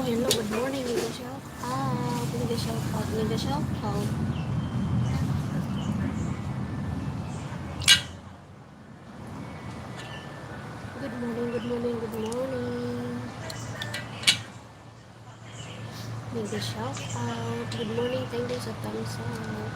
hello, good morning. Mega shout out, mega shout out, mega shout out. Good morning, good morning, good morning. Mega shout out. Good morning, thank you sa thumbs up.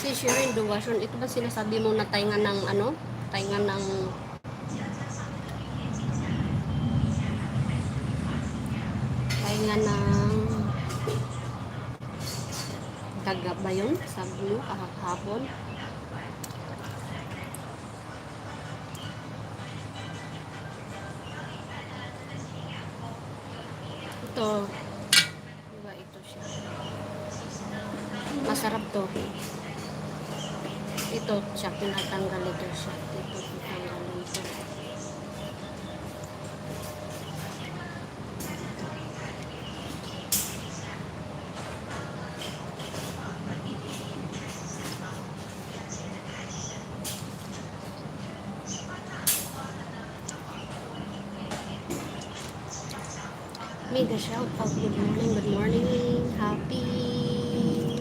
Si Shirin Duwason, ito ba sinasabi mo na tainga ng ano? Tainga ng daga ba yun? Sabi mo kahapon. Ito. Diba ito siya? Masarap to. Ito siya, pinatanggal ito siya. Ito, pinatanggal ito. Mega shout out, good morning, good morning. Happy day.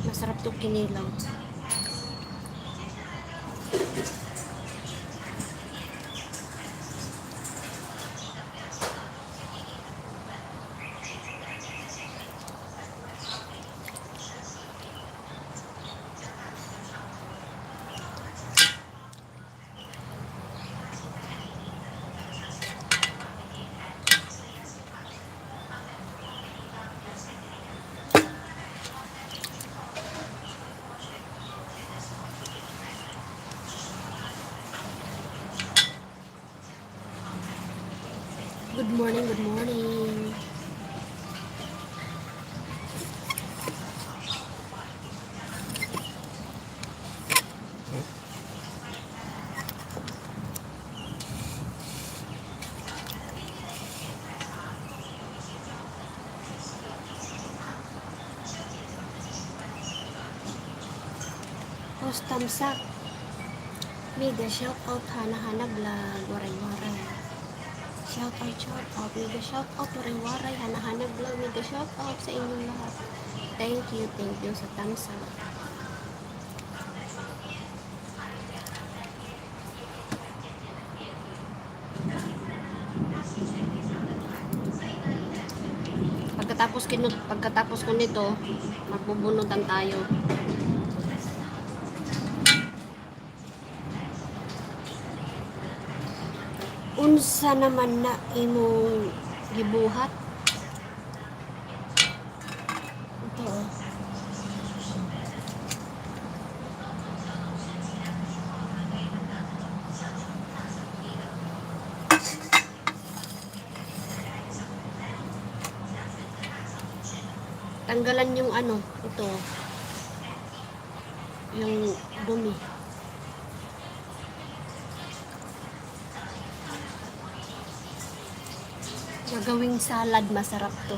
Masarap to kinilaw. Good morning, good morning. Post thumbs up. Mega shout out, hana-hana vlog, waray-waray. Shout out, mega shout out, waray-waray, hana-hana vlog, mega shout out sa inyong lahat. Thank you sa thumbs up. Pagkatapos ko nito, magbubunutan tayo. Unsa naman na imong gibuhat? Ito. Tanggalan yung ano, ito. Yung dumi. Gagawing salad, masarap to.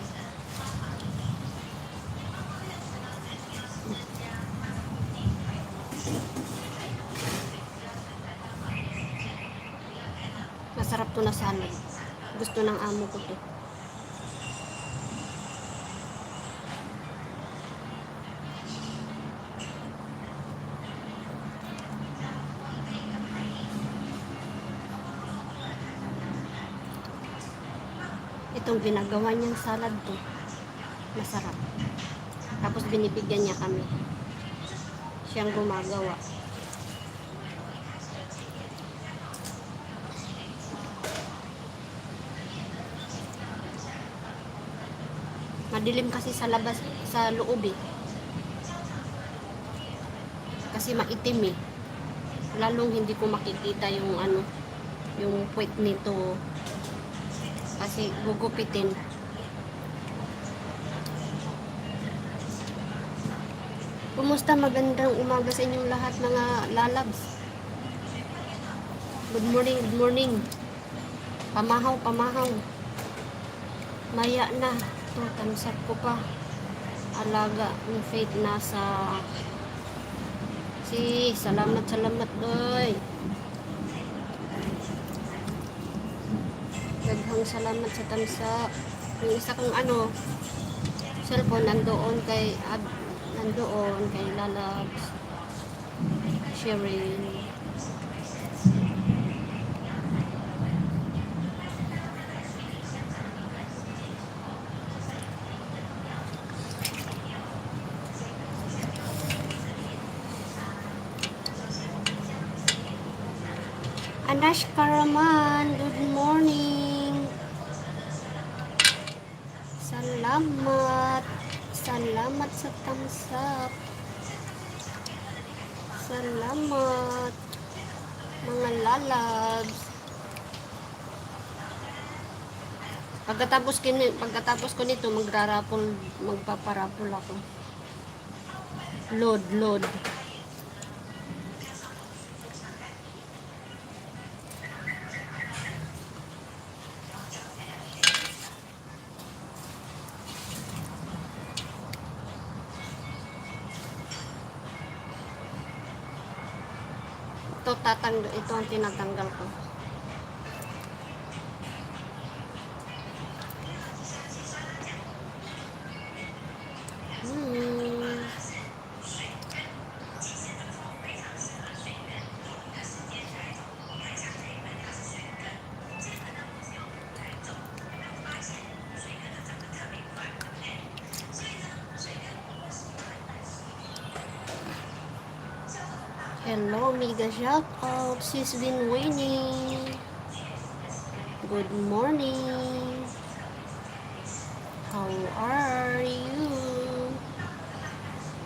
Masarap to na salad. Gusto ng amo ko to. Itong ginagawa niyang salad to, masarap. Tapos binibigyan niya kami. Siyang gumagawa. Madilim kasi sa labas, sa loob eh. Kasi maitim eh. Lalong hindi ko makikita yung ano, yung puwet nito. Kasi gugupitin. Kumusta? Magandang umaga sa inyong lahat mga lalabs. Good morning, good morning. Pamahaw, pamahaw. Maya na. Ito, tamsap ko pa. Alaga ni Faith nasa... salamat, salamat doy. Daghang salamat sa tamsap. Yung isa kong cellphone nandoon kay Lalabs. Sharing. Anash Karaman, good morning. Salamat. Salamat sa thumbs up. Salamat. Mga lalabs. Pagkatapos ko nito, magpaparapol ako. Load. Ito ang tinatanggal ko. Hello, mega shout out. She's been winning. Good morning. How are you?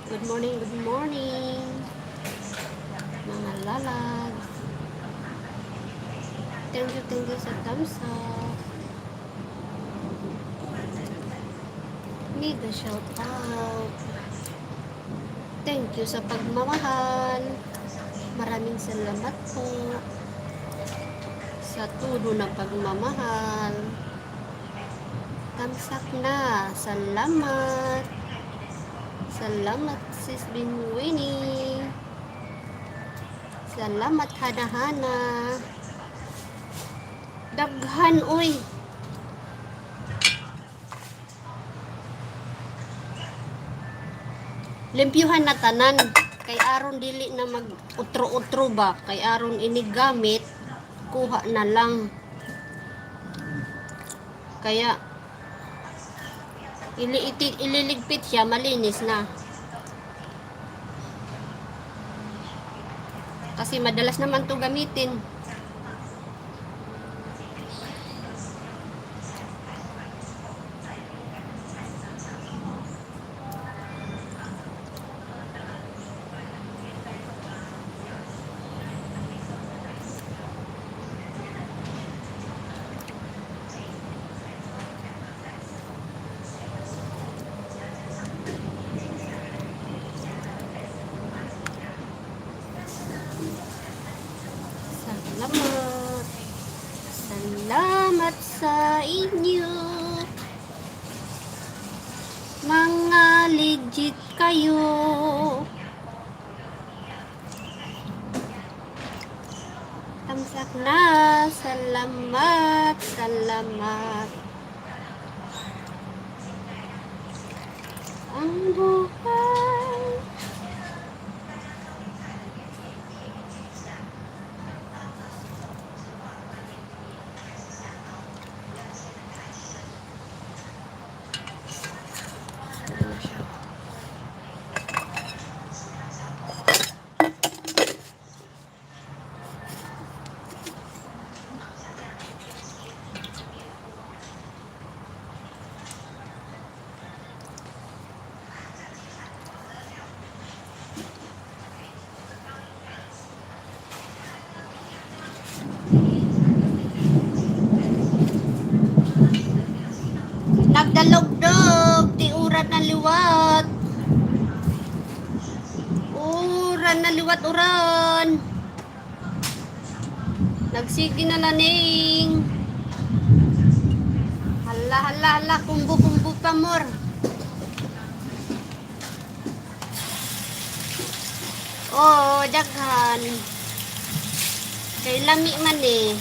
Good morning, good morning. Mga lalag. Thank you sa thumbs up. Mega shout out. Thank you sa pagmamahal. Maraming salamat po sa tulo ng pagmamahal. Tamsak na. Salamat. Salamat sis been winning. Salamat hana-hana. Daghan uy. Limpyuhan na tanan. Kay aron dili na mag utro-utro ba. Kay aron inigamit, kuha na lang. Kaya ililigpit siya, malinis na. Kasi madalas naman to gamitin. Salamat. Salamat sa inyo. Mga legit kayo. Tamsak na. Salamat. Salamat. Ang buhay. Nagdalog-dog, ti urat ng liwat. uran na liwat uran. Nagsigi na laning. Hala, hala, hala. Kumbu, kumbu pa more. Oh, daghan. Kay lami man eh.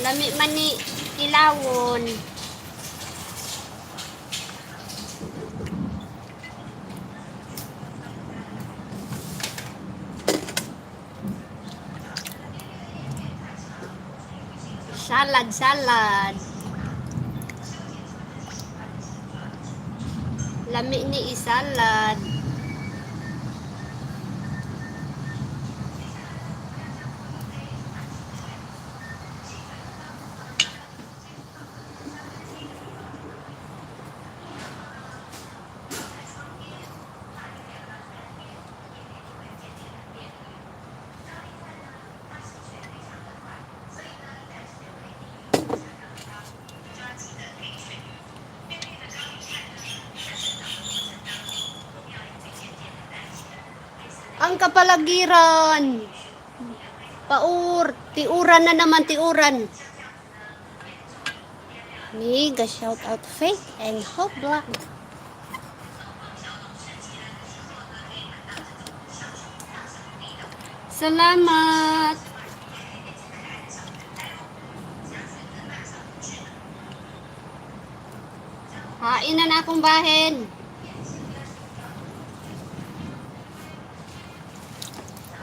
Lami man ni ilawon. Salad, salad. Lami ni isalad. Ang kapalagiran. Tiuran na naman, tiuran. Mega shout out Faith and Hope Black. Salamat. Hain na akong bahin.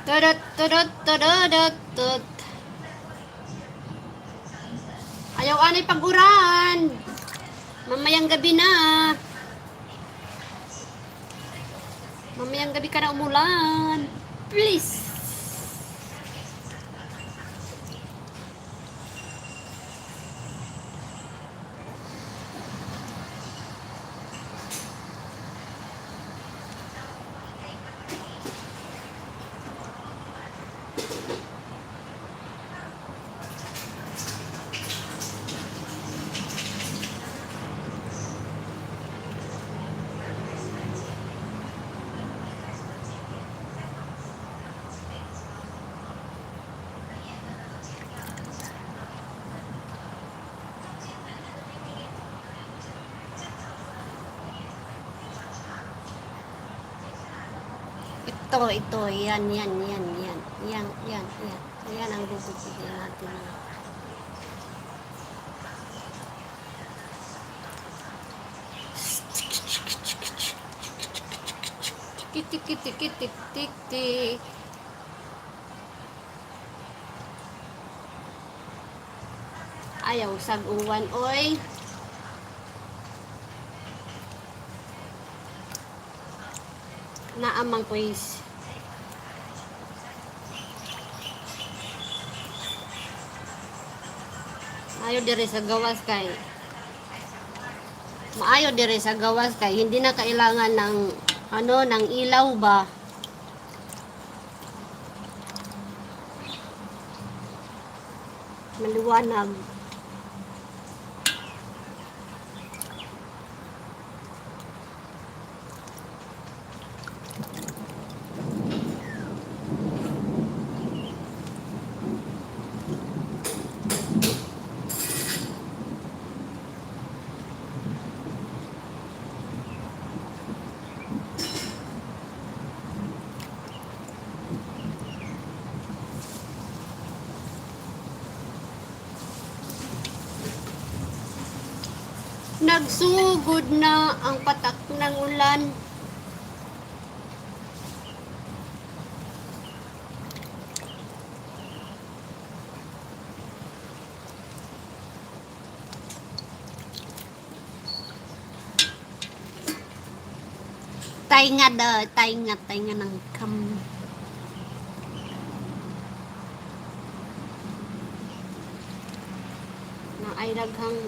Tudut, tudut, tudut, tudut. Ayaw anay pag-uran. Mamayang gabi na. Mamayang gabi ka na umulan. Please. Ito, yan. Yan ang bubugin natin. Tik. Ayaw sag-uwan, oy. Naamang kuis. Maayo dire sa gawas kay hindi na kailangan ng ng ilaw ba. Maliwanag. Nagsugod na ang patak ng ulan. Tainga ng kam. Na ay daghang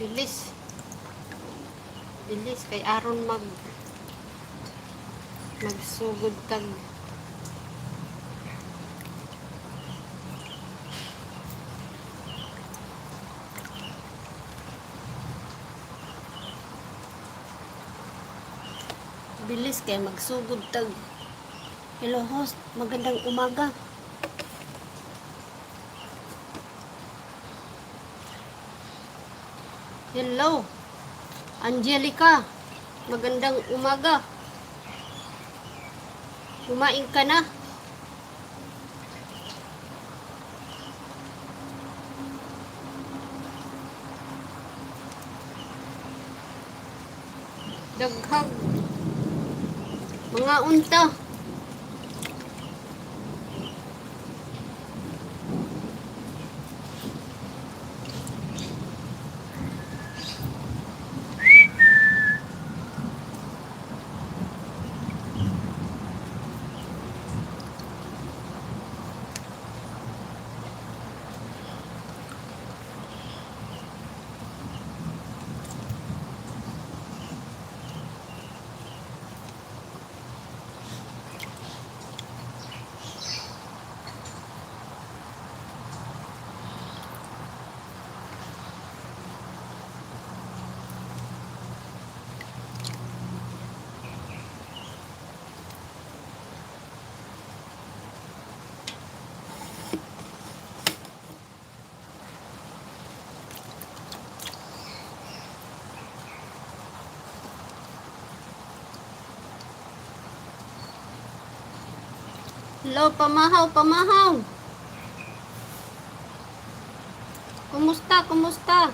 bilis kay aron Magsugod kag bilis kay magsugod tag. Hello host, magandang umaga. Hello Angelica, magandang umaga. Kumain ka na? Daghang mga unta. Hello, pamahaw, pamahaw. Kumusta, kumusta?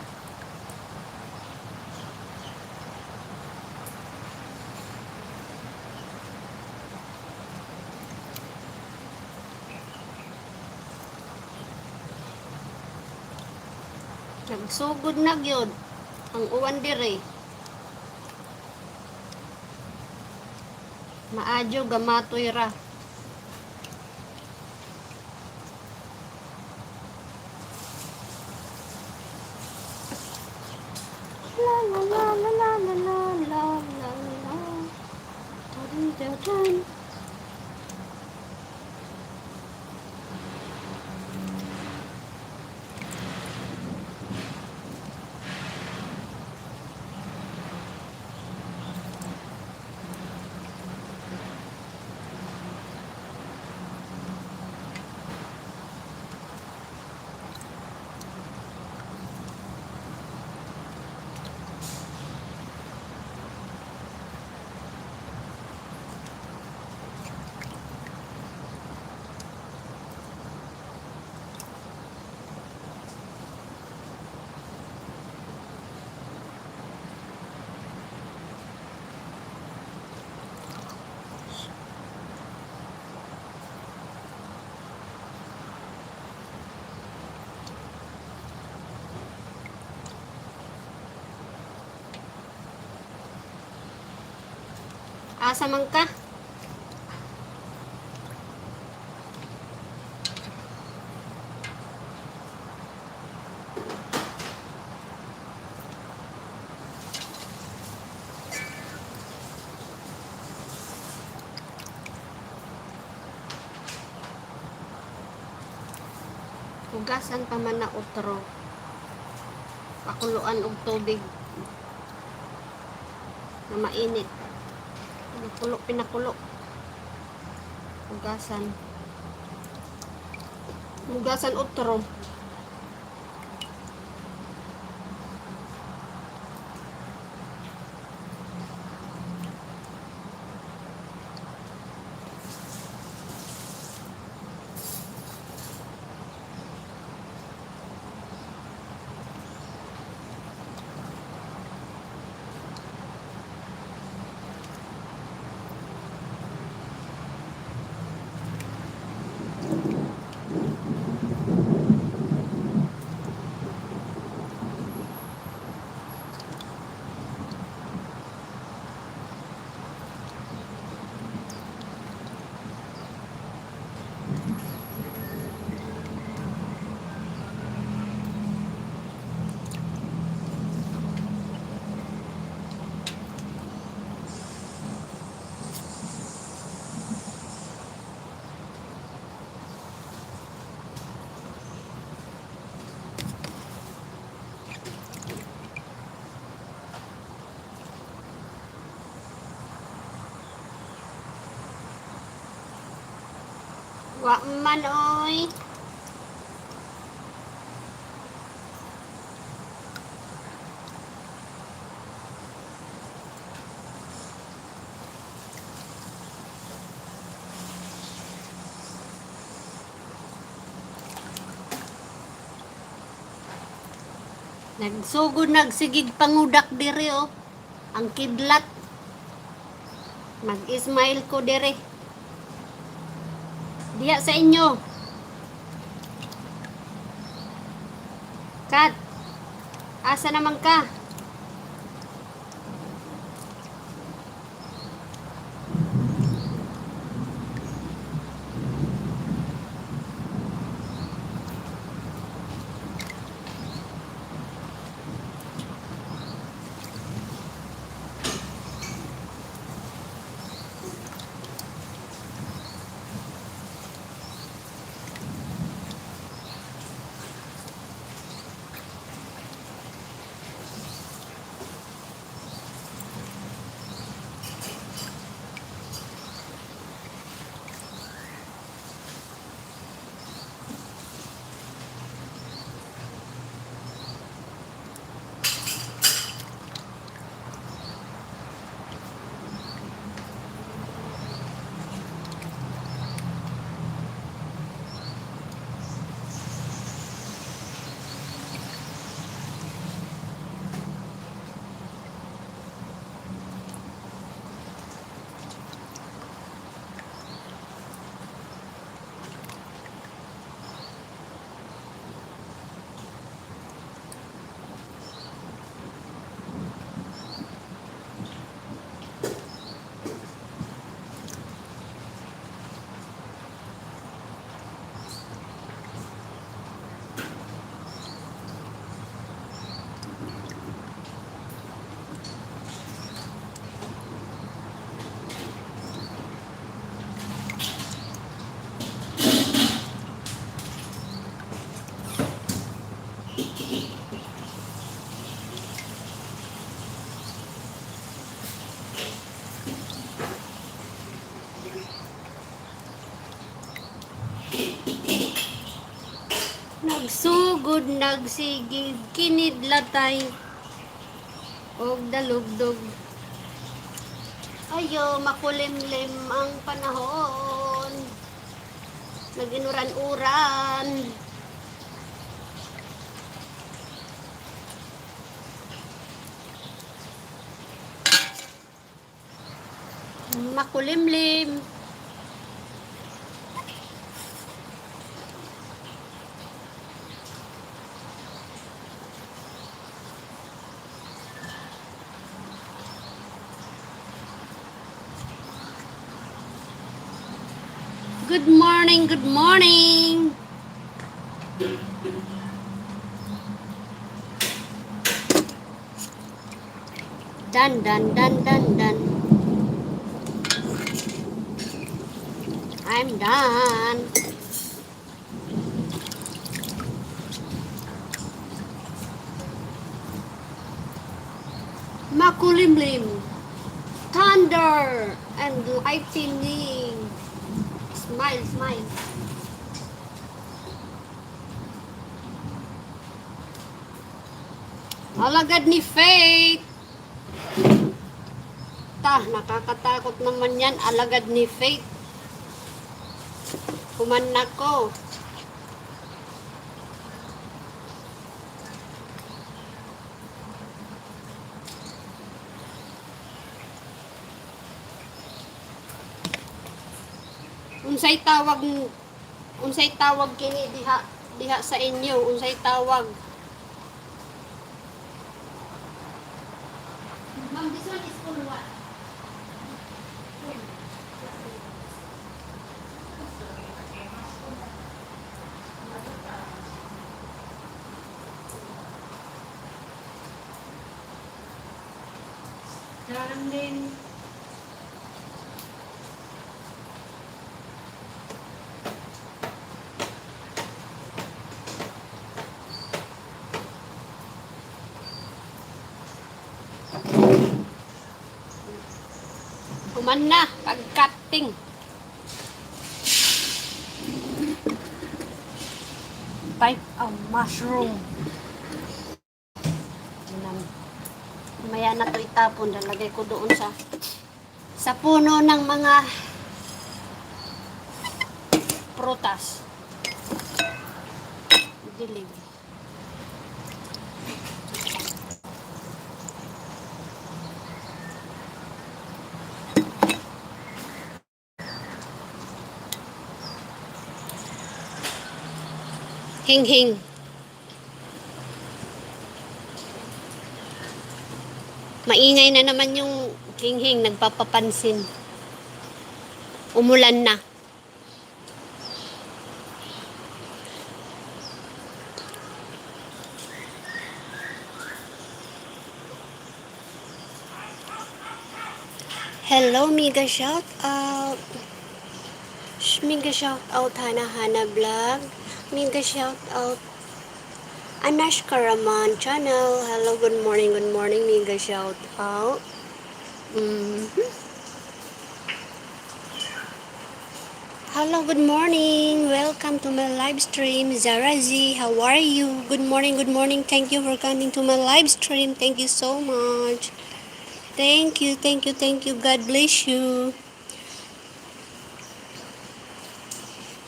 Nagsugod na gyud ang uwan dire. Maadyo gamatoy ra. La la la la la la la la la la. Dun, dun, dun. Asa man ka? Hugasan pa man na utro. Pakuluan og tubig na mainit. Pinakulo. Hugasan. Hugasan utro. Wa man oy. Nagsugod nagsigig pangudak diri oh. Ang kidlat. Mag-ismail ko diri. Diya sa inyo. Kat. Asa naman ka? Nagsugod nagsigig kinidlatay og dalugdog. Ayo makulimlim ang panahon. Naginuran-uran. Makulimlim. Good morning, good morning. Done, done, done, done, done. I'm done. Makulimlim. Thunder and lightning. Smile, smile. Alagad ni Faith. Nakakatakot naman yan. Alagad ni Faith. Kumanak ko. Unsay tawag kini diha sa inyo, unsay tawag. Ma'am, this one is for what? Dalam din. Kuman na, pag-cutting. type of mushroom. Maya na to itapon, lalagay ko doon sa puno ng mga prutas. Dilig. Hing-hing. Maingay na naman yung hing-hing, nagpapapansin. Umulan na. Hello, Miga, shout out. Miga, shout out, Hana Vlog. Miga, shout out, Anash Karaman channel. Hello, good morning, Miga, shout out. Hello, good morning. Welcome to my live stream. Zarazi, how are you? Good morning, Thank you for coming to my live stream. Thank you so much. Thank you. God bless you.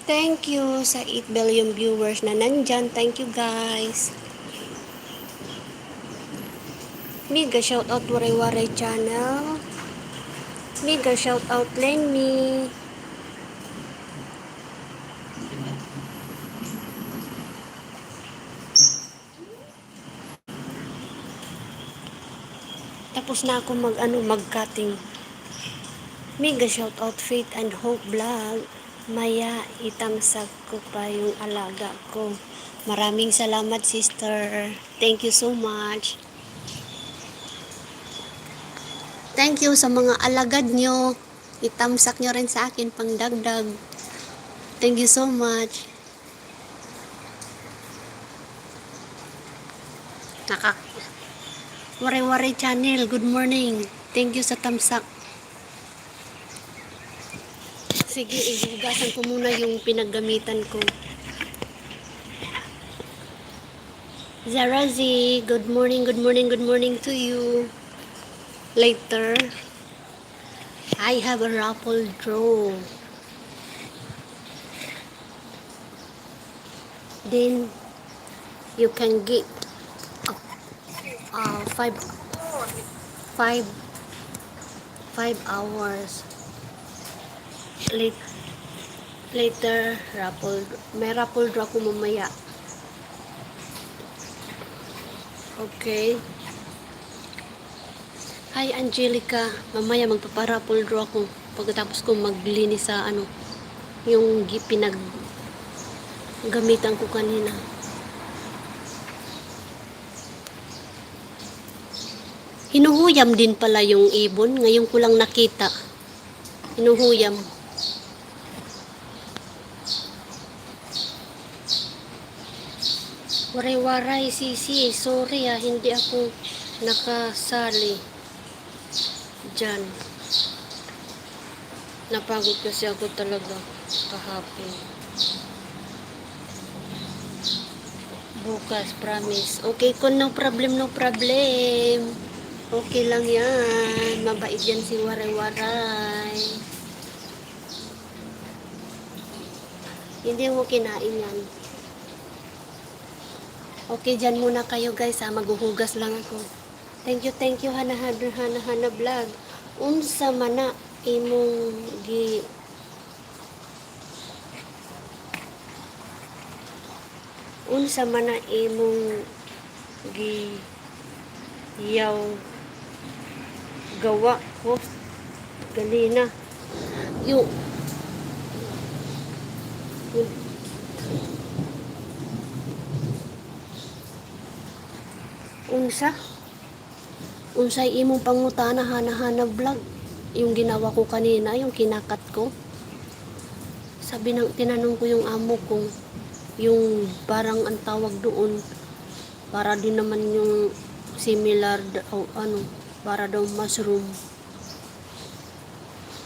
Thank you sa 8 billion viewers na nandyan. Thank you, guys. Mega shout out Waray channel. Mega shout out Lenny. Tapos na ako mag-cutting. Mega shout out Faith and Hope Vlog. Maya, itamsag ko pa yung alaga ko. Maraming salamat, sister. Thank you so much. Thank you sa mga alagad nyo. Itamsak nyo rin sa akin pang dagdag. Thank you so much. Waray channel, good morning. Thank you sa tamsak. Sige, ihugasan ko muna yung pinaggamitan ko. Zarazi, good morning to you. Later, I have a raffle draw. Then, you can get 5 hours later may raffle draw ko mamaya. Okay. Hi Angelica, mamaya magpaparaffle draw ako pagkatapos ko maglinis sa yung gamitan ko kanina. Hinuhuyam din pala yung ibon, ngayon ko lang nakita. Hinuhuyam. Waray sisi, sorry hindi ako nakasali dyan. Napagod kasi ako talaga kahapon. Bukas, promise. Okay ko, no problem. Okay lang yan. Mabait yan si Waray. Hindi mo kinain yan. Okay, dyan muna kayo guys ha. Maghuhugas lang ako. Thank you Hana Vlog. Unsa mana imong yaw gawa ko ganina yung unsay imong pangutana Hana Vlog, yung ginawa ko kanina, yung kinakat ko. Tinanong ko yung amo ko, yung parang ang tawag doon para din naman yung similar para daw mushroom,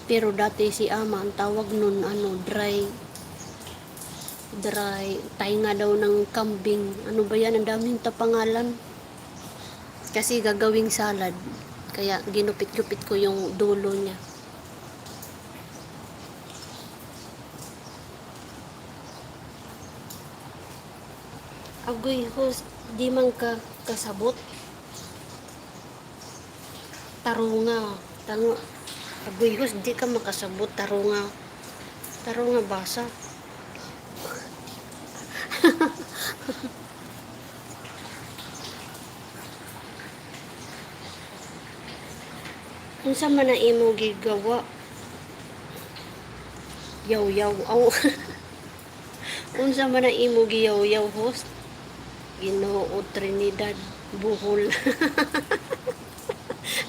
pero dati si ama ang tawag nun dry dry, tainga daw ng kambing. Ano ba yan? Ang daming tapangalan. Kasi gagawing salad. Kaya ginupit-gupit ko yung dulo niya. Agoy host, di man ka kasabot. Tarunga. Tango. Agoy host, di ka makasabot. Tarunga. Tarunga basa. Unsa man na imo gigawa? Yaw-yaw. Aw. Unsa man na imo giyaw-yaw host? Ginoo Trinidad Buhol.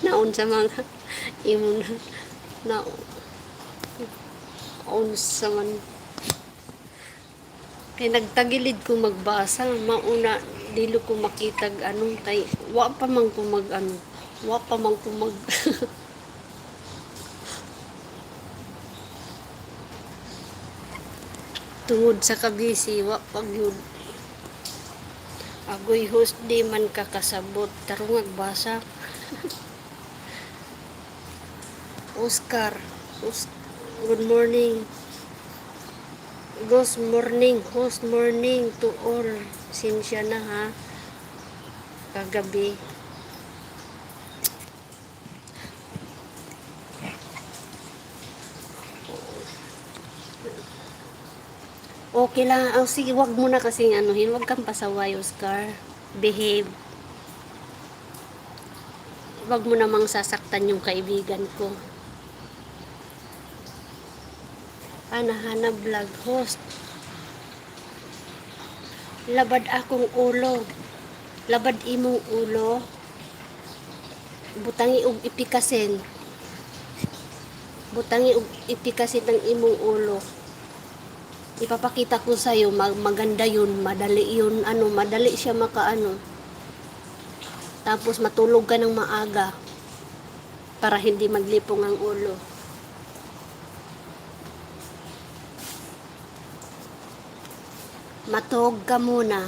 Naunsa man imo na unsa man kay nagtagilid ko magbasa mauna dilo ko makitag anong kay wa pa man ko mag ano wa pa man ko mag tungod sa kabisi wa pag yun. Agoy host di man kakasabot tarungag basa. Oscar, good morning. Good morning to all. Sinsya na ha. Kagabi. Okay lang. Oh, sige, wag mo na kasing anuhin. Wag kang pasaway, Oscar. Behave. Wag mo namang sasaktan yung kaibigan ko. Hana vlog host. Labad akong ulo. Labad imong ulo. Butangi og ipikasin. Butangi og ipikasin ng imong ulo. Ipapakita ko sa iyo maganda yun, madali yun, madali siya makaano. Tapos matulog ka ng maaga para hindi maglipong ang ulo. Matog ka muna.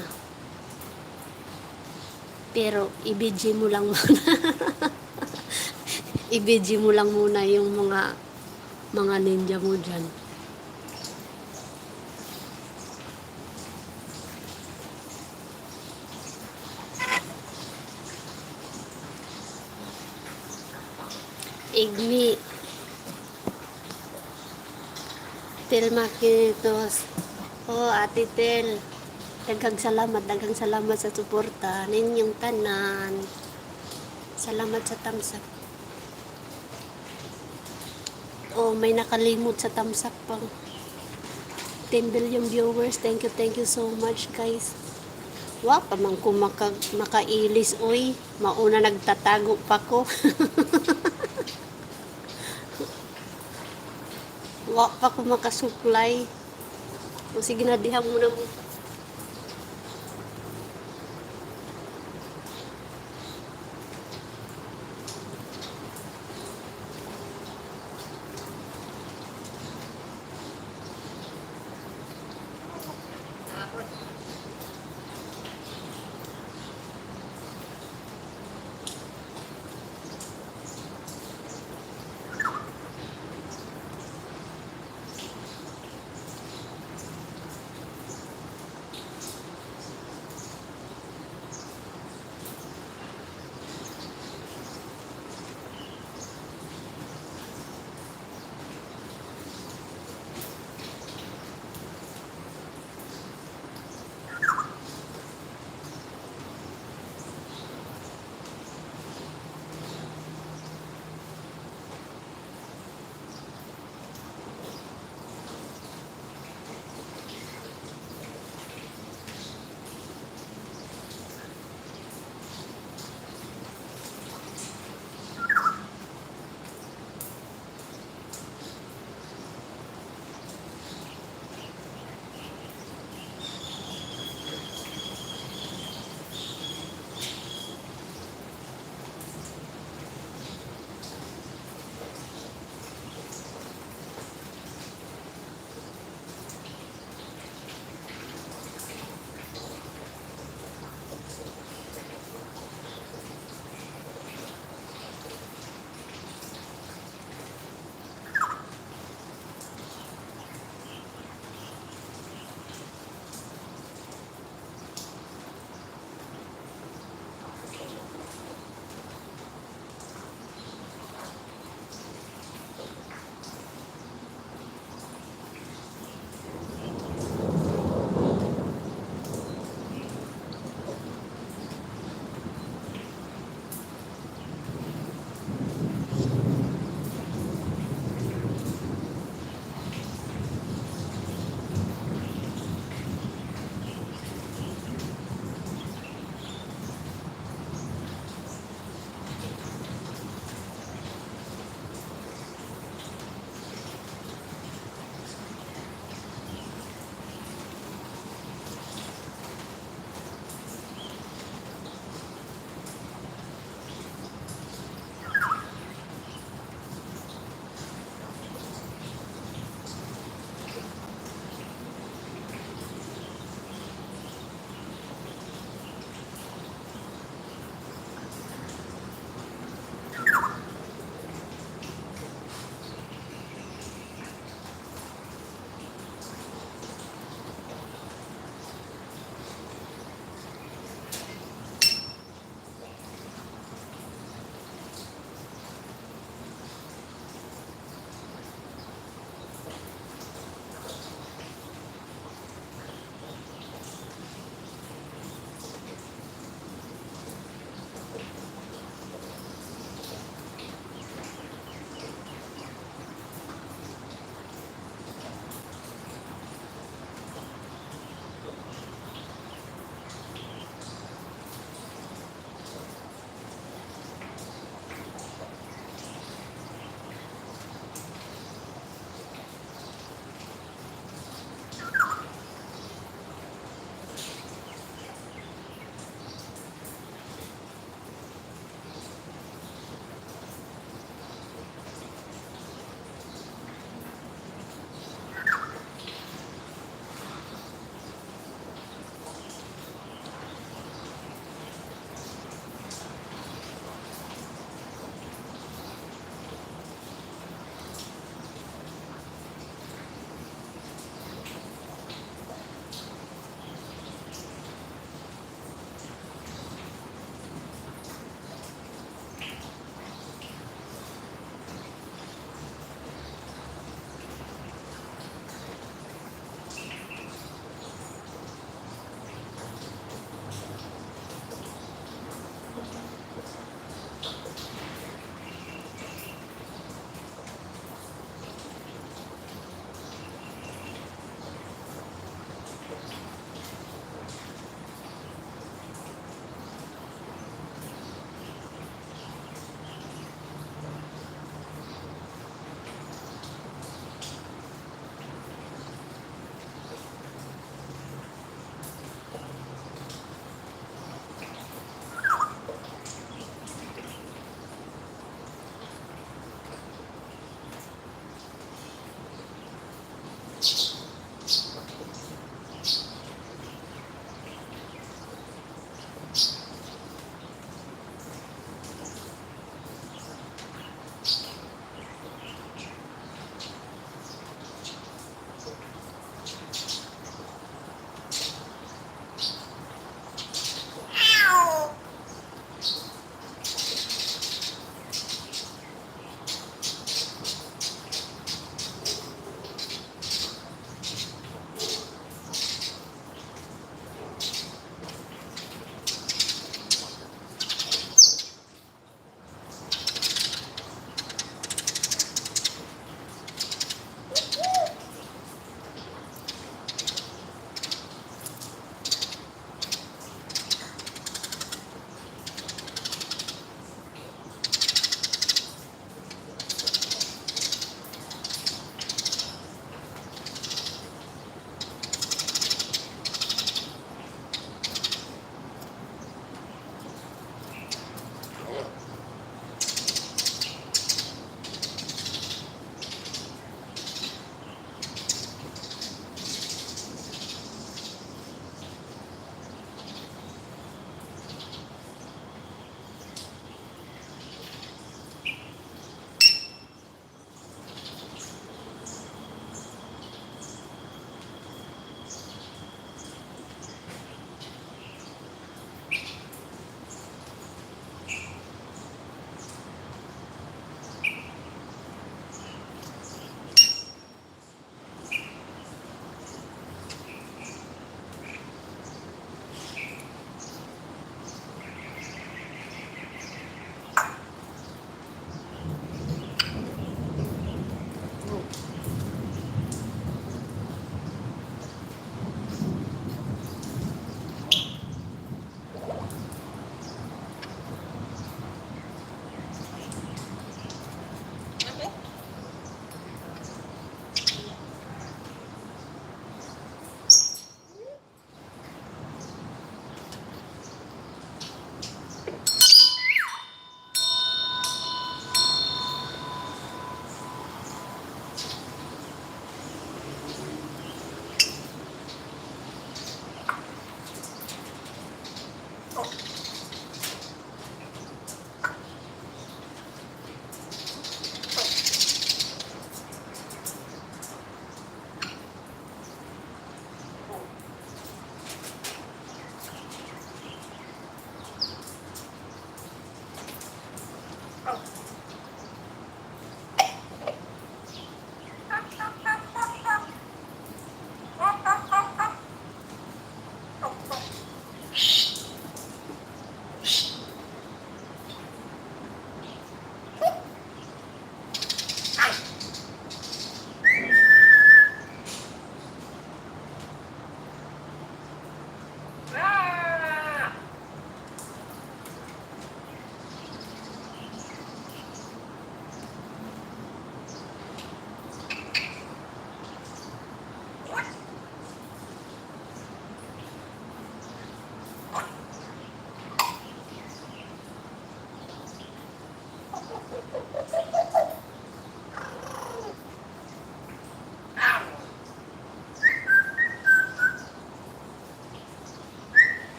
Pero ibidji mo lang muna. Ibidji mo lang muna yung mga ninja mo dyan. Igmi Tel Makitos. Oh, Ate Tel, daghang salamat sa suporta ninyong tanan. Salamat sa thumbs up. Oh, may nakalimot sa thumbs up pang 10 billion viewers. Thank you so much guys. Wa pa man ko makailis oy, mauna nagtatago pa ko. Wa pa ko makasuklay. O sige na, diha muna mo.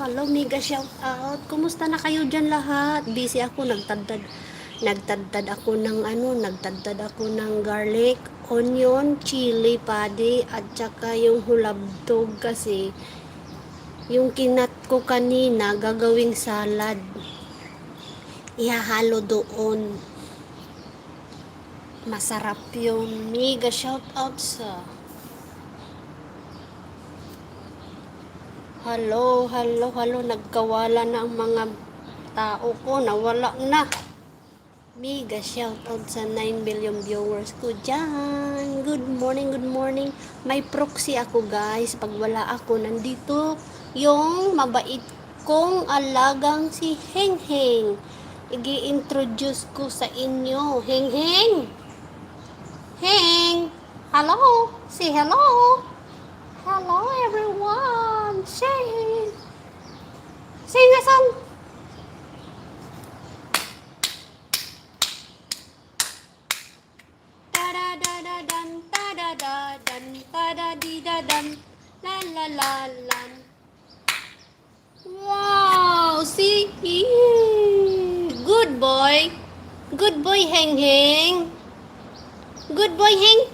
Hello, mega shout out. Kumusta na kayo dyan lahat? Busy ako, nagtadtad ako ng nagtadtad ako ng garlic, onion, chili, padi, at saka yung hulabtog kasi yung kinat ko kanina gagawing salad. Ihahalo doon. Masarap yung mega shout out sa Hello, nagkawala na ang mga tao ko, nawala na. Mega shoutout sa 9 billion viewers ko dyan. Good morning. May proxy ako guys. Pag wala ako, nandito yung mabait kong alagang si Heng Heng. I-introduce ko sa inyo. Heng Heng! Heng! Hello! Say hello! Hello everyone! Sing a song! Ta-da-da-da-dan, ta-da-da-dan, ta-da-di-da-dan, la-la-la-lan. Wow! See? Good boy! Good boy, Heng Heng! Good boy, Heng!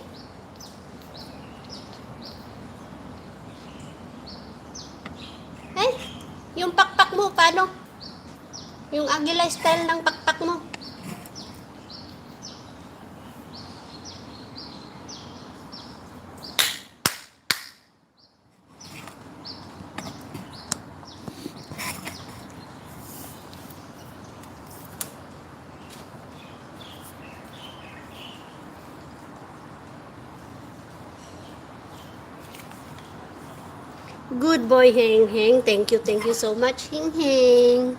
Yung pakpak mo, paano? Yung Agila style ng pakpak mo. Good boy, Heng Heng. Thank you so much, Heng Heng.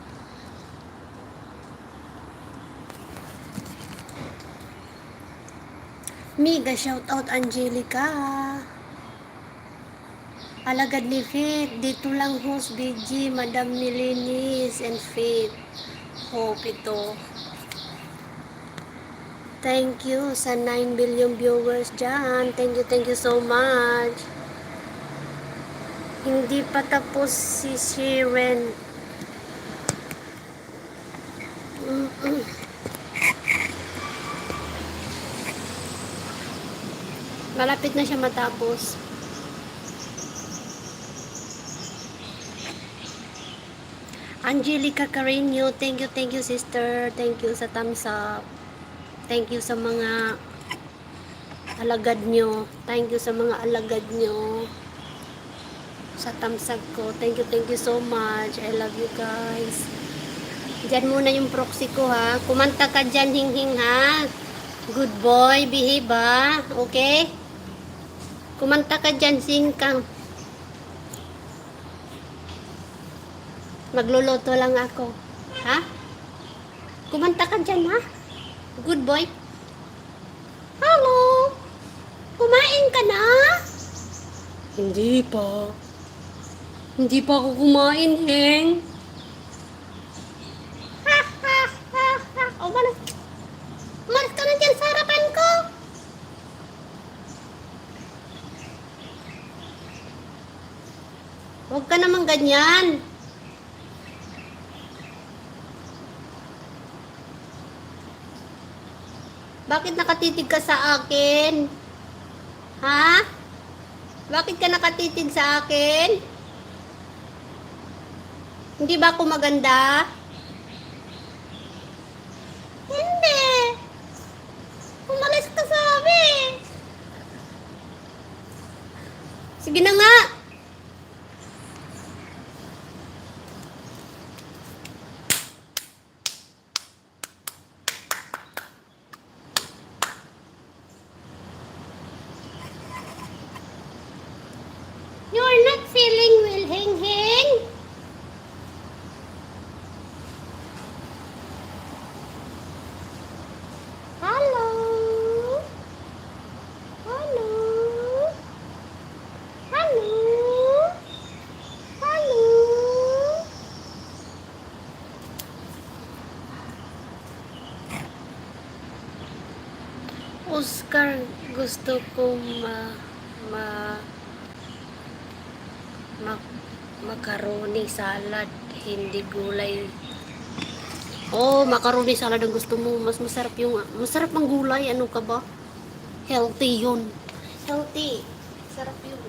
Mega shout out Angelica. Alagad ni Faith. Dito lang host BG, Madam Nilinis and Faith. Hope ito. Thank you sa 9 billion viewers dyan. Thank you so much. Hindi pa tapos si Shiren. Malapit na siya matapos. Angelica Carreño, thank you sister. Thank you sa thumbs up. Thank you sa mga alagad nyo. Thank you sa mga alagad nyo. Sa thumbs up ko. Thank you so much. I love you guys. Diyan muna yung proxy ko ha. Kumanta ka dyan, Hing Hing ha. Good boy, behave ha. Okay? Kumanta ka dyan, sing kang. Magluluto lang ako. Ha? Kumanta ka dyan, ha? Good boy. Hello? Kumain ka na? Hindi pa. Hindi pa ako kumain, Heng. Ha, ha, ha, ha. O, malas. Malas ka na dyan sa harapan ko. Huwag ka naman ganyan. Bakit nakatitig ka sa akin? Ha? Bakit ka nakatitig sa akin? Hindi ba ako maganda? Hindi. Umalis ka sabi. Sige na nga. You're not feeling well, Heng Heng. Hello? Hello? Hello? Hello? Oscar, gusto kong macaroni salad, hindi gulay. Oh, macaroni salad ang gusto mo. Mas masarap ang gulay. Ano ka ba? Healthy yun. Healthy. Sarap yun.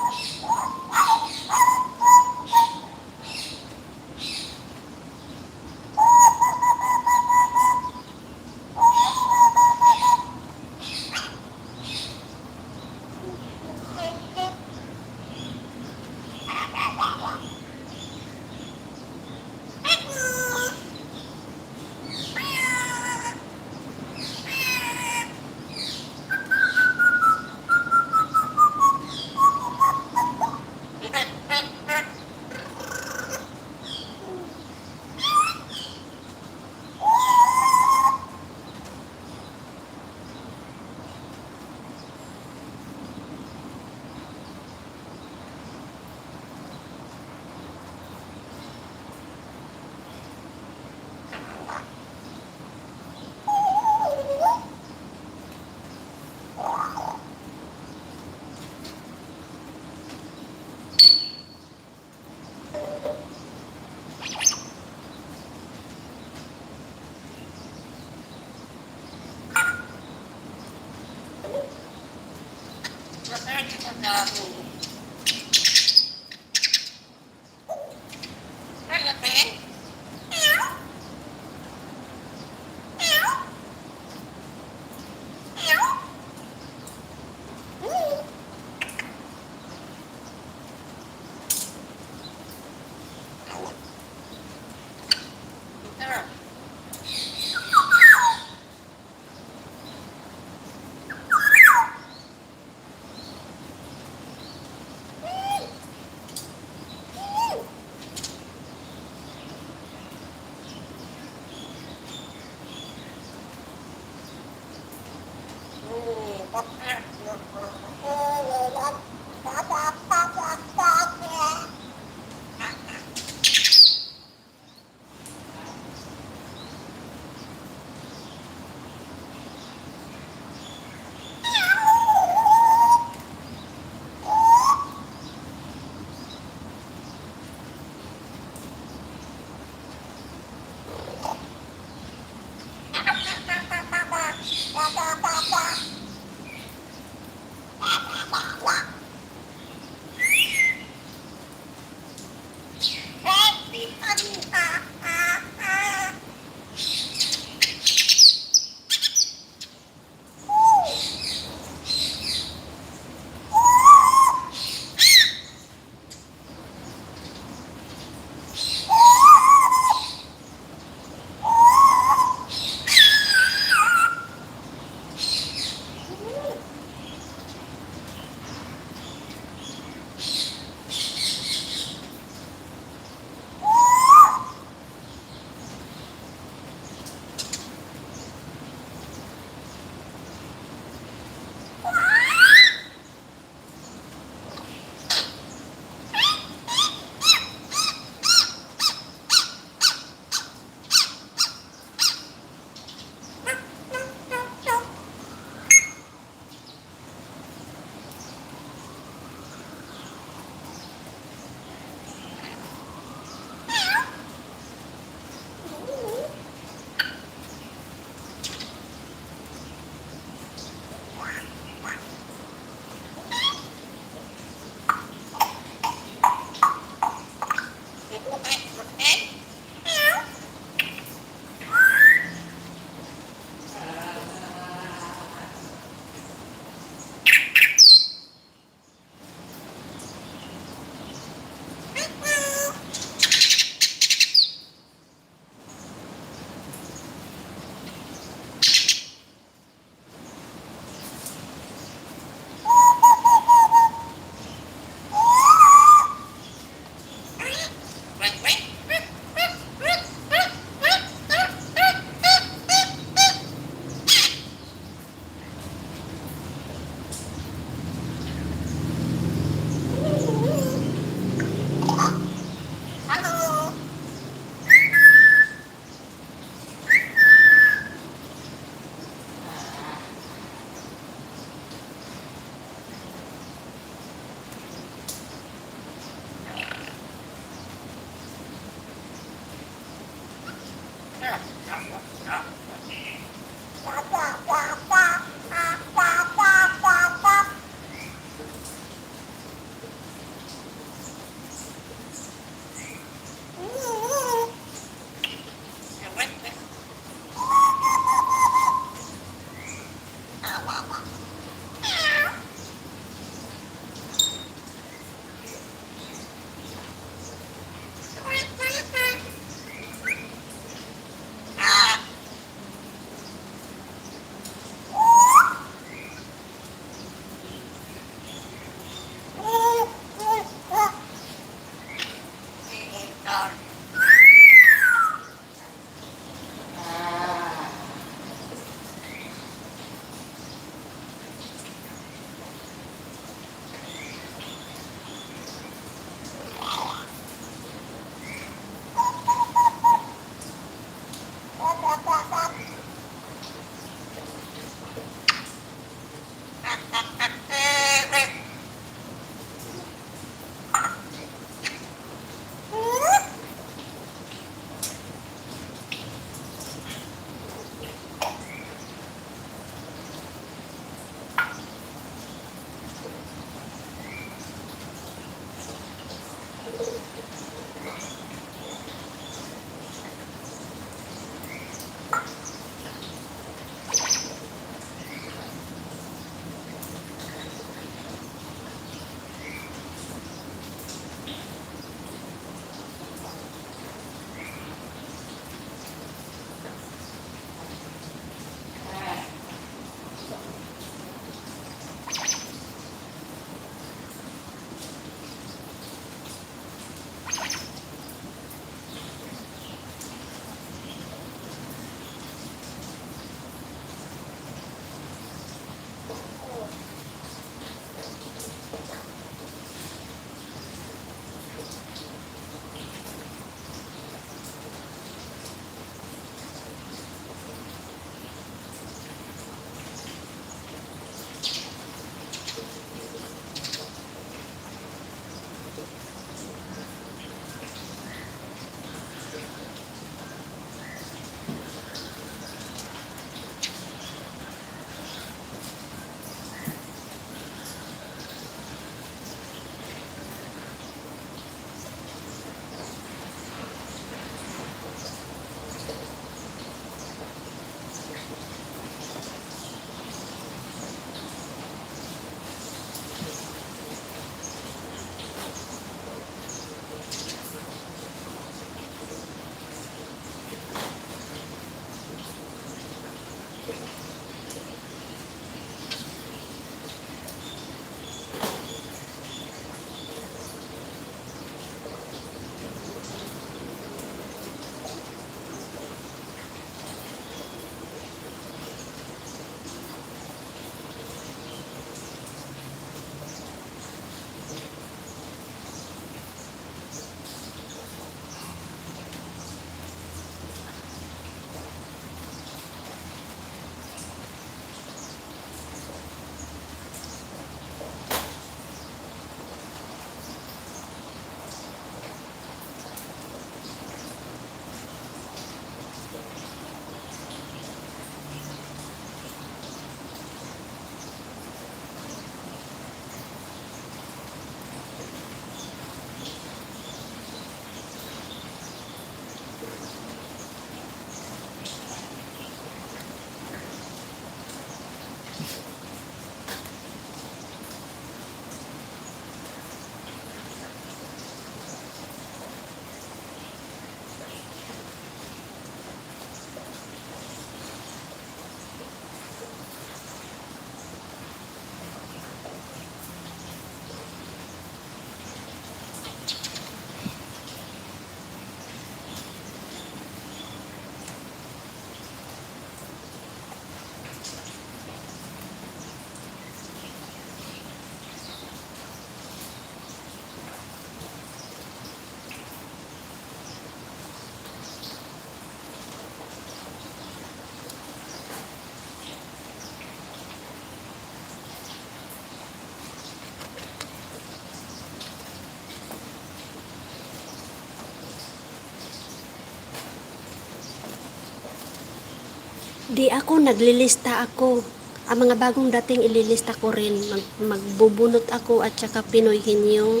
Di ako, naglilista ako. Ang mga bagong dating ililista ko rin. Magbubunot ako at saka Pinoy Henyo.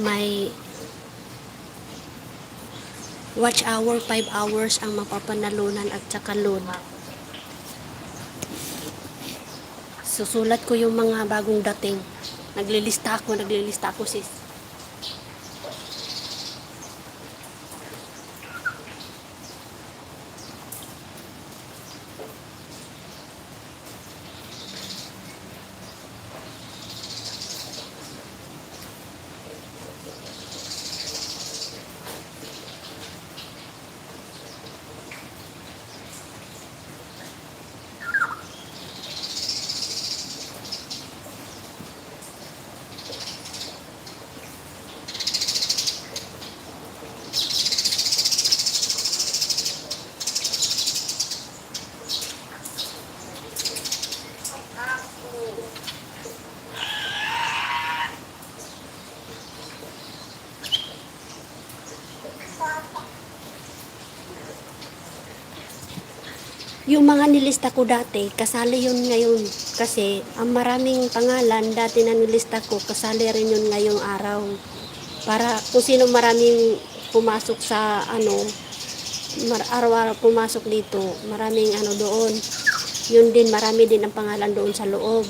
May watch hour, 5 hours ang mapapanalunan at saka load. Susulat ko yung mga bagong dating. Naglilista ako sis. Yung mga nilista ko dati, kasali yun ngayon. Kasi ang maraming pangalan dati na nilista ko, kasali rin yun ngayong araw. Para kung sino maraming pumasok sa araw-araw pumasok dito, maraming doon. Yun din, marami din ang pangalan doon sa loob.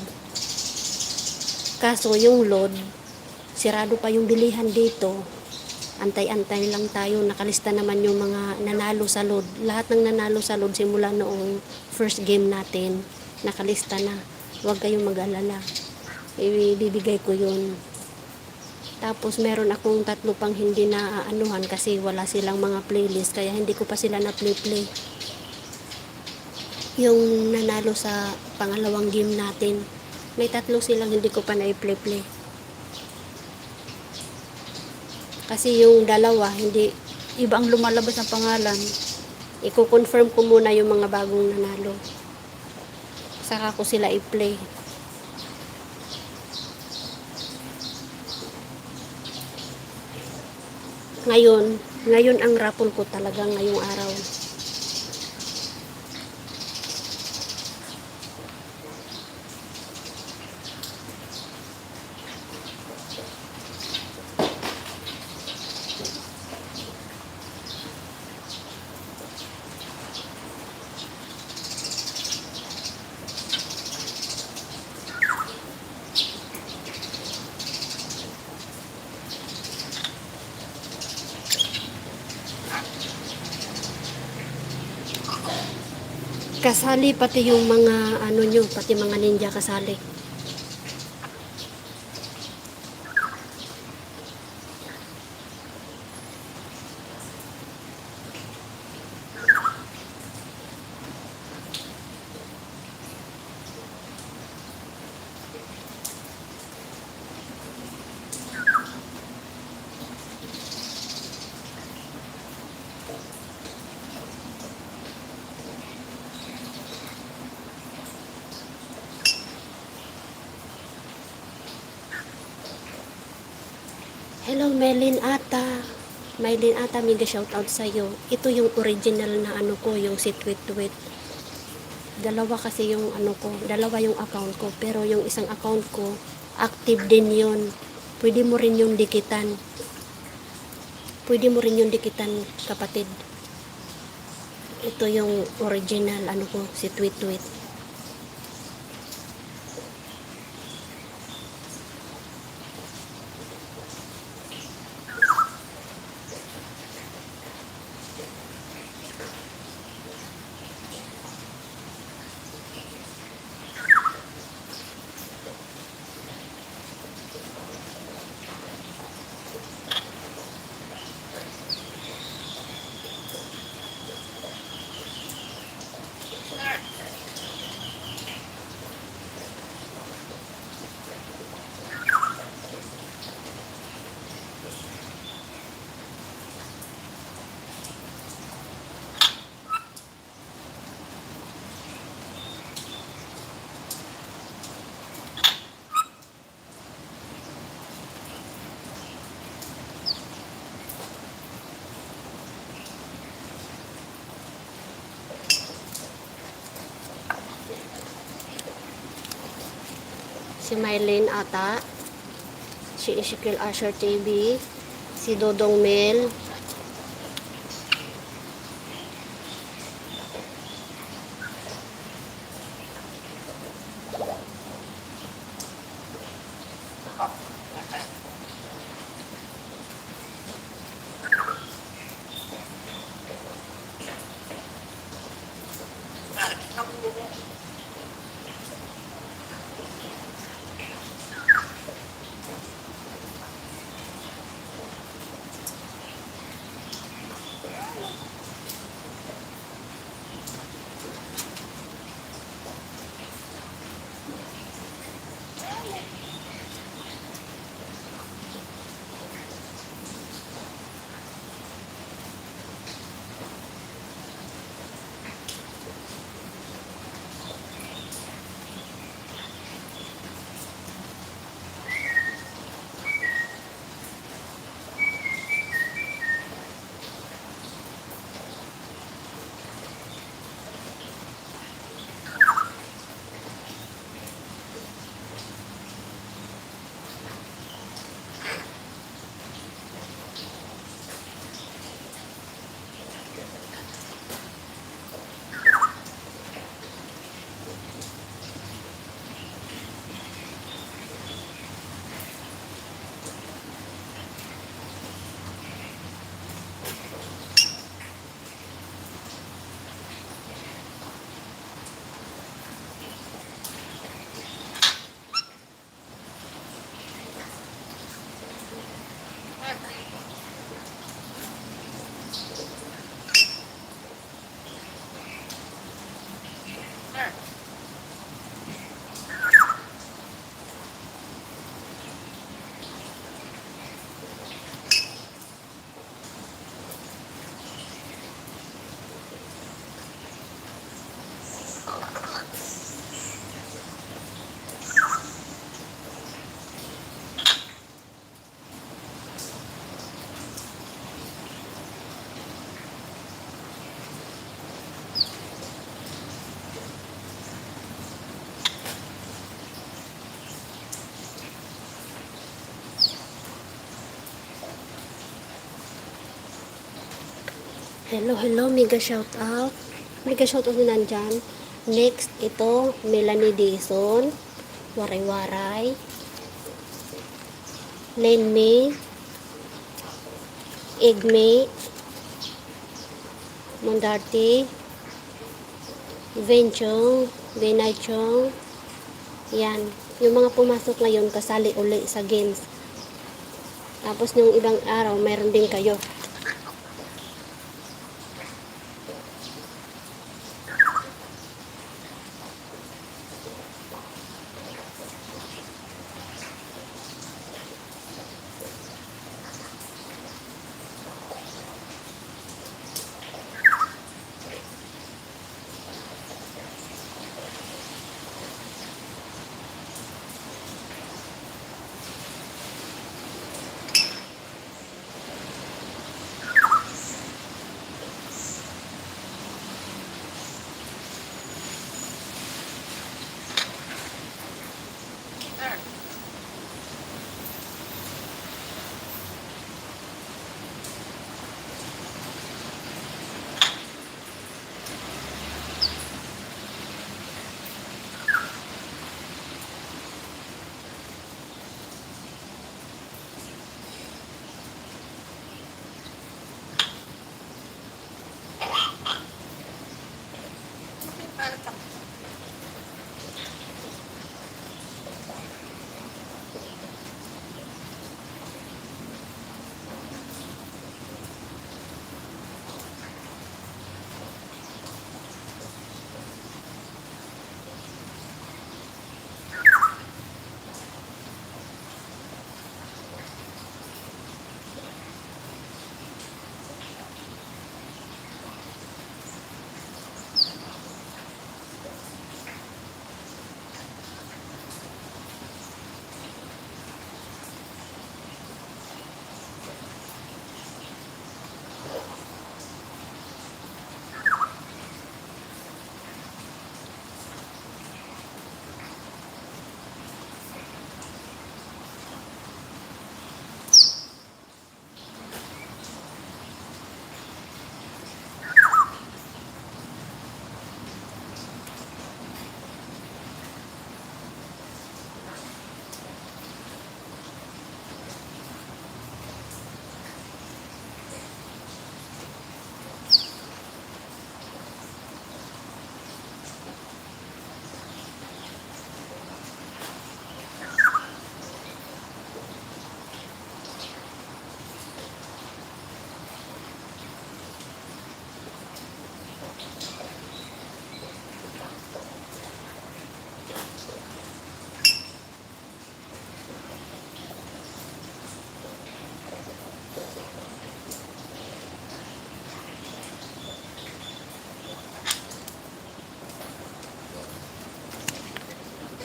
Kaso yung load, sirado pa yung bilihan dito. Antay-antay lang tayo, nakalista naman yung mga nanalo sa load. Lahat ng nanalo sa load simula noong first game natin, nakalista na. Huwag kayong mag-alala. Ibibigay ko yun. Tapos meron akong 3 pang hindi na aanuhan kasi wala silang mga playlist, kaya hindi ko pa sila na play. Yung nanalo sa pangalawang game natin, may 3 silang hindi ko pa na i-play. Kasi yung dalawa, hindi, iba ang lumalabas ng pangalan. Iko-confirm ko muna yung mga bagong nanalo. Saka ko sila i-play. Ngayon ang raffle ko talaga ngayong araw. Kasali pati yung mga pati mga ninja kasali. Hello, Maylin Ata, mega shoutout sa'yo. Ito yung original na ko, yung si Tweet. Dalawa kasi yung dalawa yung account ko. Pero yung isang account ko, active din yun. Pwede mo rin yung dikitan. Kapatid. Ito yung original, ko, si Tweet. Si Mylene ata. Si Ezekiel Asher TV. Si Dodong Mel. Hello, hello, mega shout out. Mega shout out na nandyan. Next, ito, Melanie Dizon, Waray-Waray, Lane May, Igme, Mondarte, Venchong, Venachong. Yan. Yung mga pumasok ngayon, kasali uli sa games. Tapos yung ibang araw, mayroon din kayo.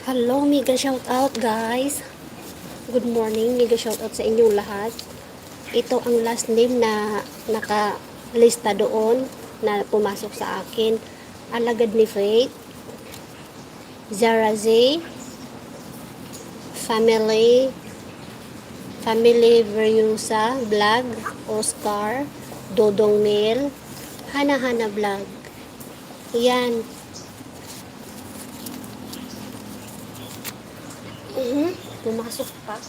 Hello, mega shout out guys. Good morning, mega shout out sa inyong lahat. Ito ang last name na nakalista doon na pumasok sa akin. Alagad ni Faith, Zara Z, Family Verusa Vlog, Oscar, Dodong Mel, Hana Vlog. Yan. Pumasok pa.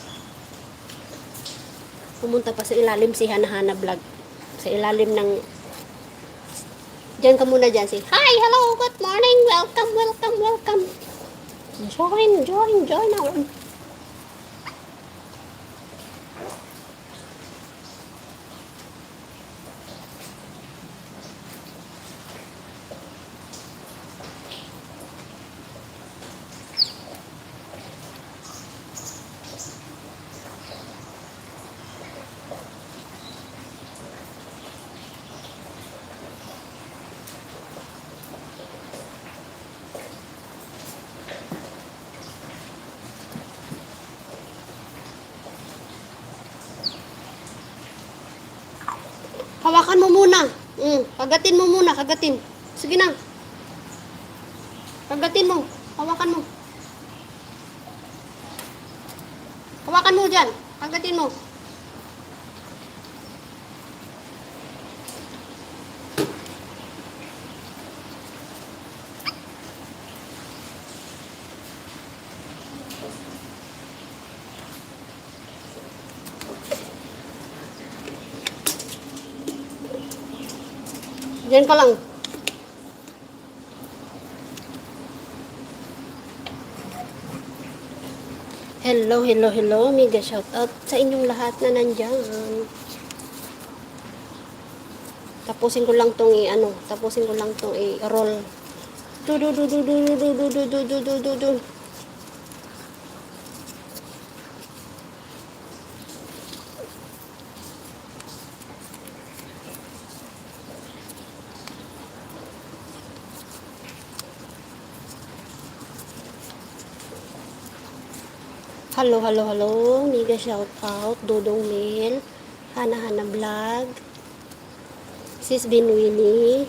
Pumunta pa sa ilalim si Hana Vlog. Sa ilalim ng... Diyan ka muna dyan. Si, hi, hello, good morning, welcome. Join our... Hawakan mo muna. Kagatin mo muna, kagatin. Sige na. Kagatin mo. Hawakan mo. Hawakan mo dyan. Kagatin mo. Diyan ka lang. Hello. Mega shout out sa inyong lahat na nandyan. Tapusin ko lang tong i-roll. Hello. Mega shout out. Dodong Mel, Hana Vlog, Sis Binwini,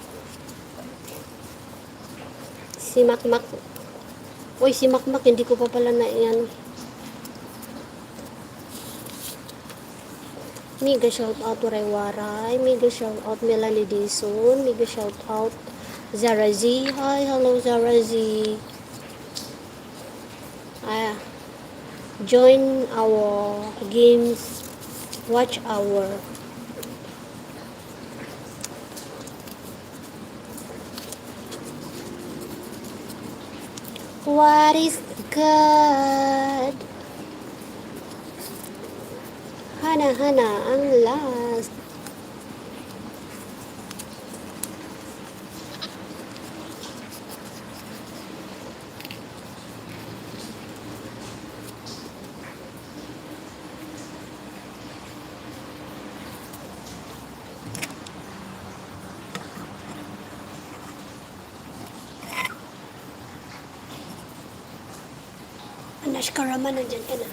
si Makmak. Uy, si Makmak, hindi ko pa pala na yan. Mega shout out Waray, mega shout out Melanie Dison, mega shout out Zara Z. Hi, hello Zara Z. Join our games watch hour. What is God? Hana ang last. Anash Karaman, nandyan ka na.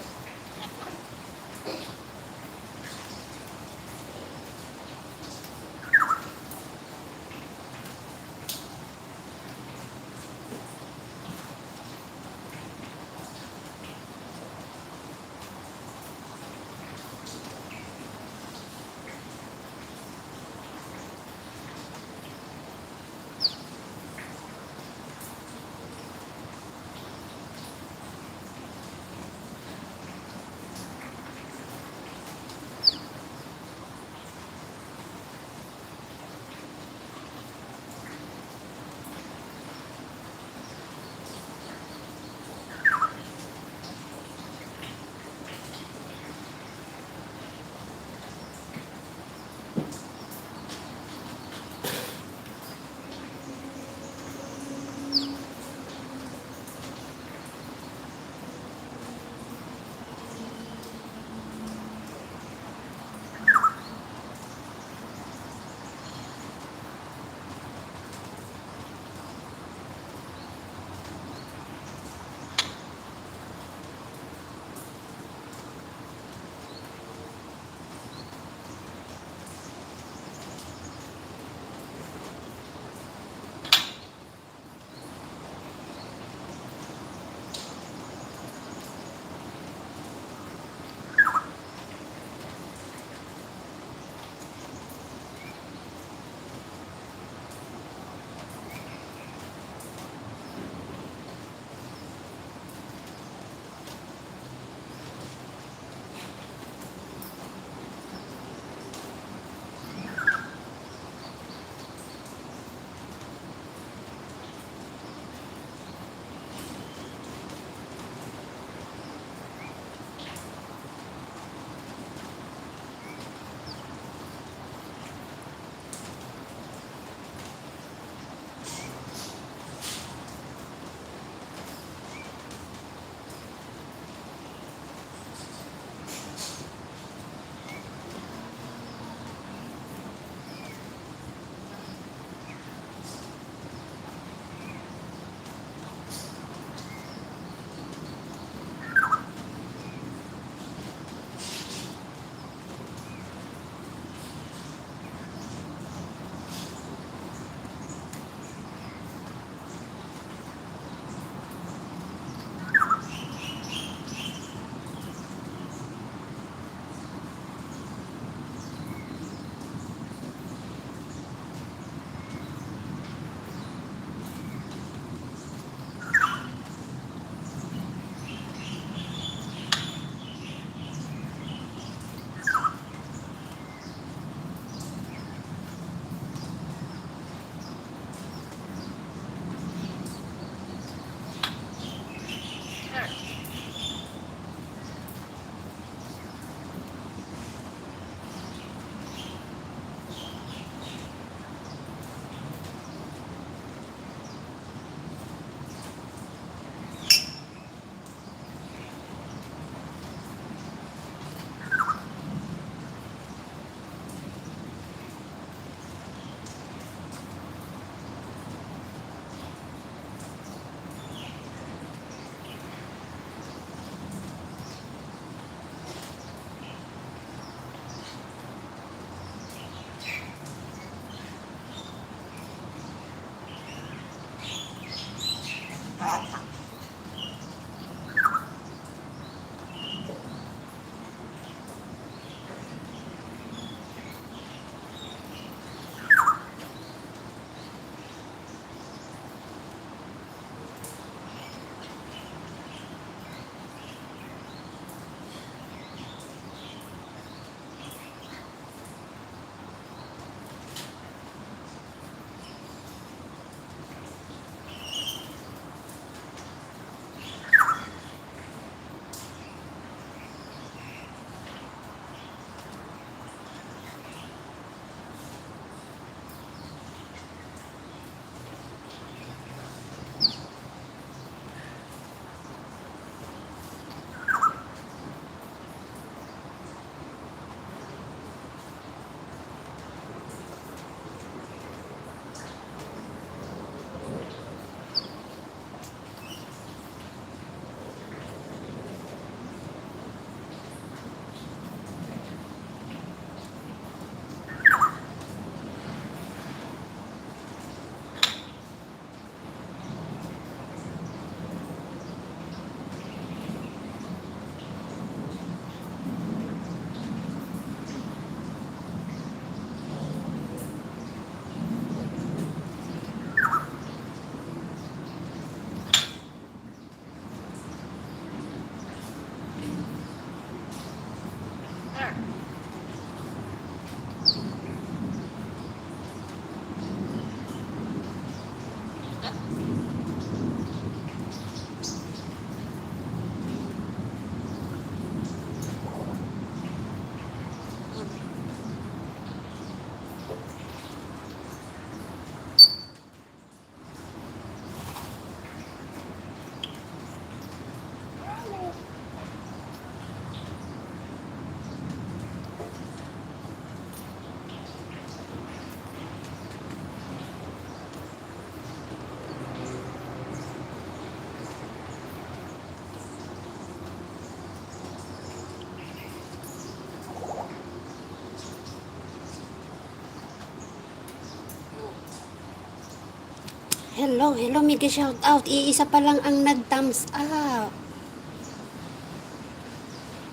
Hello, hello, mega shout out. Iisa pa lang ang nag-thumbs up.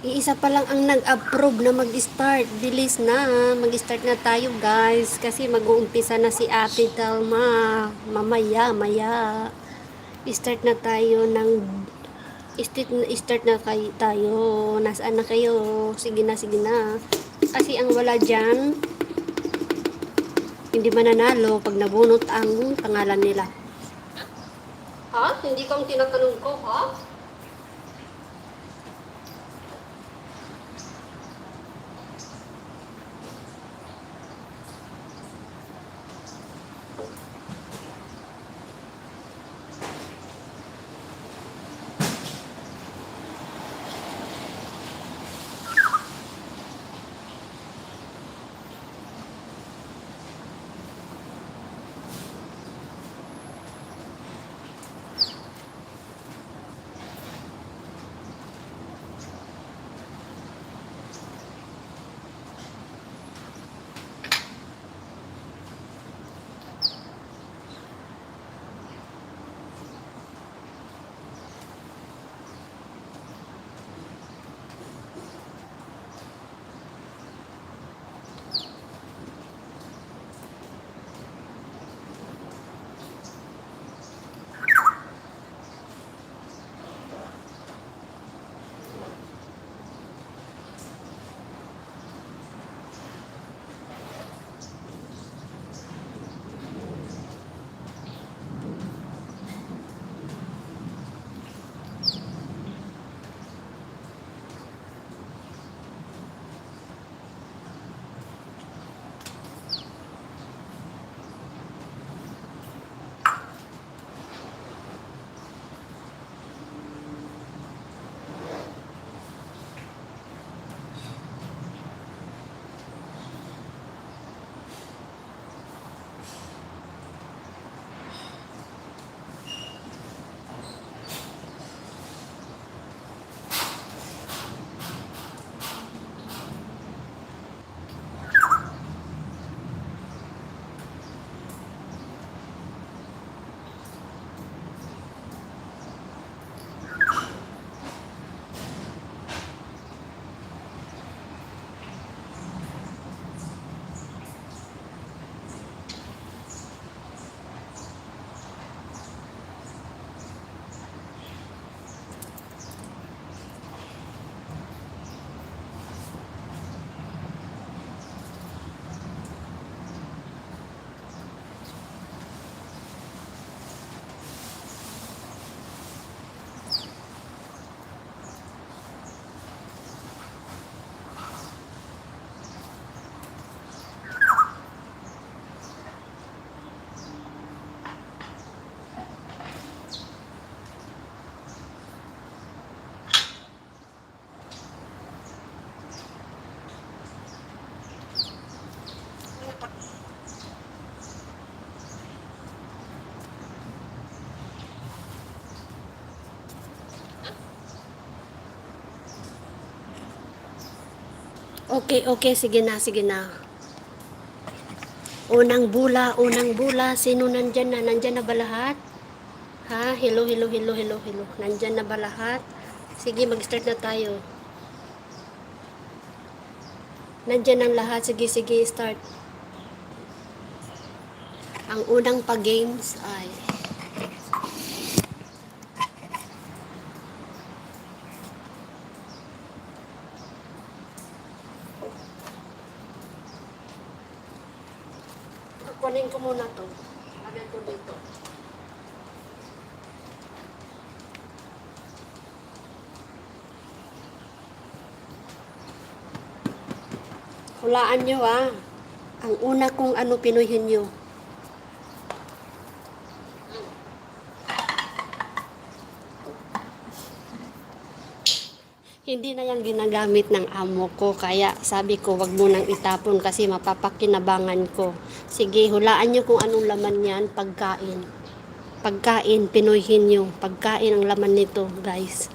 Iisa pa lang ang nag-approve na mag-start. Bilis na. Mag-start na tayo, guys. Kasi mag-uumpisa na si Ate Telma. Mamaya. Start na tayo ng start na tayo. Nasaan na kayo? Sige na. Kasi ang wala dyan, hindi mananalo pag nabunot ang pangalan nila. Ha? Hindi kang tinatanong ko, ha? Okay, sige na. Unang bula, sino nandyan na? Nandyan na ba lahat? Ha? Hello. Nandyan na ba lahat? Sige, mag-start na tayo. Nandyan ang lahat. Sige, start. Ang unang pag-games ay kunin ko muna to. Lagyan ko dito. Hulaan nyo ang una kong pinuhin nyo. Hindi na yan ginagamit ng amo ko, kaya sabi ko wag mo nang itapon kasi mapapakinabangan ko. Sige, hulaan nyo kung anong laman yan. Pagkain, pinuhin nyo. Pagkain ang laman nito, guys.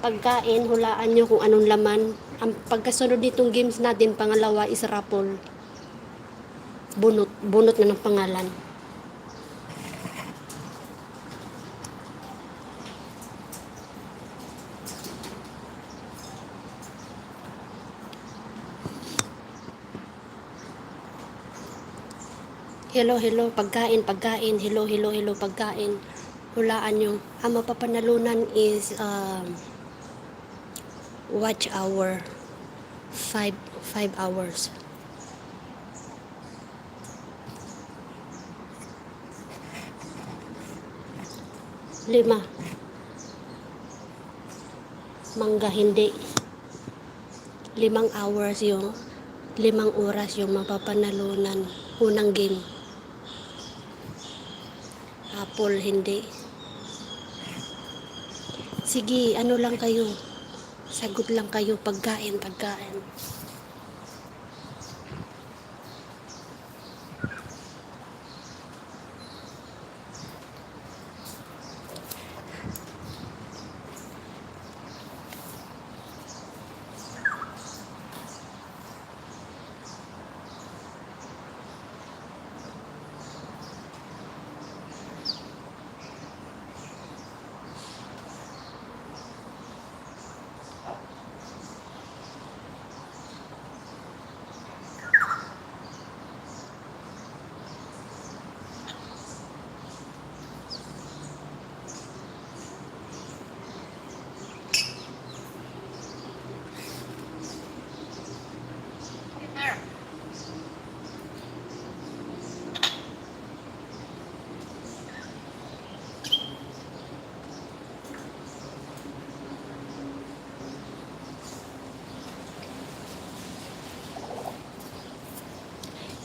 Pagkain, hulaan nyo kung anong laman. Ang pagkasunod nitong games natin, pangalawa is raffle. Bunot na ng pangalan. Hello, hello, pagkain, pagkain. Hello, hello, hello, pagkain. Hulaan nyo. Ang mapapanalunan is watch hour. 5 hours. 5. Mangga hindi. 5 hours yung 5 oras yung mapapanalunan. Unang game. Apple hindi. Sige, ano lang kayo. Sagot lang kayo, pagkain, pagkain.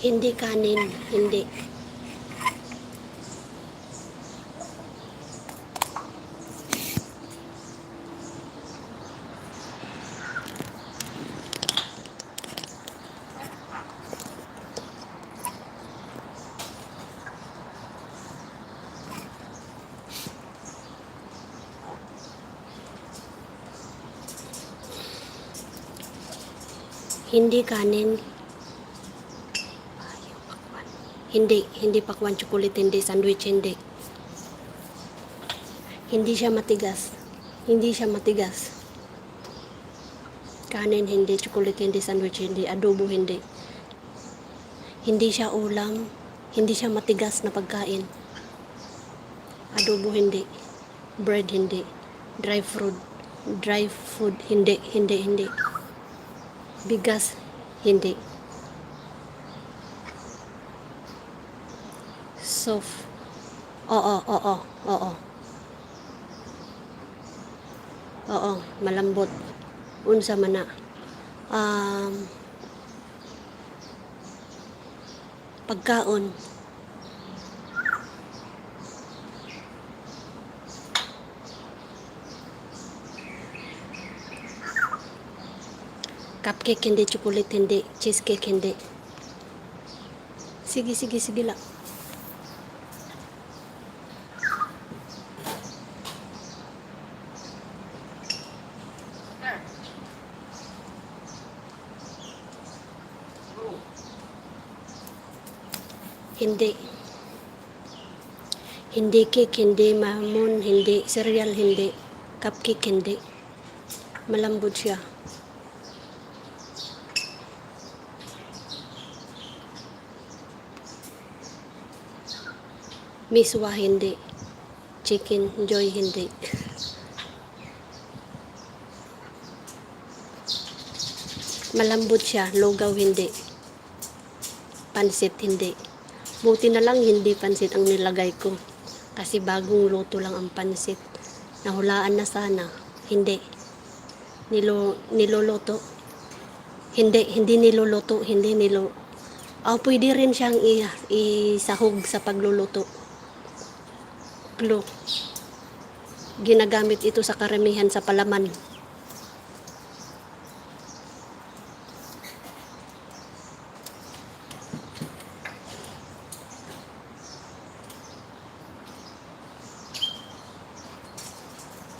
Hindi kanin, hindi. Hindi kanin. Hindi pakwan chocolate, hindi sandwich, hindi. Hindi siya matigas. Hindi siya matigas. Kanin, hindi. Chocolate, hindi. Sandwich, hindi. Adobo, hindi. Hindi siya ulam. Hindi siya matigas na pagkain. Adobo, hindi. Bread, hindi. Dry food, hindi. Hindi. Bigas, hindi. Soft. Oo. Oo, malambot. Unsa man na. Pagkaon. Cupcake, hindi. Chocolate, hindi. Cheesecake, hindi. Sige lang. Hindi. Hindi cake, hindi mamon, hindi cereal, hindi cupcake, hindi. Malambot siya. Miswa, hindi. Chicken joy, hindi. Malambot siya. Lugaw, hindi. Pansit, hindi. Buti na lang hindi pansit ang nilagay ko. Kasi bagong luto lang ang pansit. Nahulaan na sana. Hindi. Niluluto. Hindi niluluto. Pwede rin siyang isahog sa pagluluto. Glue. Ginagamit ito sa karamihan sa palaman.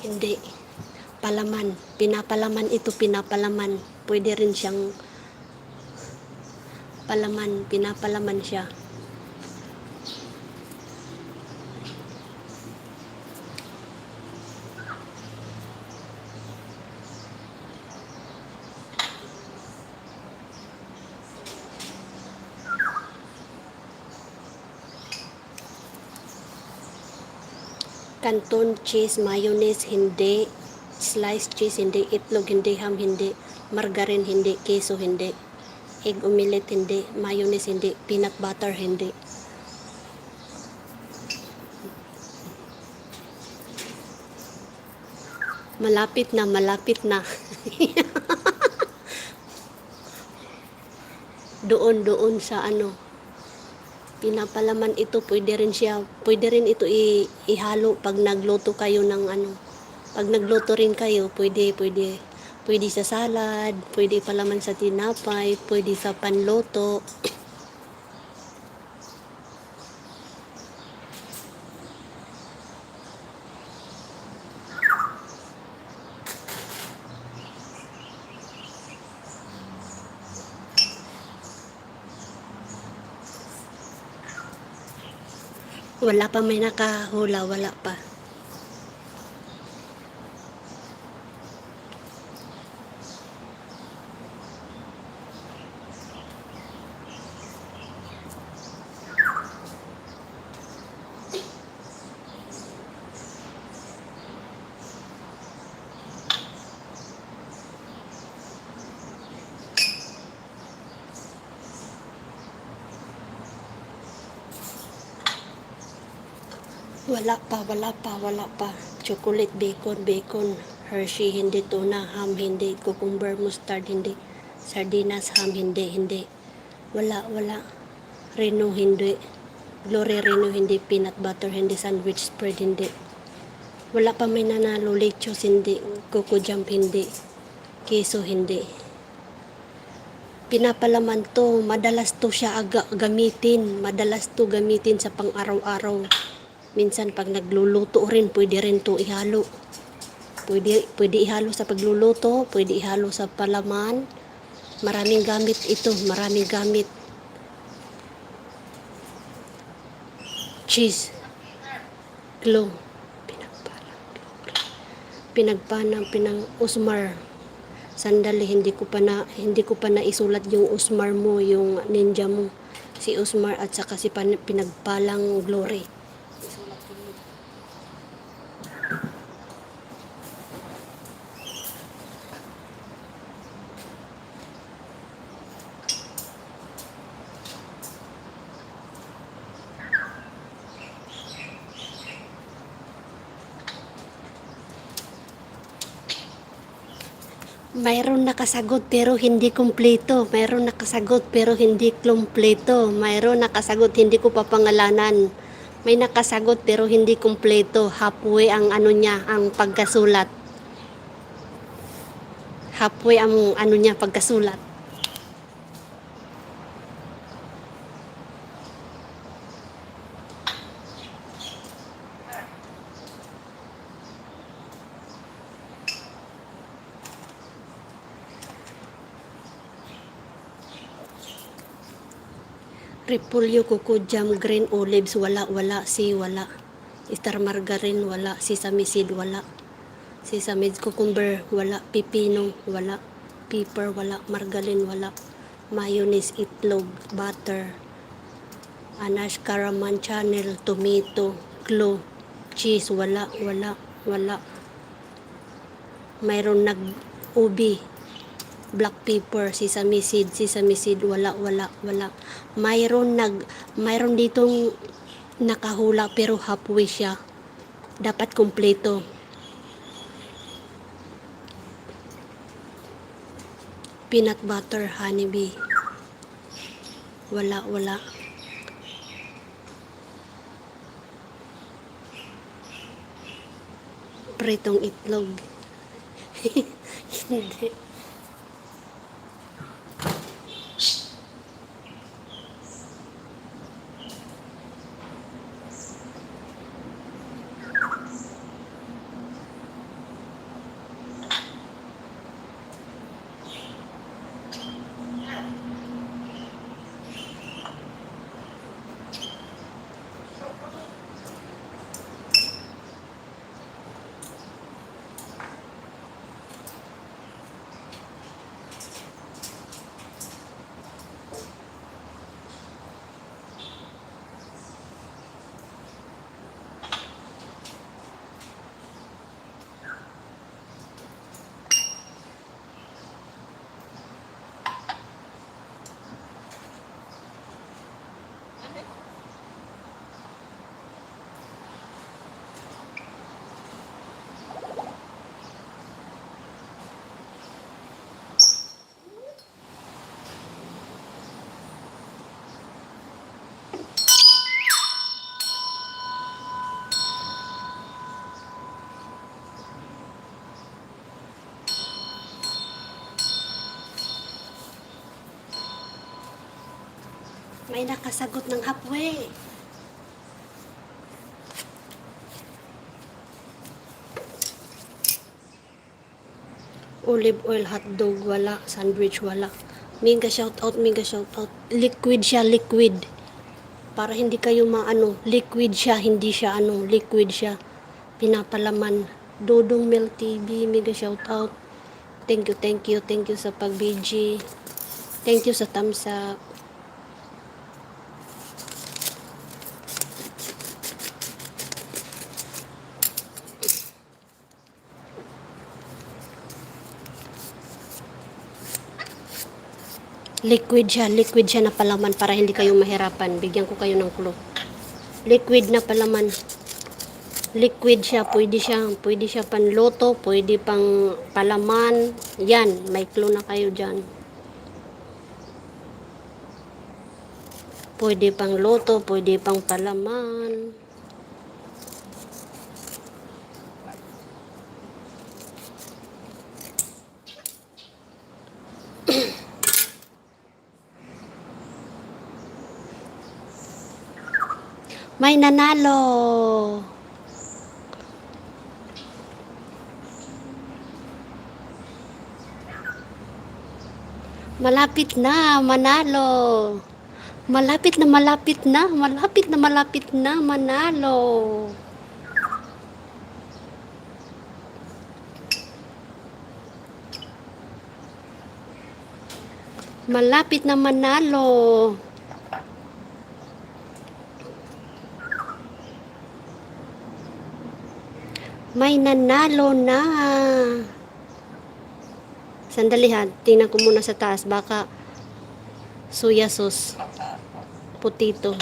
Hindi. Palaman. Pinapalaman ito, pinapalaman. Pwede rin siyang palaman. Pinapalaman siya. Canton cheese, mayonnaise, hindi. Sliced cheese, hindi. Itlog, hindi. Ham, hindi. Margarine, hindi. Keso, hindi. Egg omelette, hindi. Mayonnaise, hindi. Peanut butter, hindi. Malapit na, malapit na. Doon sa ano, pinapalaman ito, pwede rin ito ihalo pag nagluto kayo ng ano, pag nagluto rin kayo, pwede sa salad, pwede palaman sa tinapay, pwede sa panluto. Wala pa, may nakahula, wala pa. Wala pa. Chocolate, bacon, Hershey, hindi. Tuna, ham, hindi. Cucumber, mustard, hindi. Sardinas, ham, hindi. Wala. Reno, hindi. Glory Reno, hindi. Peanut butter, hindi. Sandwich spread, hindi. Wala pa, may nanalo. Lechos, hindi. Coco jump, hindi. Keso, hindi. Pinapalaman to, madalas to siya gamitin sa pang-araw-araw. Minsan pag nagluluto rin, pwede rin to ihalo. Pwede ihalo sa pagluluto, pwede ihalo sa palaman. Maraming gamit ito, maraming gamit. Cheese, glow, usmar. Sandali, hindi ko pa na isulat yung usmar mo, yung ninja mo. Si usmar at saka si pinagpalang glory. Mayroon nakasagot pero hindi kumpleto. Mayroon nakasagot pero hindi kumpleto. Mayroon nakasagot, hindi ko papangalanan. May nakasagot pero hindi kumpleto. Halfway ang ano niya, ang pagkasulat. Halfway ang ano niya, pagkasulat. Repolyo, coco jam, green olives, wala. Star margarine, wala. Sesame seed, wala. Sesame cucumber, wala. Pipino, wala. Pepper, wala. Margarine, wala. Mayonnaise, itlog, butter, anash, caraman, channel, tomato, glow, cheese, wala. Mayroon ubi, black pepper, sesame seed, wala. Mayroon ditong nakahula pero halfway siya. Dapat kumpleto. Peanut butter, honeybee. Wala. Pritong itlog. Hindi. May nakasagot ng halfway. Olive oil, hotdog, wala. Sandwich, wala. Mega shout out, mega shout out. Liquid siya, liquid. Para hindi kayo maano, liquid siya, hindi siya ano, liquid siya. Pinapalaman. Dodong Mel TV, mega shout out. Thank you, thank you, thank you sa pag-BG. Thank you sa thumbs up. Liquid siya na palaman para hindi kayo mahirapan. Bigyan ko kayo ng clue. Liquid na palaman. Liquid siya, pwede siya panluto, pwede pang palaman. Yan, may clue na kayo dyan. Pwede pang luto, pwede pang palaman. May nanalo. Malapit na manalo. Malapit na manalo. Malapit na manalo. May nanalo na. Sandali ha, tingnan ko muna sa taas. Baka soya sauce. Potato.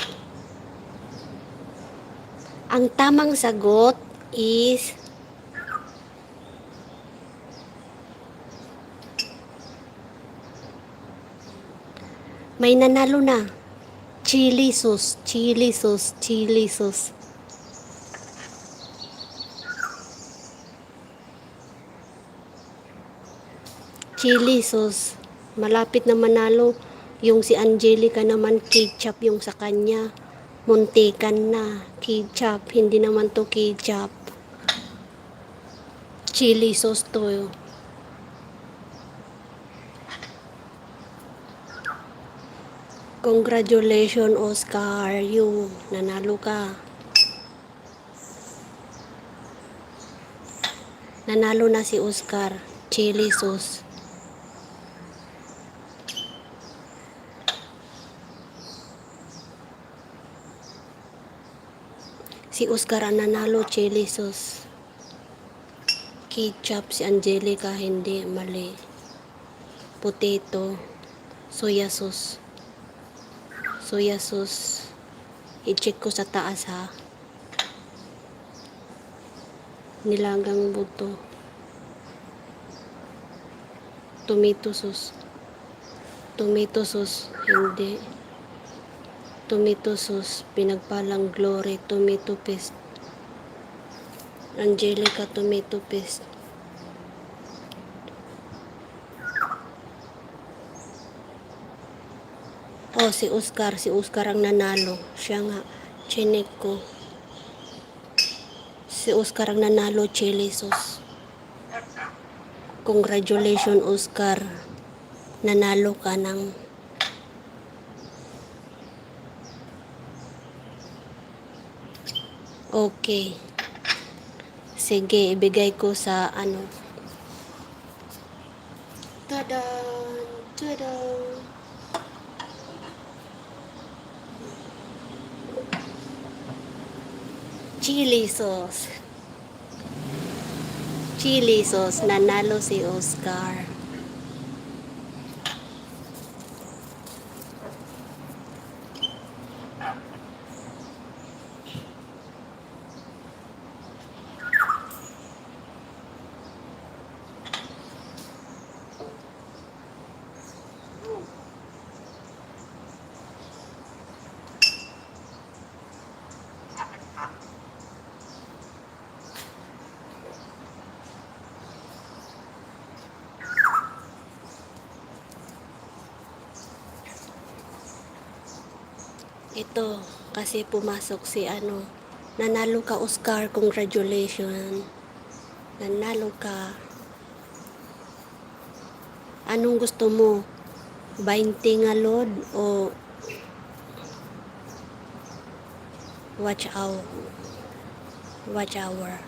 Ang tamang sagot is may nanalo na. Chili sauce. Chili sauce. Chili sauce. Chili sauce. Malapit na manalo. Yung si Angelica naman, ketchup yung sa kanya. Muntikan na. Ketchup. Hindi naman to ketchup. Chili sauce to. Congratulations, Oscar. You, nanalo ka. Nanalo na si Oscar. Chili sauce. Si Oscar ang nanalo, chili sauce. Ketchup, si Angelica, hindi, mali. Potato, soya sauce. Soya sauce. I-check ko sa taas ha. Nilagang buto. Tomato sauce. Tomato sauce, hindi. Tomato sauce, pinagpalang Glory, tomato paste. Angelica, tomato paste. Oh, si Oscar ang nanalo. Siya nga, chinek ko. Si Oscar ang nanalo, chili sauce. Congratulations, Oscar. Nanalo ka ng okay. Sige, ibigay ko sa ano. Tadan! Tadan! Chili sauce. Chili sauce. Nanalo si Oscar. Ito, kasi pumasok si nanalo ka Oscar, congratulations. Nanalo ka. Anong gusto mo? 20 nga load o watch hour? Watch hour.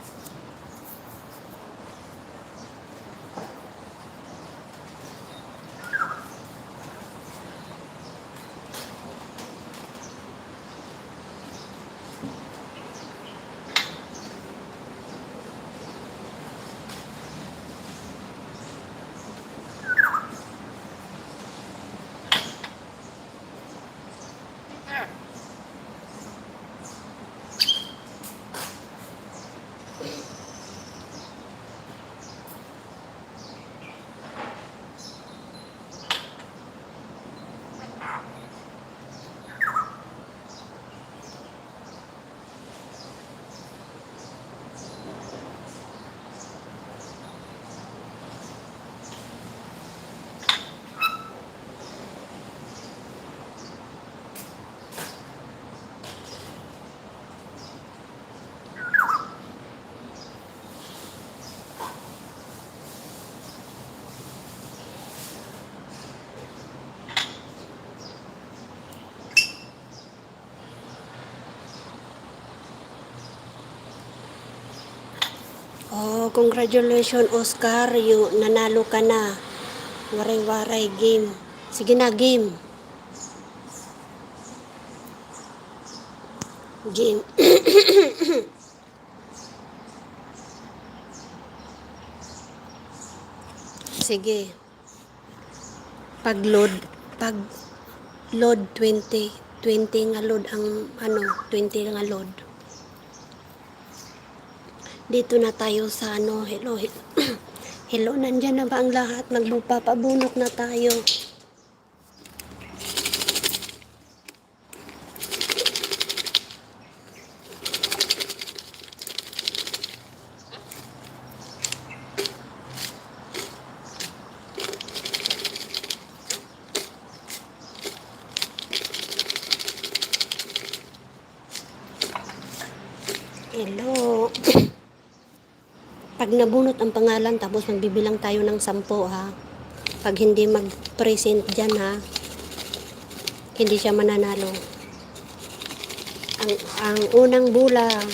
Oh, congratulations Oscar, nanalo ka na. Waray-waray game. Sige na, game. Game. Sige. Pag load 20 nga load ang 20 nga load. Dito na tayo sa hello. Hello, nandyan na ba ang lahat? Magpapabunot na tayo. Hello. Pag nabunot ang pangalan, tapos magbibilang tayo ng 10 ha. Pag hindi mag-present dyan ha, hindi siya mananalo. Ang unang bulang.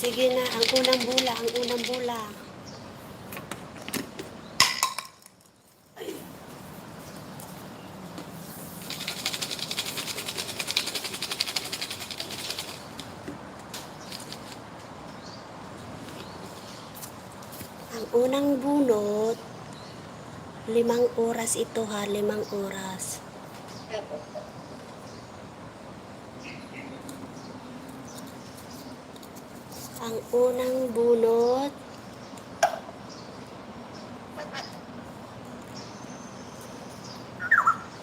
Sige na, ang unang bula. Ang unang bunot, 5 oras ito ha, 5 oras. Ang unang bunot,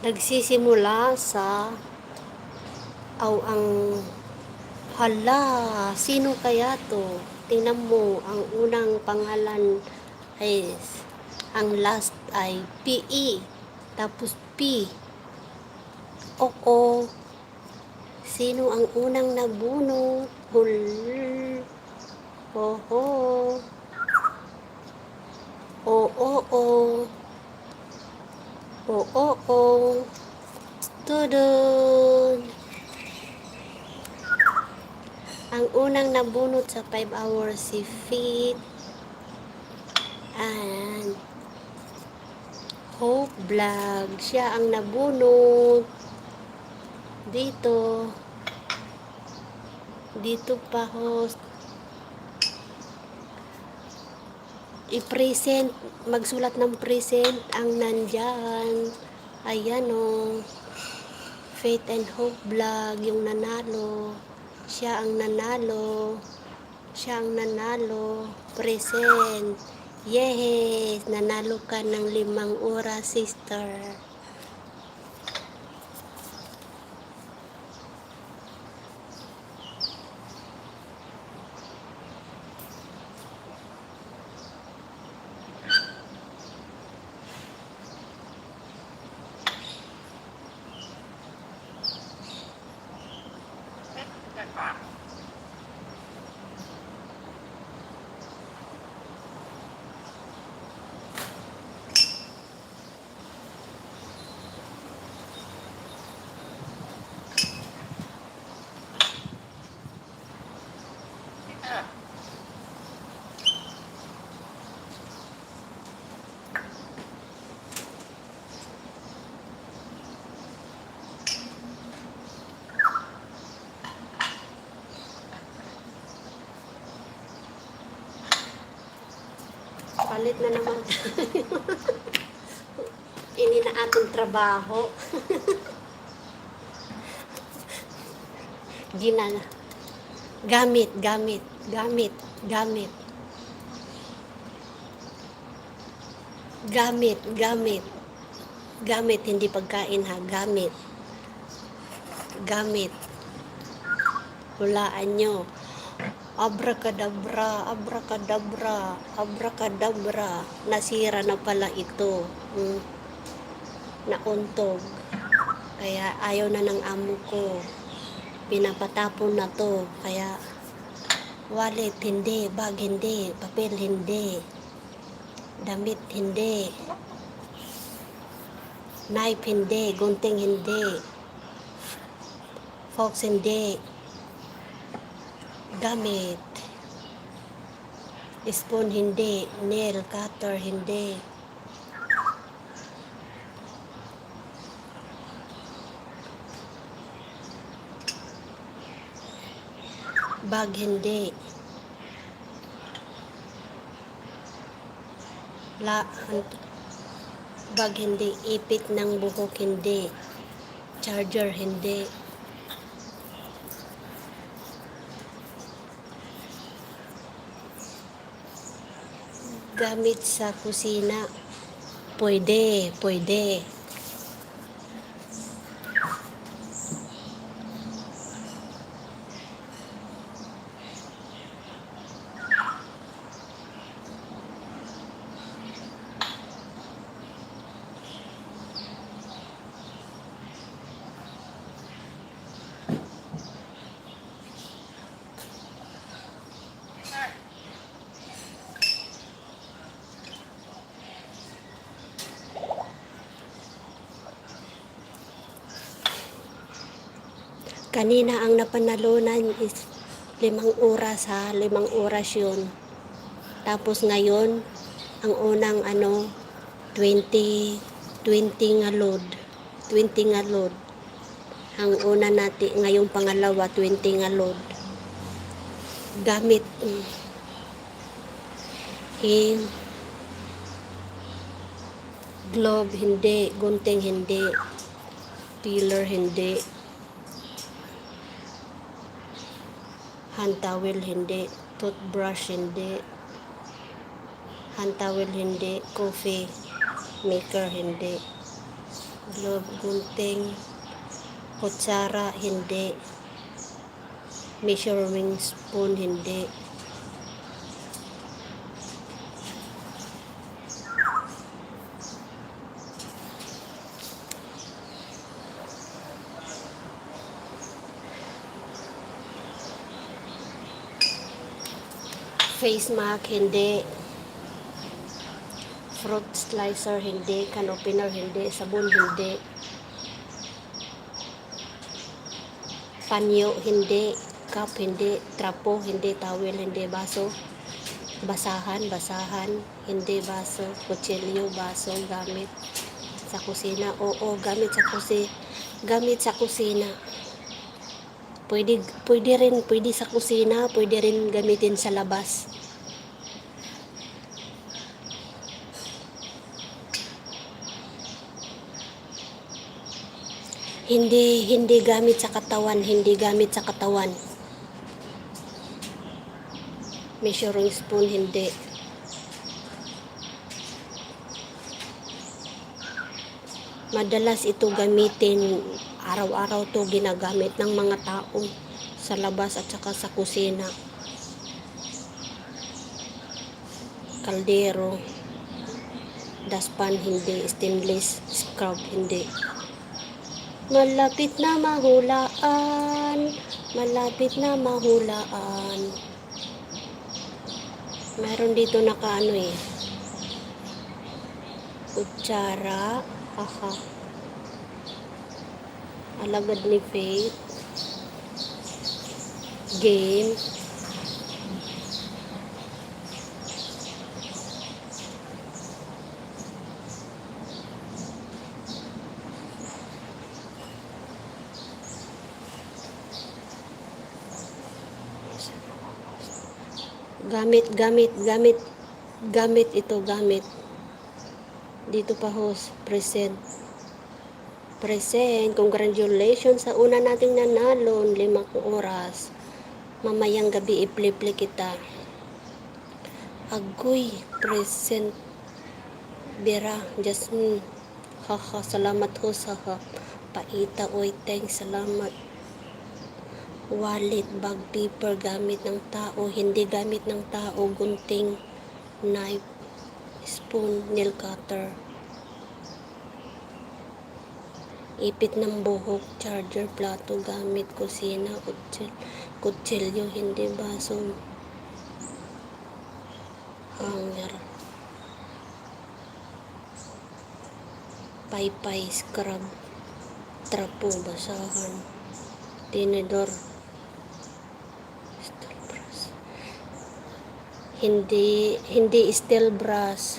Nagsisimula sa ang hala, sino kaya to? Tingnan mo, ang unang pangalan ay ang last ay PE, tapos P. Oo, sino ang unang nabunot? Oho. Oo. Tudun. Ang unang nabunot sa 5 hours si Faith and Hope Vlog. Siya ang nabunot. Dito pa host. I-present, magsulat ng present ang nandyan. Ayan o. Faith and Hope Vlog, yung nanalo. Siya ang nanalo. Present. Yes, nanalo ka ng 5 oras, sister. Palit na naman. Ini na ating trabaho. Ginana. Gamit. Gamit, hindi pagkain ha. Gamit. Hulaan nyo. Abracadabra. Nasira na pala ito. Nauntog. Kaya ayaw na ng amo ko. Pinapatapon na to. Kaya wallet hindi, bag hindi, papel hindi, damit hindi, knife hindi, gunting hindi, forks hindi, gamit, spoon hindi, nail cutter hindi, bag hindi, bag hindi, ipit ng buhok hindi, charger hindi, gamit sa kusina, pwede. Kanina ang napanalunan is 5 oras ha, 5 oras yun. Tapos ngayon, ang unang 20 nga load. Ang una natin, ngayong pangalawa, 20 nga load. Gamit. Glove hindi, gunting hindi, peeler hindi, hand towel hindi, toothbrush hindi, hand towel hindi, coffee maker hindi, Glove, gunting, kutsara, hindi. Measuring spoon, hindi. Face mask, hindi. Fruit slicer, hindi. Can opener, hindi. Sabon, hindi. Panyo, hindi. Cup, hindi. Trapo, hindi. Towel, hindi. Baso, basahan, hindi. Baso, kutsilyo, baso, gamit sa kusina. Oo, gamit sa kusina. Pwede sa kusina, pwede rin gamitin sa labas. Hindi gamit sa katawan, Measuring spoon, hindi. Madalas ito gamitin, araw-araw to ginagamit ng mga tao sa labas at saka sa kusina. Kaldero, daspan, hindi. Stainless, scrub, hindi. Malapit na mahulaan. Mayroon dito nakaano eh. Kutsara, haha. Alagad ni Faith. Game. Gamit ito. Dito pa host, present. Congratulations sa una nating nanalo, 5 oras. Mamayang gabi iple-play kita. Agoy, present. Bira, Jasmine. Haha, salamat ho sa paita. Oy, thanks, salamat. Wallet, bag, paper, gamit ng tao, hindi gamit ng tao, gunting, knife, spoon, nail cutter, ipit ng buhok, charger, plato, gamit, kusina, kutsilyo, hindi baso, hanger, paypay, scrub, trapo, basahan, tinidor, steel brush, hindi steel brush,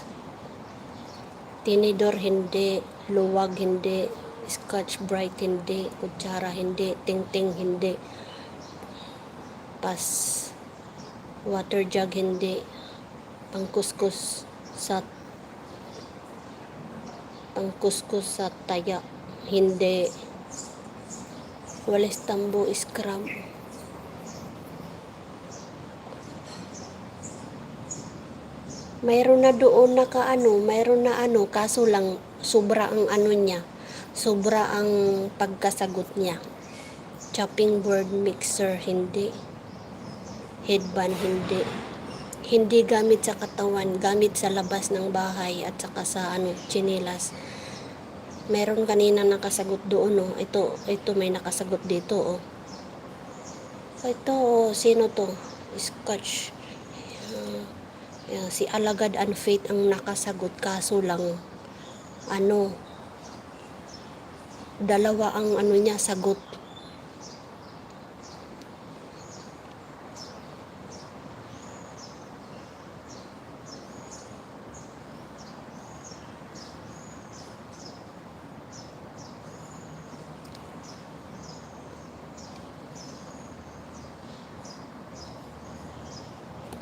tinidor, hindi, luwag, hindi, Scotch Brite, hindi, kutsara, hindi, ting-ting, hindi, pas, water jug, hindi, pangkuskus sa taya, hindi, walis tambo, scrub, mayroon na doon kaso lang sobra ang pagkasagot niya. Chopping board, mixer, hindi. Headband, hindi. Hindi gamit sa katawan, gamit sa labas ng bahay at saka sa tsinelas. Meron kanina nakasagot doon, oh. Ito may nakasagot dito, oh. Ito, sino to? Scotch. Si Alagad and Faith ang nakasagot, kaso lang dalawa ang niya sagot.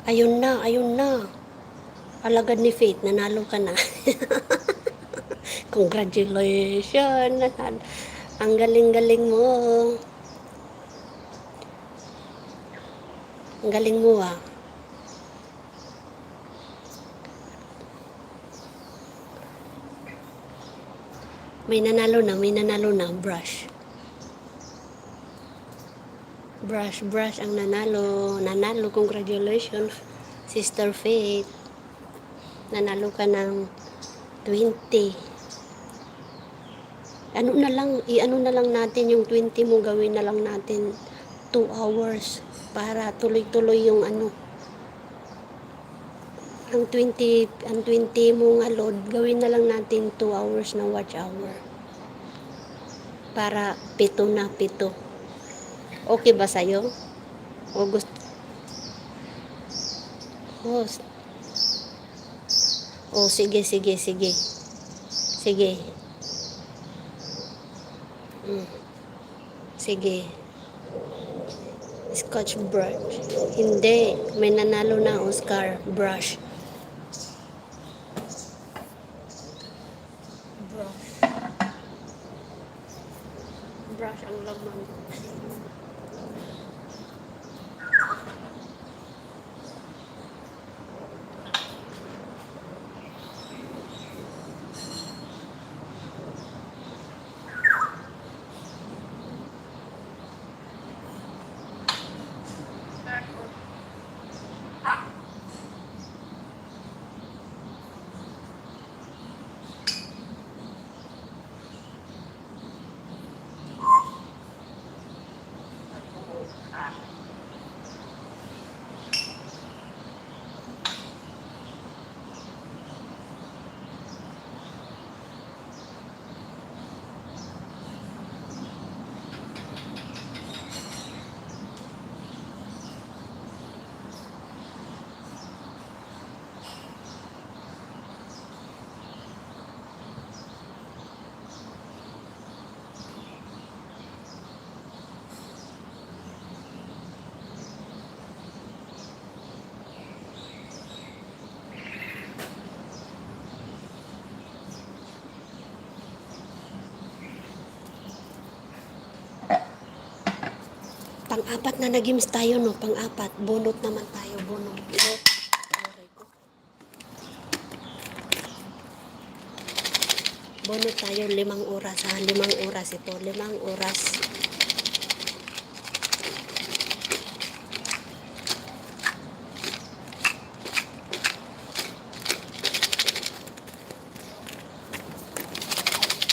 Ayun na. Alagad ni Faith, nanalo ka na. Congratulations. Ang galing-galing mo. Ang galing mo, ah. May nanalo na, may nanalo na. Brush. Brush ang nanalo. Nanalo, congratulations, Sister Faith. Nanalo ka ng 20. Ano na lang, i-ano na lang natin yung 20 mo, gawin na lang natin 2 hours para tuloy-tuloy yung ano. Ang 20 mo nga load, gawin na lang natin 2 hours na watch hour. Para 7 na 7. Okay ba sa'yo? O gusto? Oh, sige. Sige. Sige. Scotch brush. Hindi. May nanalo na Oscar brush. Brush ang laman. Pang-apat na na-games tayo, no? Pang-apat. Bunot naman tayo. Bunot. Bunot tayo 5 oras, ha? 5 oras ito. 5 oras.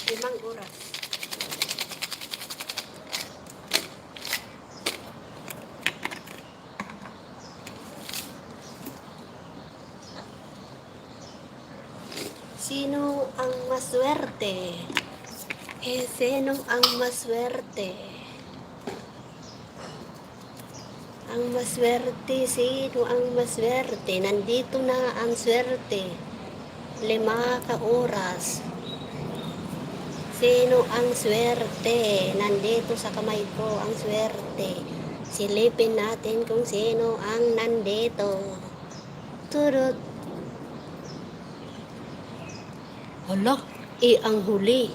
Limang oras. Sino ang maswerte? Sino ang maswerte? Ang maswerte, sino ang maswerte? Nandito na ang swerte. 5 ka oras. Sino ang swerte? Nandito sa kamay ko ang swerte. Silipin natin kung sino ang nandito. Turut. Hala, ang huli.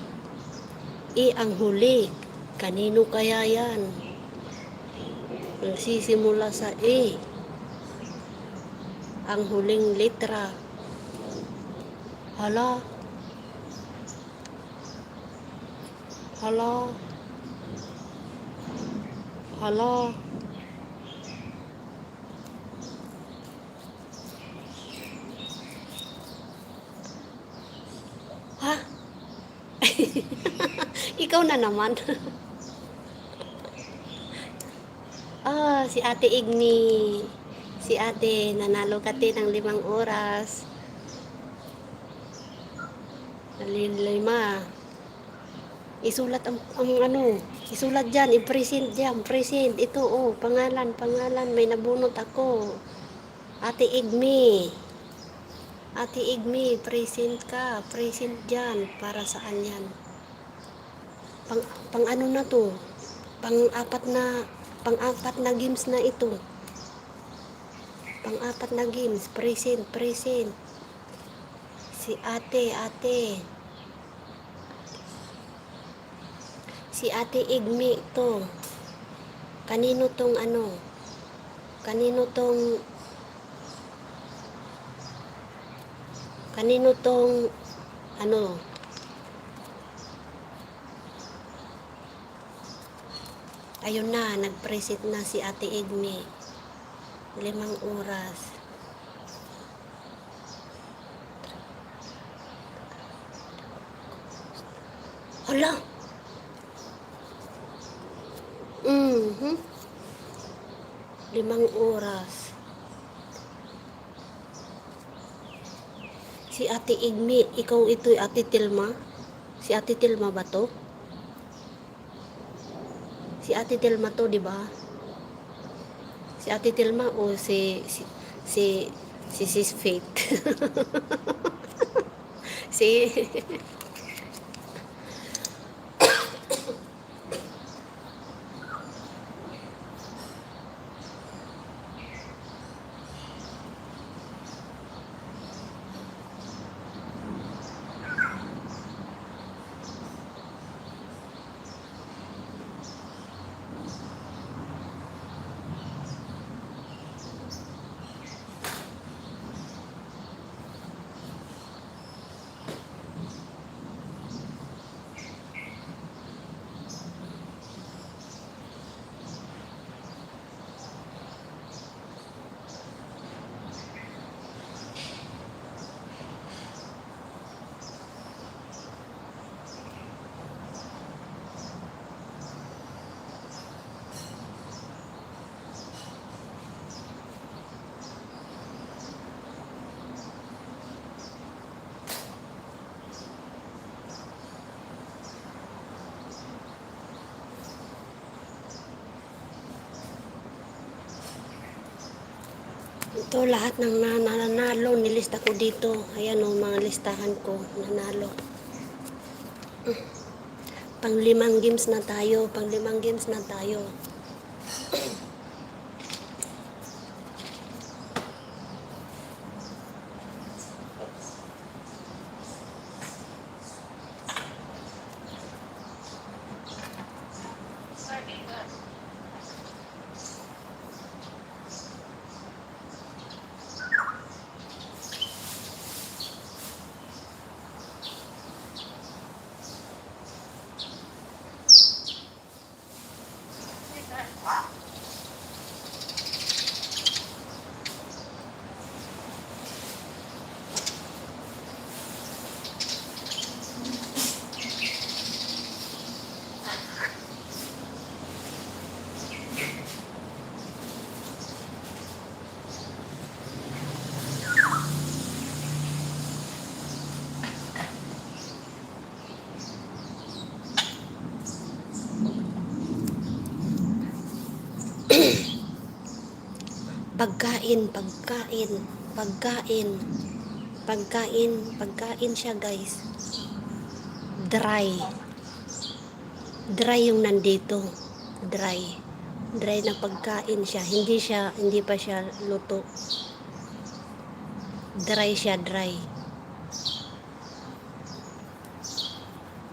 Ang huli. Kanino kaya yan? Nagsisimula sa E. Ang huling litra. Hala. Hala. Hala. Ha? Ikaw na naman. Si Ate Igni. Si Ate, nanalo ka ng 5 oras. 5. Isulat ang ano, isulat dyan, i-present dyan, present. Ito, pangalan, may nabunot ako. Ate Igmi. Ate Igmi, present ka, present dyan. Para saan yan? Pang ano na to? Pang-apat na games na ito. Pang-apat na games, present. Si ate. Si Ate Igmi to. Kanino tong ano? Kanino tong ano? Ayun na, nag-preset na si Ate Igmi. 5 oras. Hala! Mhm. 5 oras. Si Ate Igmi, ikaw ito, Ate Tilma? Si Ate Tilma ba to? Si Ate Tilma to, di ba? Si Ate Tilma o si Sis Faith? si ito lahat ng nanalo, nilista ko dito. Ayan o, mga listahan ko, nanalo. Pang 5 games na tayo, pang 5 games na tayo. Pagkain, pagkain, pagkain, pagkain, pagkain siya guys. Dry. Dry yung nandito. Dry. Dry na pagkain siya. Hindi pa siya luto. Dry siya, dry.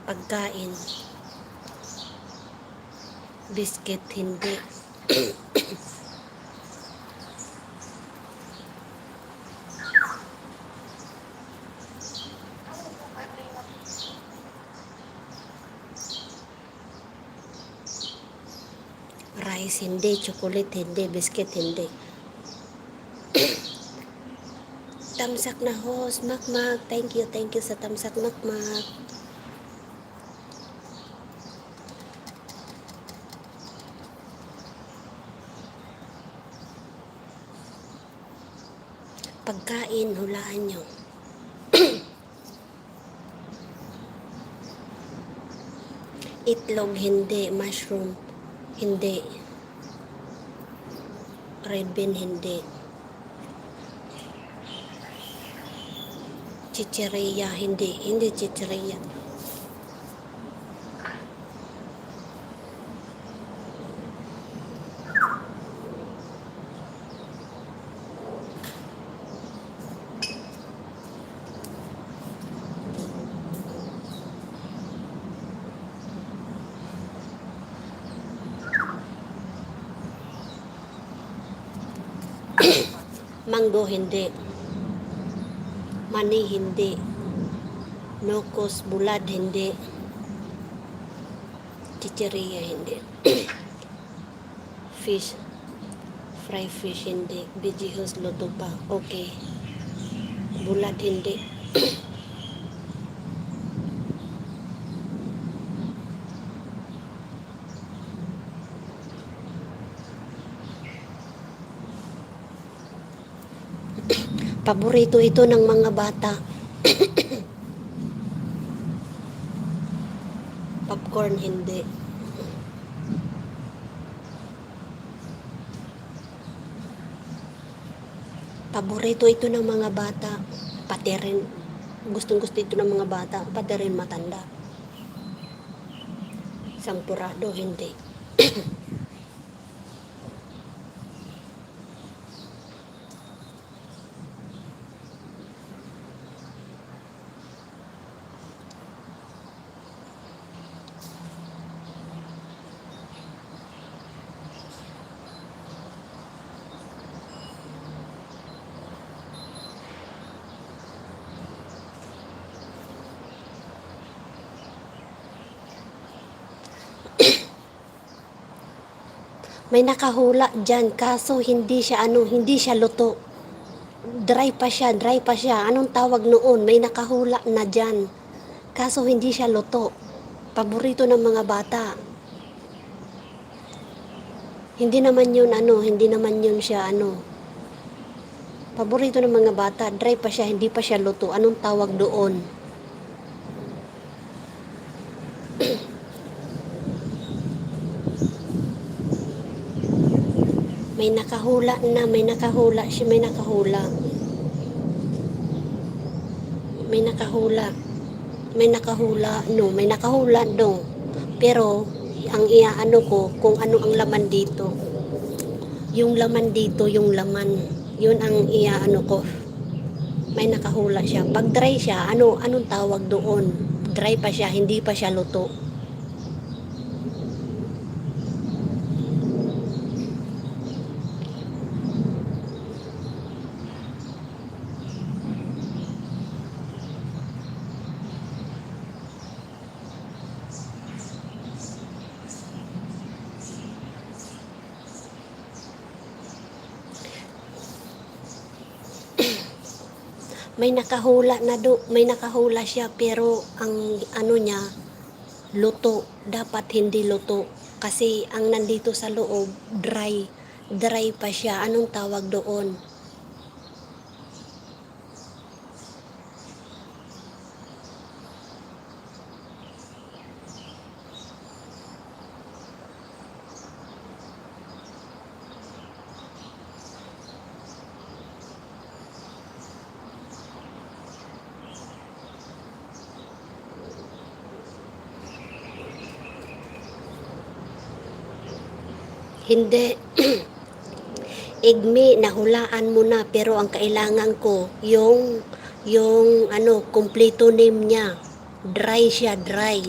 Pagkain. Biscuit, hindi. Rice, hindi. Chocolate, hindi. Biscuit, hindi. Tamsak na host. Makmak. Thank you sa tamsak, makmak. Pagkain, hulaan nyo. Itlog, hindi. Mushroom, hindi. Red bean, hindi. Chicheria, hindi. Hindi chicheria. Mango, hindi. Mani, hindi. Nokos, bulad, hindi. Chicheria, hindi. fish. Fry fish, hindi. Veggies, luto pa. Okay. Bulat, hindi. Paborito ito ng mga bata. Popcorn, hindi. Paborito ito ng mga bata. Pati rin, gustong gusto ito ng mga bata. Pati rin matanda. Sampurado, hindi. May nakahula dyan, kaso hindi siya hindi siya luto. Dry pa siya. Anong tawag noon? May nakahula na dyan. Kaso hindi siya luto. Paborito ng mga bata. Hindi naman yun siya Paborito ng mga bata, dry pa siya, hindi pa siya luto. Anong tawag doon? May nakahula na, may nakahula. May nakahula, no. Pero, ang iaano ko, kung ano ang laman dito. Yung laman dito, yung laman. Yun ang iaano ko. May nakahula siya. Pag dry siya, anong tawag doon? Dry pa siya, hindi pa siya luto. May nakahula siya, pero ang niya, luto. Dapat hindi luto. Kasi ang nandito sa loob, dry. Dry pa siya. Anong tawag doon? Hindi. Igmi, nahulaan mo na, pero ang kailangan ko, yung kompleto name niya. Dry siya, dry.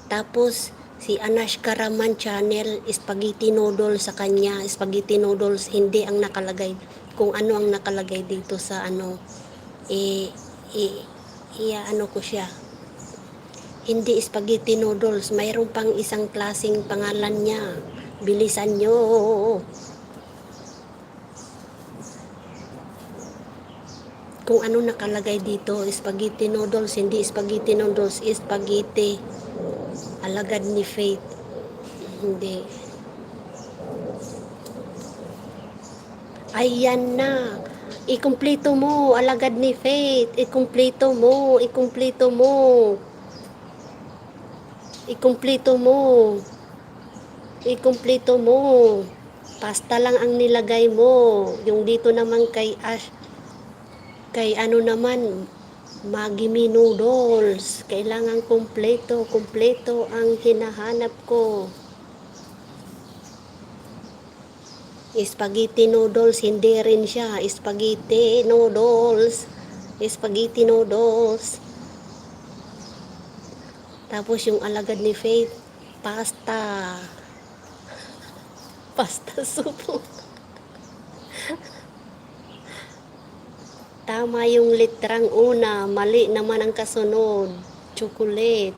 Tapos, si Anash Karaman channel, spaghetti noodles sa kanya. Spaghetti noodles, hindi ang nakalagay. Kung ano ang nakalagay dito sa ko siya. Hindi spaghetti noodles, mayroon pang isang klaseng pangalan niya. Bilisan nyo. Kung ano nakalagay dito, spaghetti noodles, hindi spaghetti noodles, spaghetti. Alagad ni Faith. Hindi. Ayan na. Ikumpleto mo, alagad ni Faith. Ikumpleto mo. Pasta lang ang nilagay mo. Yung dito naman kay Ash, kay Maggi noodles. Kailangan kumpleto ang hinahanap ko. Spaghetti noodles, hindi rin siya. Spaghetti noodles. Tapos yung alagad ni Faith, pasta soup. Tama yung litrang una, mali naman ang kasunod. Chocolate.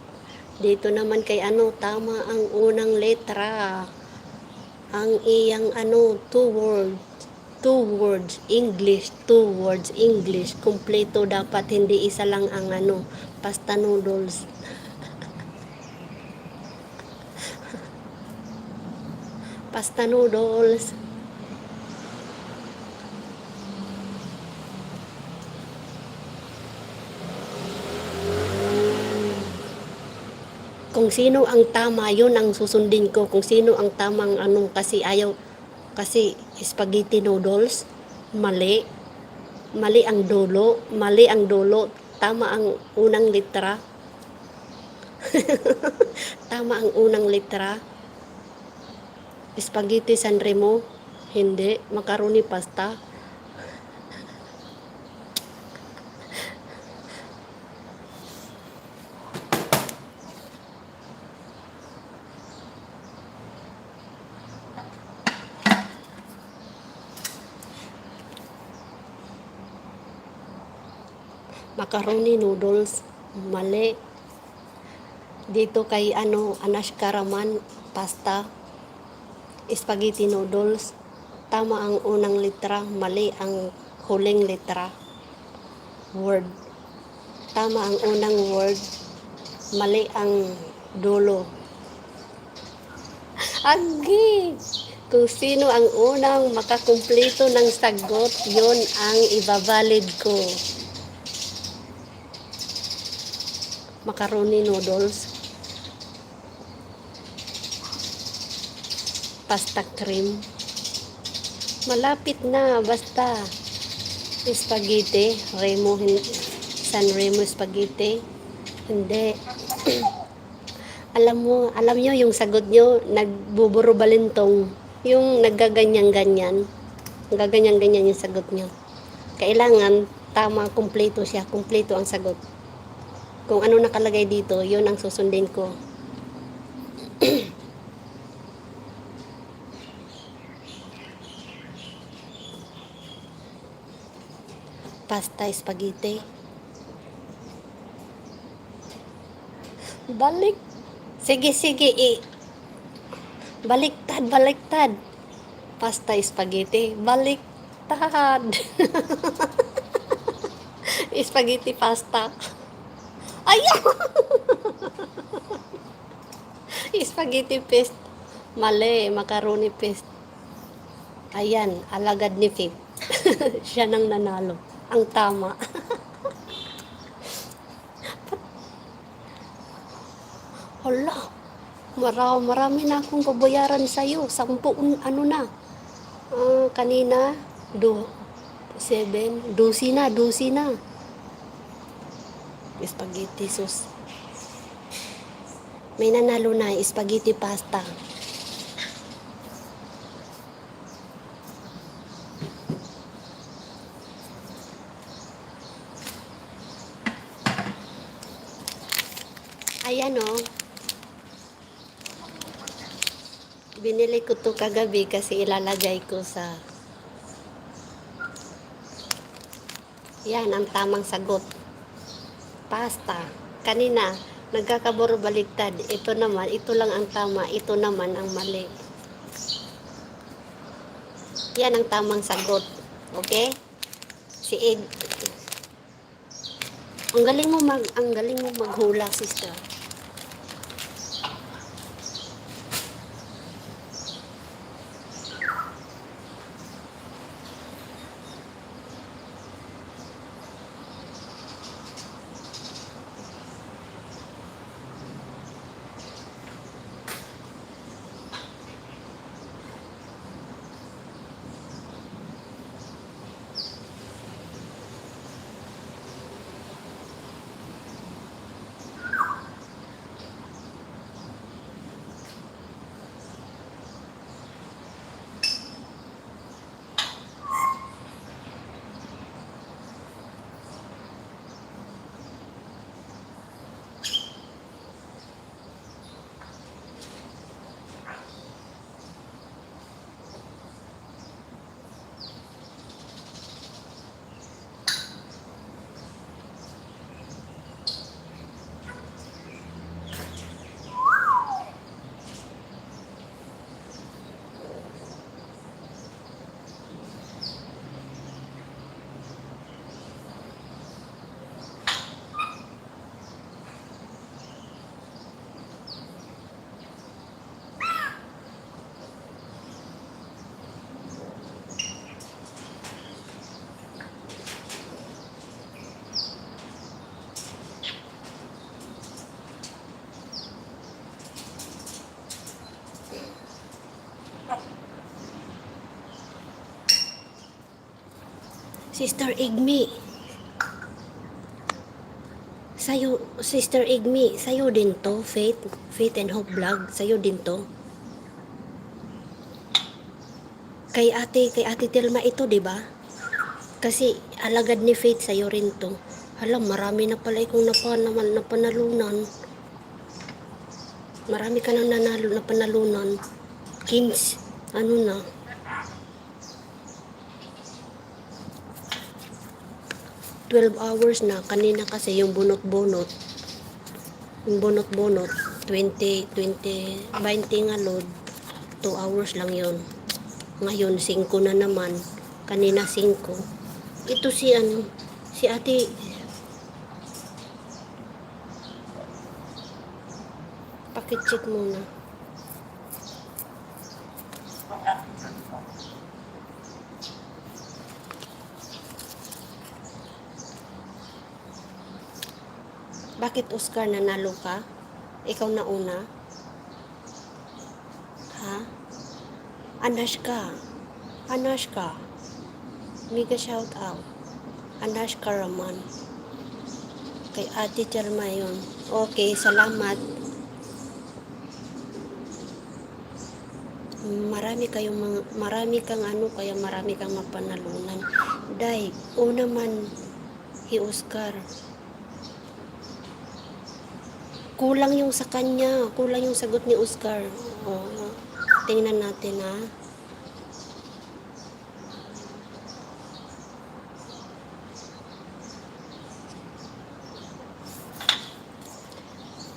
Dito naman kay tama ang unang letra. ang iyang two words English, two words English, kumpleto dapat, hindi isa lang ang pasta noodles. Pasta noodles. Kung sino ang tama, yun ang susundin ko. Kung sino ang tamang kasi kasi spaghetti noodles, mali. Mali ang dulo, mali ang dulo. Tama ang unang litra. Tama ang unang litra. Spaghetti Sanremo, hindi. Macaroni pasta. Macaroni noodles, mali. Dito kay Anushka Raman, pasta, spaghetti noodles. Tama ang unang litra, mali ang huling litra. Word. Tama ang unang word, mali ang dulo. Agi! Kung sino ang unang makakumpleto ng sagot, yon ang ibabalid ko. Macaroni noodles, pasta cream, malapit na, basta spaghetti Sanremo spaghetti, hindi. alam nyo yung sagot nyo, nagbuburo balintong, yung naggaganyan-ganyan yung sagot nyo. Kailangan tama, kumpleto siya, kumpleto ang sagot. Kung ano nakalagay dito, yun ang susundin ko. Pasta, spaghetti. Balik. Sige, baliktad. Pasta, spaghetti. Baliktad. Spaghetti, pasta. Ayaw! Spaghetti paste. Mali, macaroni paste. Ayan, alagad ni Pip. Siya nang nanalo. Ang tama. Hala, marami na akong babayaran sa'yo. 10 na. Kanina, 7, 12 na. Spaghetti sauce. May nanalo na, spaghetti pasta. Ayan binili ko to kagabi kasi ilalagay ko sa yan ang tamang sagot, pasta. Kanina nagkakaburo baliktad, ito lang ang tama, ito naman ang mali. Yan ang tamang sagot, okay? Si Ed, ang galing mo maghula, sister. Sister Igmi. Sa'yo, Sister Igmi, sa'yo din to, Faith and Hope Vlog, sa'yo din to. Kay ate Telma ito, di ba? Kasi alagad ni Faith sa'yo rin to. Alam, marami na pala ikong napanalunan. Marami ka nang napanalunan. 15, ano na. $12 na. Kanina kasi yung bunot-bunot. Yung bunot-bunot. 20 nga load. 2 hours lang yon. Ngayon, 5 na naman. Kanina 5. Ito si ate. Pakit-check muna. Bakit Oscar nanalo ka? Ikaw na una? Ha? Anashka. Mega shout out. Anashka Raman. Kay Ate Chalma yun. Okay, salamat. Marami kang kaya marami kang mapanalunan. Dai, una man Oscar. Kulang yung sa kanya, kulang yung sagot ni Oscar. Tingnan natin ha.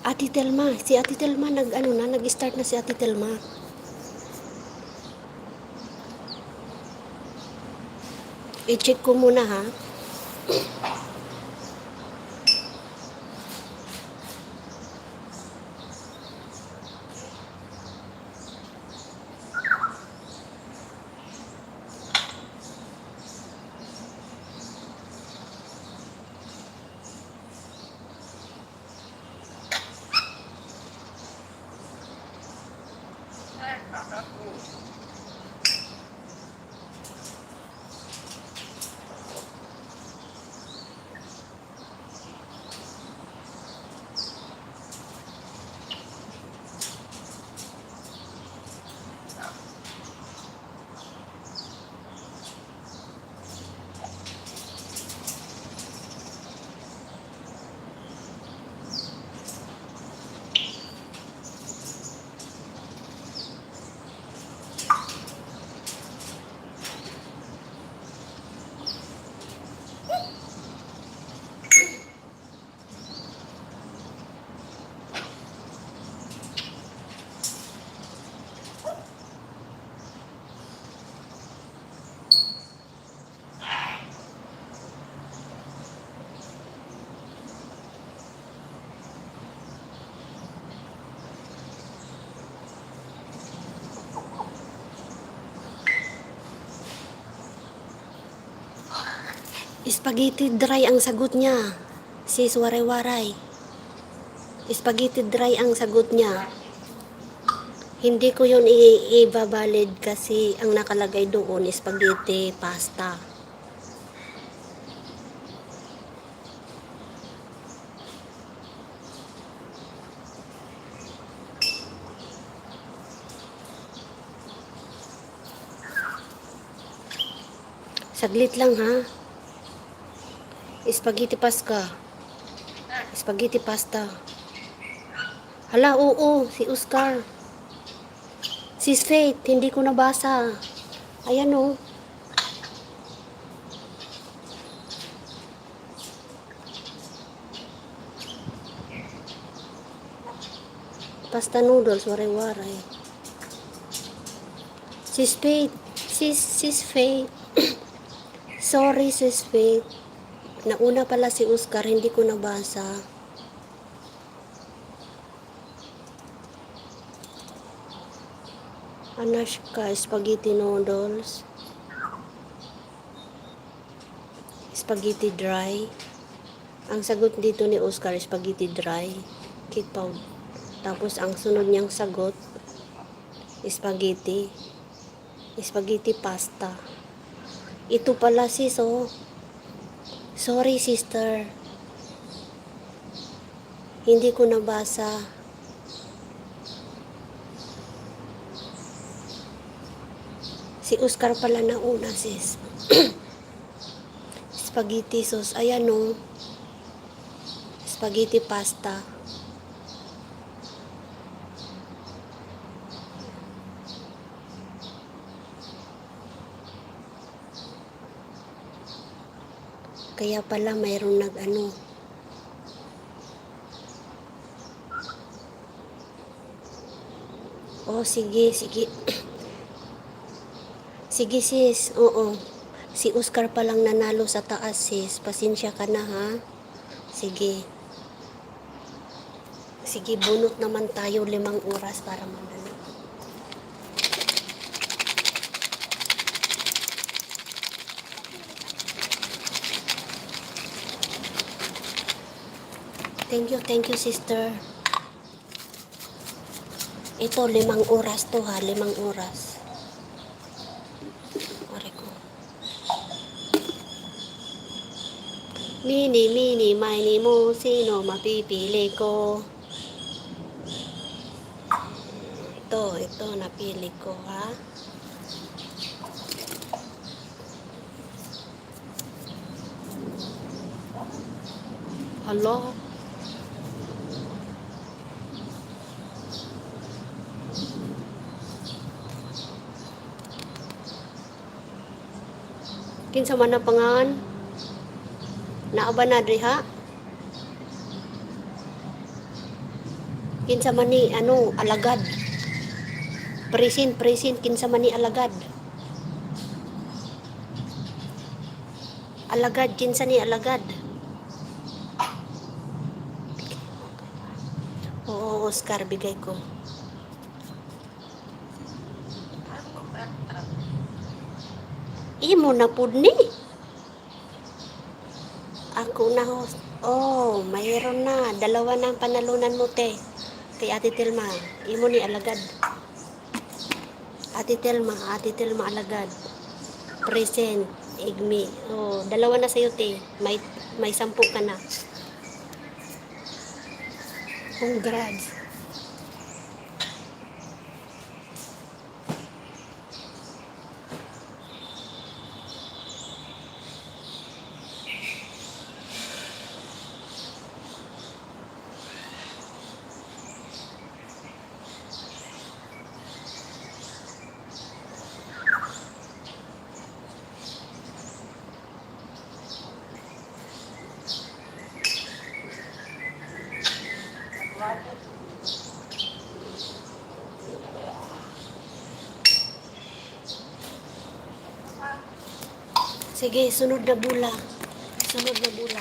Ate Telma, si Ate Telma nag-start na si Ate Telma. I-check ko muna ha. Spaghetti dry ang sagot niya. Sis waray-waray. Spaghetti dry ang sagot niya. Hindi ko yun i-valid kasi ang nakalagay doon spaghetti pasta. Saglit lang ha. Spaghetti pasta. Hala, oo, si Oscar. Sis Faith, hindi ko nabasa. Ayan o. Pasta noodles, waray-waray. Sis Faith. Sis Faith. Sorry, Sis Faith. Nauna pala si Oscar, hindi ko nabasa. Anashka, spaghetti noodles. Spaghetti dry. Ang sagot dito ni Oscar, spaghetti dry. Kipaw. Tapos ang sunod niyang sagot, spaghetti pasta. Ito pala sis, oh. Sorry, sister. Hindi ko nabasa. Si Oscar pala na una, sis. Spaghetti sauce. Ayan o. Spaghetti pasta. Kaya pala mayroong nag-ano. Oh, sige, sige. Sige, sis. Oo. Si Oscar palang nanalo sa taas, sis. Pasensya ka na, ha? Sige. Sige, bunot naman tayo 5 oras para manalo. Thank you, sister. Ito, 5 oras to, ha? 5 oras. Pare ko. Mini, mini, mo, sino mapipili ko? Ito, napili ko, ha? Hello? Kinsa man na pangan? Naaba na diha? Kinsa man ni, alagad? Presin, kinsa man ni alagad? Alagad, kinsa ni alagad? Oo, Oscar, bigay ko. Imo na pud ni. Ako na host. Oh, mayroon na. 2 na ang panalunan mo, te. Kay Ate Telma. Imo ni alagad. Ate Telma alagad. Present. Igmi. Oh, 2 na sa'yo, te. May 10 ka na. Congrats. Sige, sunod na bula. Sunod na bula.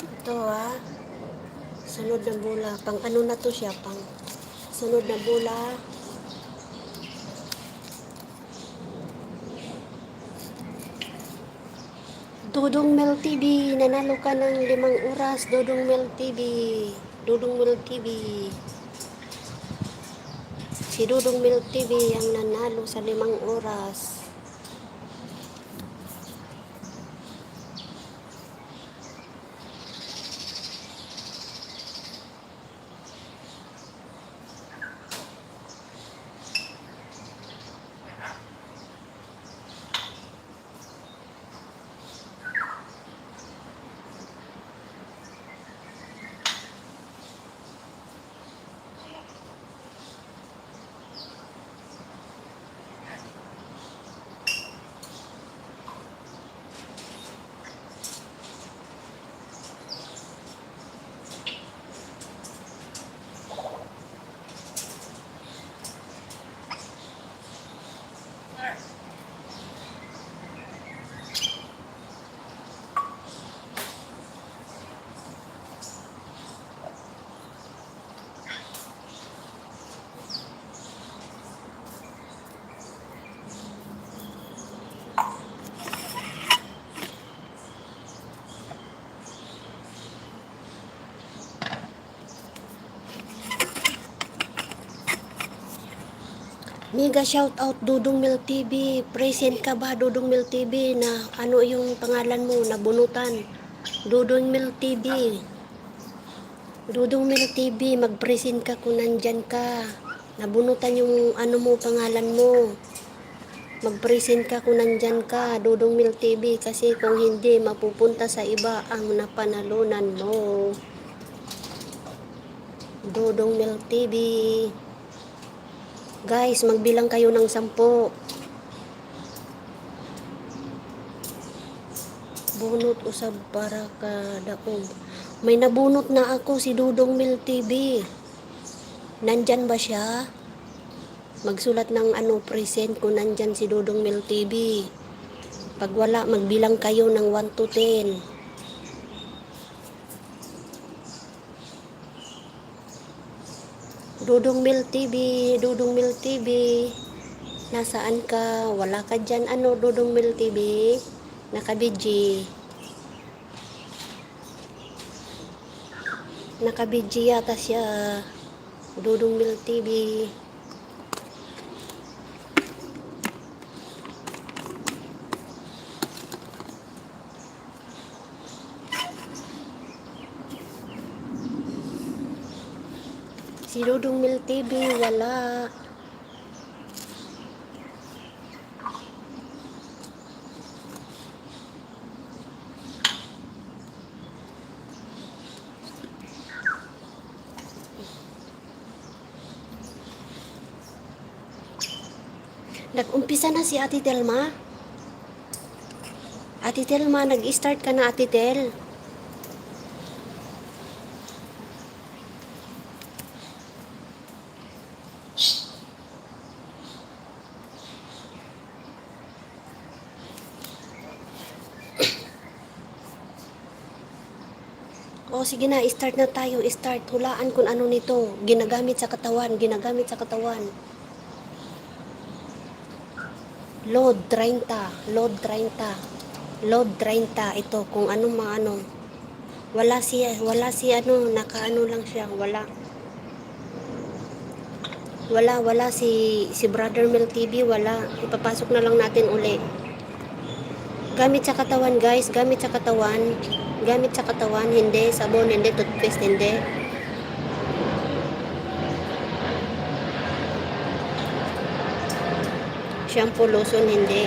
Ito, ha. Sunod na bula. Pang ano na to siya? Pang sunod na bula. Dudong Mel TV, nanalo ka ng 5 oras. Dudong Mel TV. Dudong Mel TV. Si Dudong Mel TV ang nanalo sa 5 oras. Mega shout out Dudong Mil TV. Present ka ba Dudong Mil TV na ano yung pangalan mo nabunutan? Dudong Mil TV. Dudong Mil TV, mag-present ka kung nandyan ka. Nabunutan yung ano mo pangalan mo. Mag-present ka kung nandyan ka, Dudong Mil TV, kasi kung hindi mapupunta sa iba ang napanalunan mo. Dudong Mil TV. Guys, magbilang kayo ng 10. Bunot usab para kadaog. May nabunot na ako si Dudong Mil TV. Nandyan ba siya? Magsulat ng ano present kung nandyan si Dudong Mil TV. Pag wala, magbilang kayo ng 1 to 10. Dudong Mil TV, Dudong Mil TV. Nasaan ka? Wala ka dyan ano, Dudong Mil TV? Nakabidji. Nakabidji yata siya. Dudong Mil TV. Si Dudong Mil TV, wala. Nag-umpisa na si Ate Telma. Ate Telma, nag-start ka na Ate Tel. O sige na, start na tayo, start. Hulaan kung ano nito. Ginagamit sa katawan, ginagamit sa katawan. Load 30, load 30. Load 30 ito kung ano maano. Wala si ano, nakaano lang siya, wala. Wala si Brother Mil TV, wala. Ipapasok na lang natin uli. Gamit sa katawan, guys, gamit sa katawan. Gamit sa katawan, hindi sabon, hindi toothpaste, hindi. Shampoo, lotion, hindi.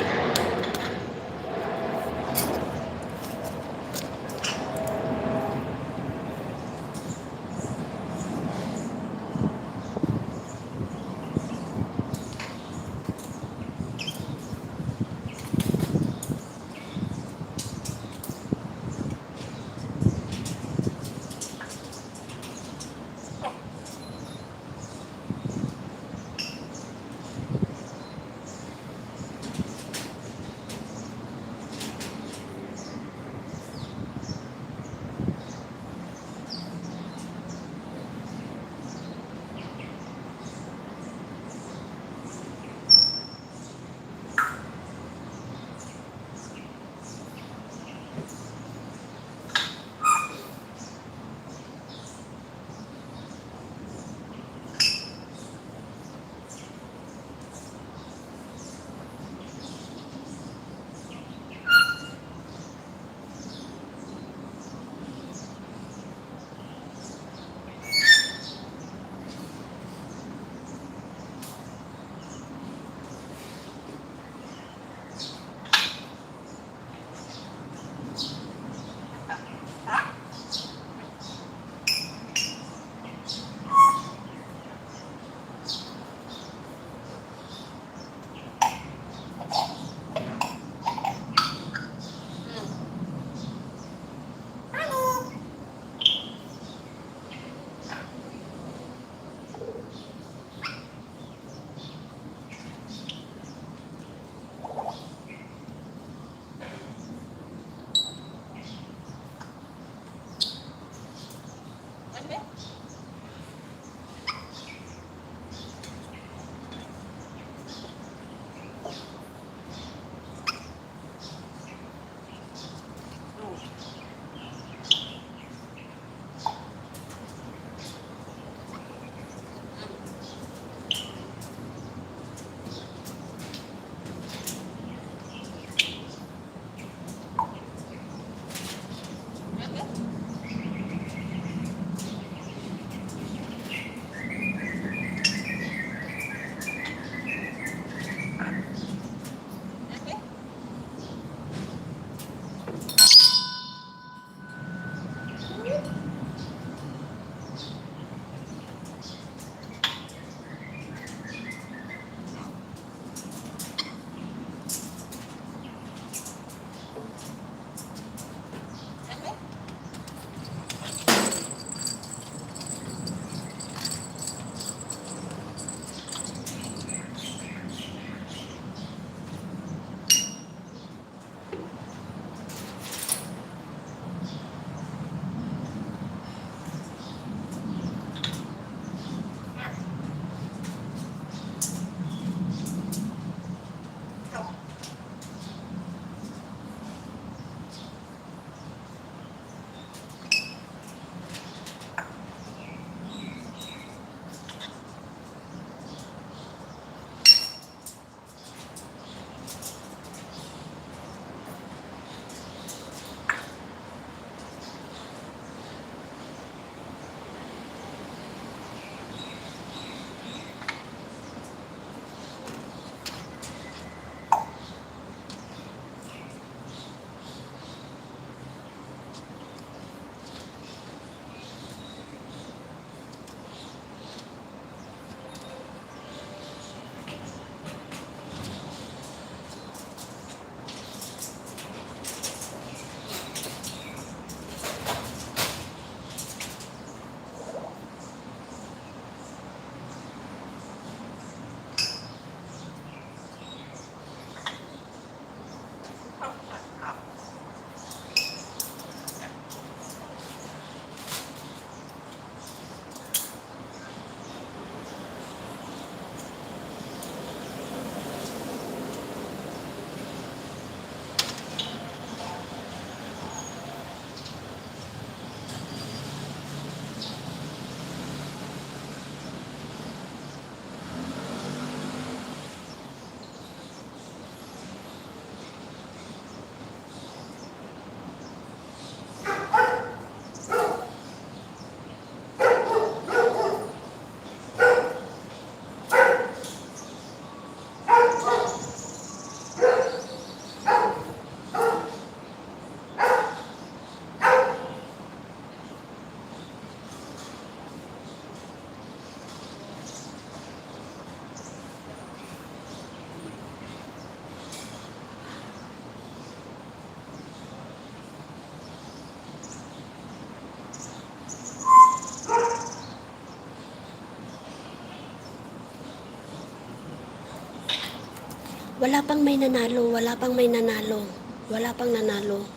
Wala pang may nanalo, wala pang may nanalo. Wala pang nanalo.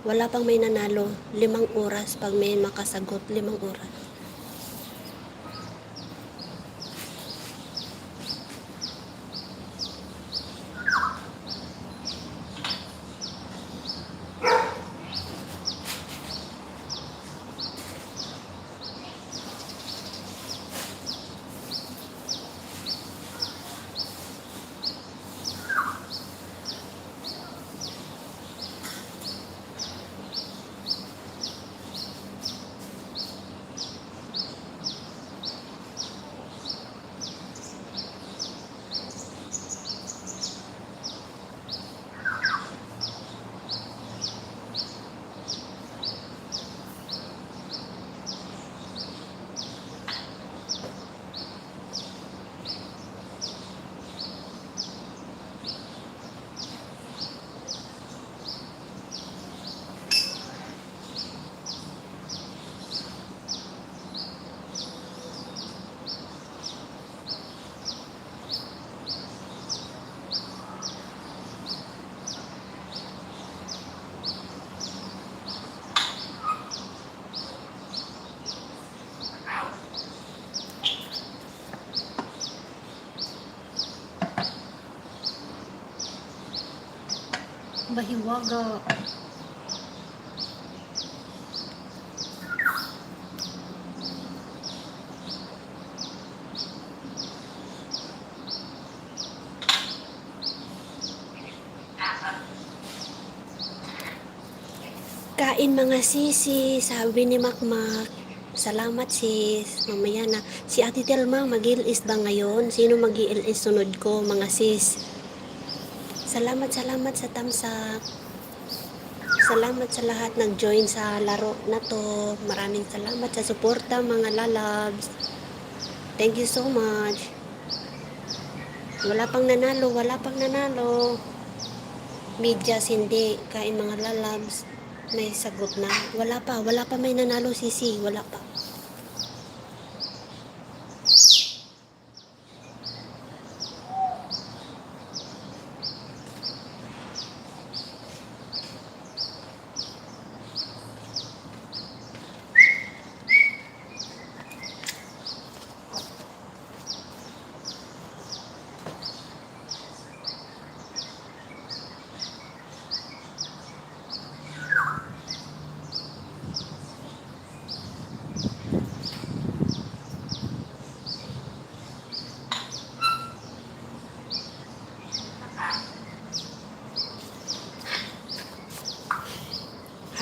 Wala pang may nanalo. 5 oras pag may makasagot, 5 oras. Bahiwaga. Kain mga sisi, sabi ni Makmak. Salamat sis. Mamaya na. Si Ate Telma, mag-ilis ba ngayon? Sino mag-ilis sunod ko, mga sis? Salamat sa tamsak. Salamat sa lahat nag-join sa laro na to. Maraming salamat sa suporta mga lalabs. Thank you so much. Wala pang nanalo. Medyas hindi. Kain mga lalabs. May sagot na. Wala pa may nanalo sisi. Wala pa.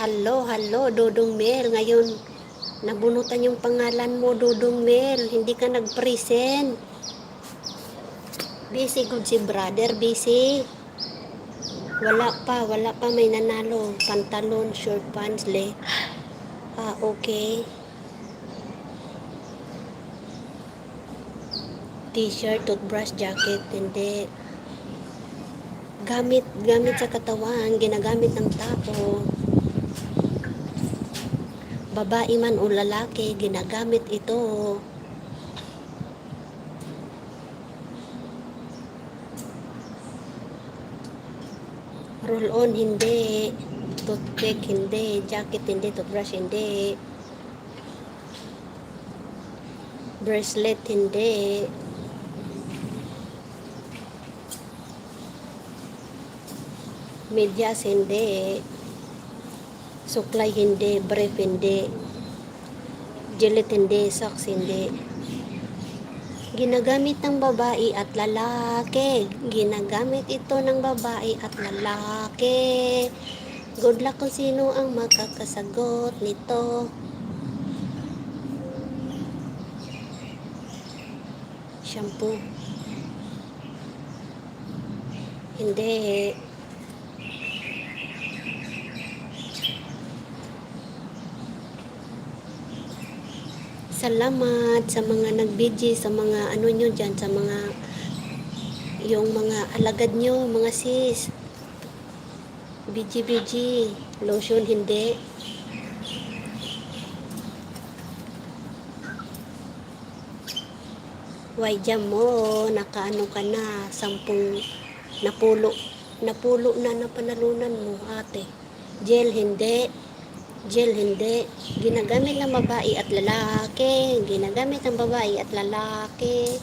Hello, Dodong Mel. Ngayon, nabunutan yung pangalan mo, Dodong Mel. Hindi ka nag-present. Busy good si brother, busy. Wala pa may nanalo. Pantalon, short pants, le. Okay. T-shirt, toothbrush, jacket, hindi. Gamit sa katawan, ginagamit ng tao. Babae man o lalaki, ginagamit ito. Roll-on, hindi. Toothpick, hindi. Jacket, hindi. Toothbrush, hindi. Bracelet, hindi. Medyas, hindi. Suklay, hindi. Brief, hindi. Gillet, hindi. Socks, hindi. Ginagamit ng babae at lalaki. Ginagamit ito ng babae at lalaki. Good luck kung sino ang makakasagot nito. Shampoo. Hindi. Salamat sa mga nag-BG, sa mga ano nyo dyan, sa mga yung mga alagad nyo, mga sis. BG. Lotion, hindi. Why jam mo, nakaano ka na, 10 Napulo. Napulo na napanalunan mo, ate. Gel, hindi. Gel, hindi. Ginagamit ng babae at lalaki. Ginagamit ng babae at lalaki.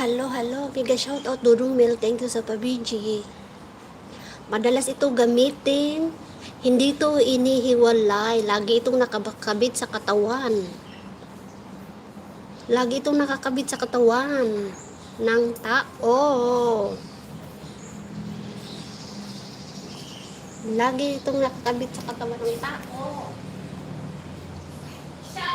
Hello. Mega shoutout Dudong Mel. Thank you sa pabiji. Madalas ito gamitin. Hindi ito inihiwalay. Lagi itong nakakabit sa katawan. Lagi itong nakakabit sa katawan ng tao. Lagi itong nakakabit sa katawan ng tao. Siya.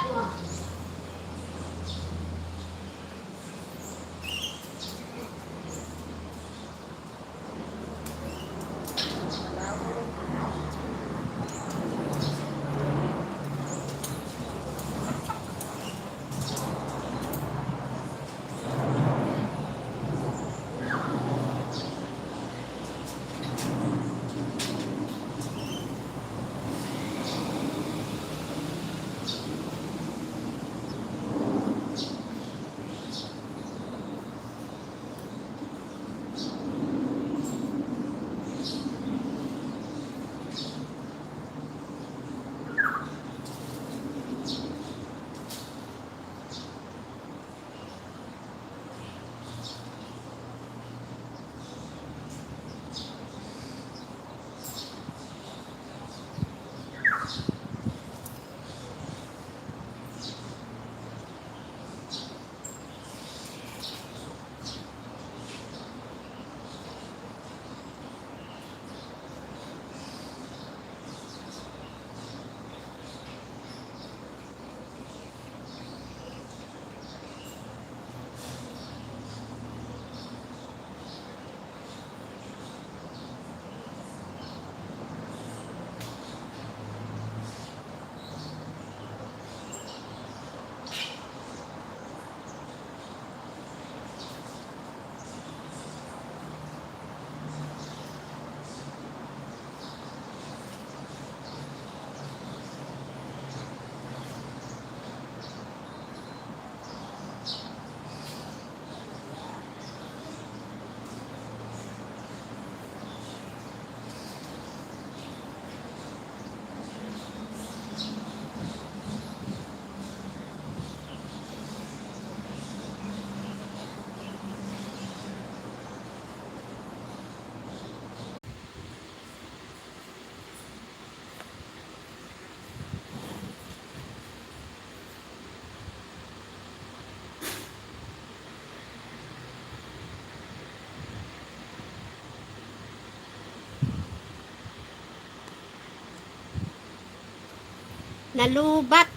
Nalubat.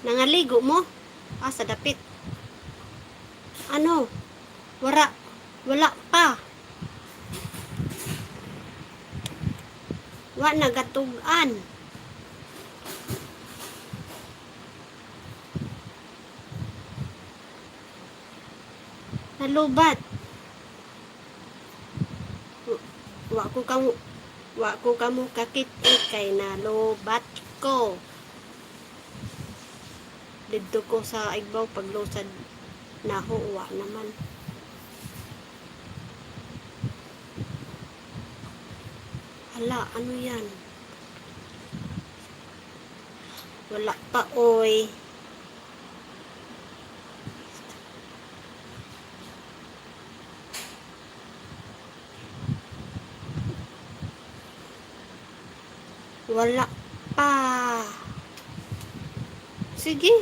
Nangaligo mo? Sa dapit. Ano? Wala pa. Wa nagatugan. Nalubat. Wa ko kamo kakit kay nalubat ko. Dito ko sa igbaw paglusad naho wa naman. Hala, ano yan? Wala pa, oy. Wala pa. Sige.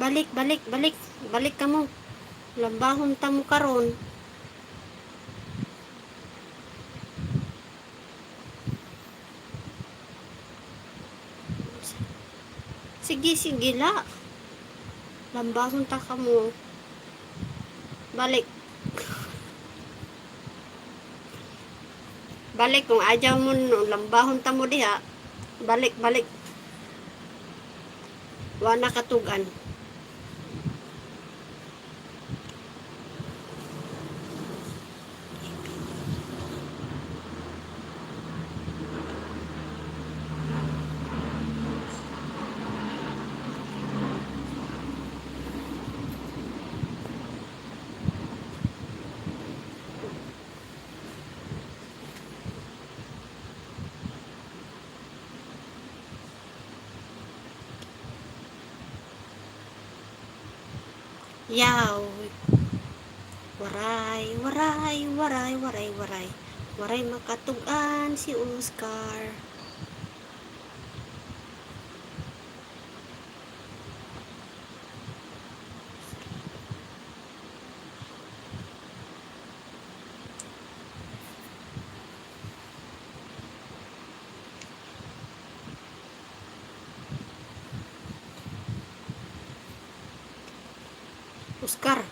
Balik ka mo. Lambahon ta mo karon. Sige la. Lambahon ta ka mo. Balik kung ayaw mo lambahon ta mo diha. Balik. Wa na katugan. Yaw. Waray, waray, waray, waray, waray. Waray makatugan si Oscar. Oscar,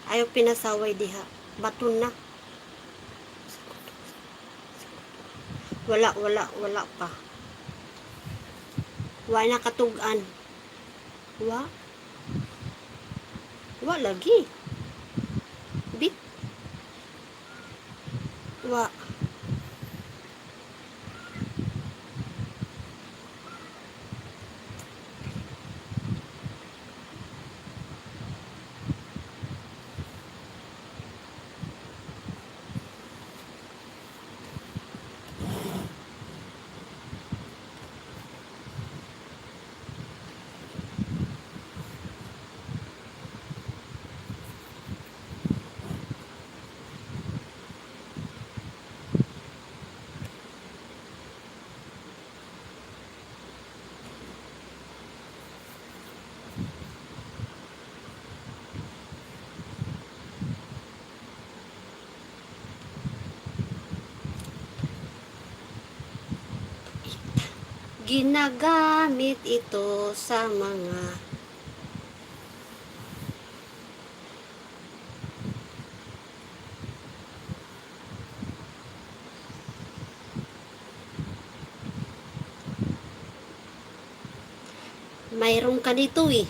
ayaw pinasaway diha. Baton na. Wala pa. Wa na katugan. Wa? Wa lagi. Bit. Wa. Ginagamit ito sa mga mayroon ka dito eh.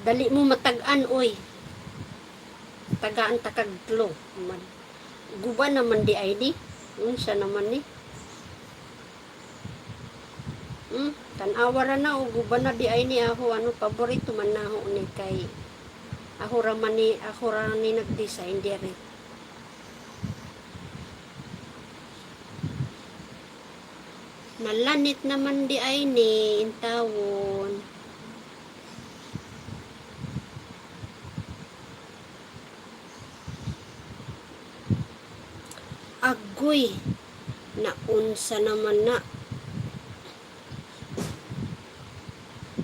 Dali mo matagaan oy. Tagaan takaglo man. Guba naman di ID. Unsa naman ni? Tanawara na o guba na di ay ni ako ano paborito man na ako ni kay ako ra ni nag-design dire. Nalanit naman di ay ni intawon. Agoy. Naunsa naman na.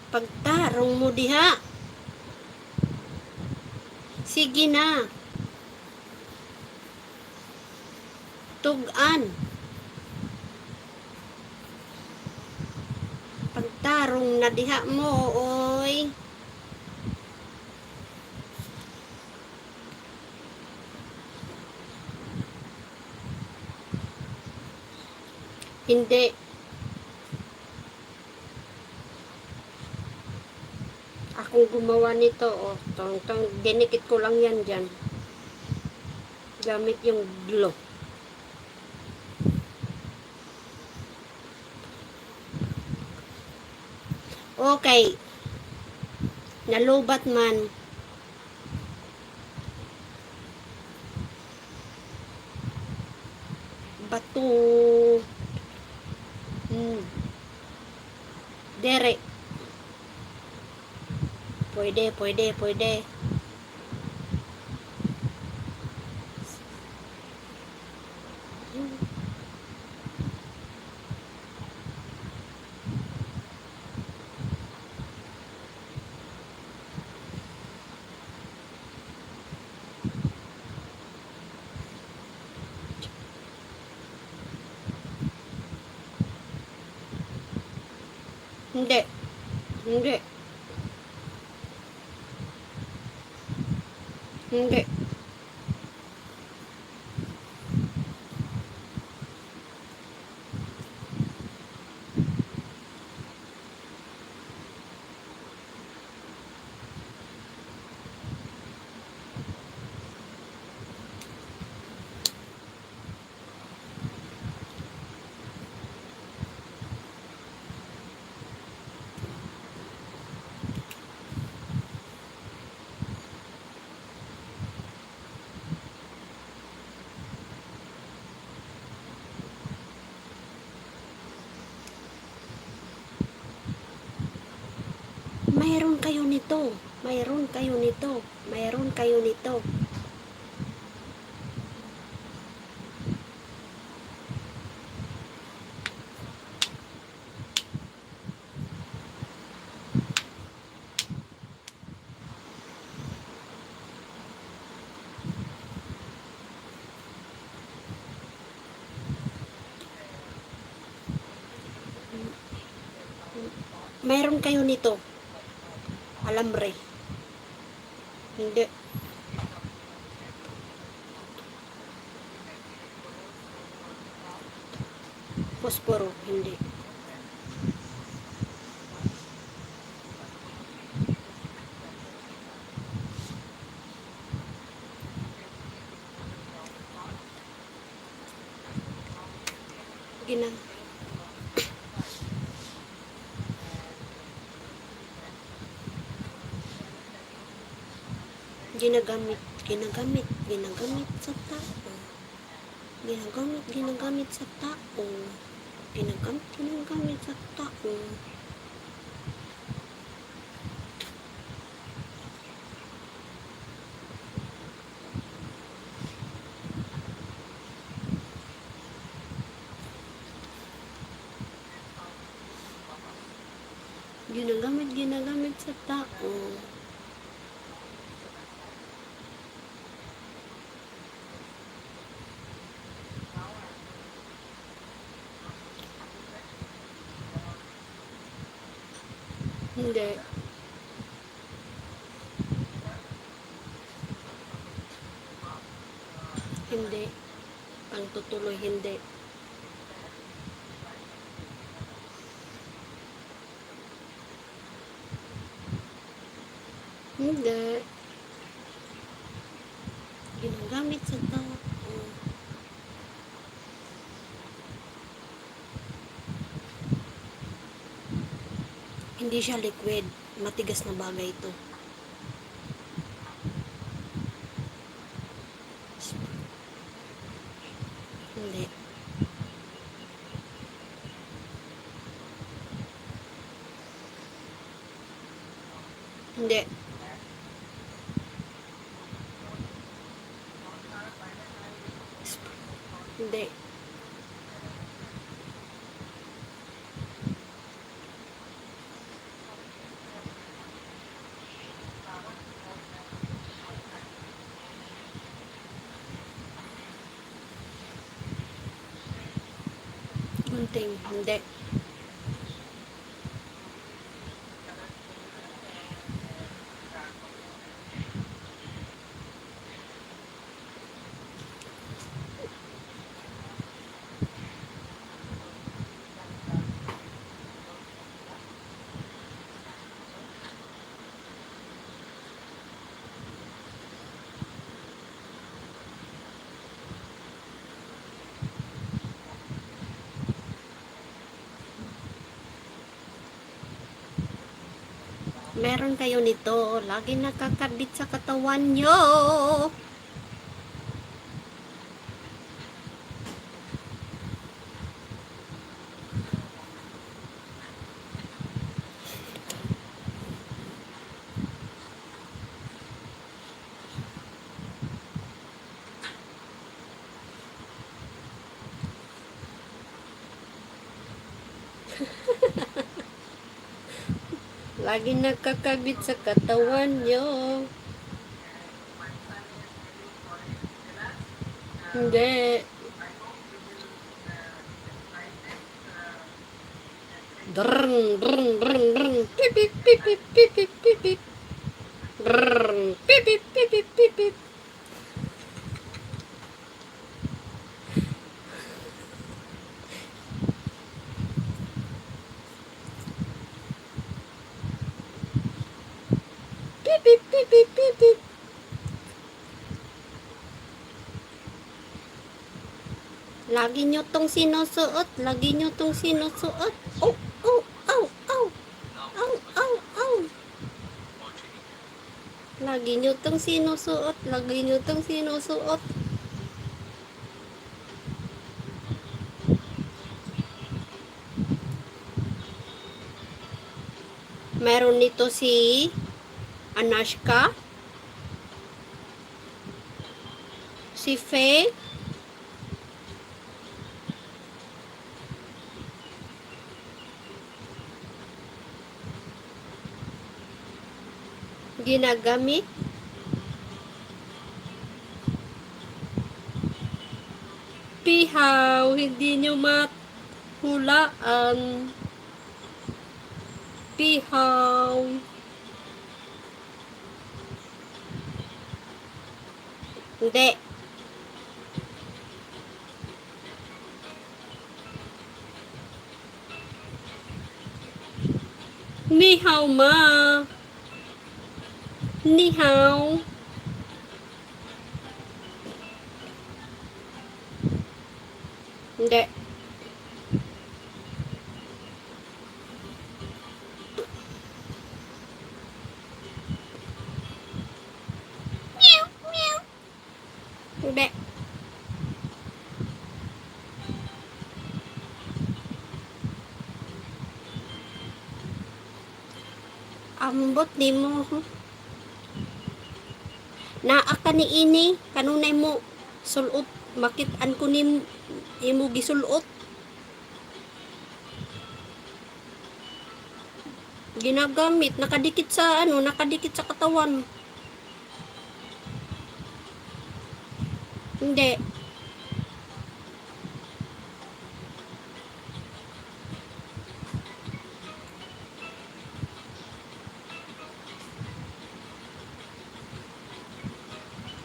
Pagtarong mo diha. Sige na. Tugan. Pagtarong na diha mo, oy. Hindi. Akong gumawa nito, oh. Dinikit ko lang yan dyan. Gamit yung glue. Okay. Nalubat man. Bato. Dere. Pwede. Hindi. kayo nito. Mayroon kayo nito. Mayroon kayo nito. Mayroon kayo nito. Alambre. Hindi. Posporo. Hindi. Ginang. Ginagamit sa tao. Ginagamit sa tao. Ginagamit sa tao. Ginagamit sa tao. Hindi. Hindi. Ang tutuloy, hindi. Hindi. Ginagamit sa tao. Hindi siya liquid. Matigas na bagay ito. Hindi. Hindi. Hindi. Gunting. Hindi. Meron kayo nito. Lagi nakakabit sa katawan nyo. Lagi nakakabit sa katawan nyo. Hindi. Drrrn, drrrn, drrrn, drrrn. Pip, pip, pip, pip, pip, pip, pip, pip. Drrrn, pip, pip, pip, pip, pip, pip. Pip, pip, pip, pip, pip, pip. Lagi nyo tong sinusuot. Lagi nyo tong sinusuot. Oh, oh, oh, oh. Oh, oh, oh. Lagi nyo tong sinusuot. Lagi nyo tong sinusuot. Meron nito si Anushka, si Faye, ginagamit, pihaw, hindi nyo mahulaan, pihaw, hindi, ni hao ma, ni hao, hindi, hindi, ambot di mo, naa ka ni ini, kanunay mo, sulot, makitaan ko ni imo gisulot, ginagamit, nakadikit sa nakadikit sa katawan, hindi,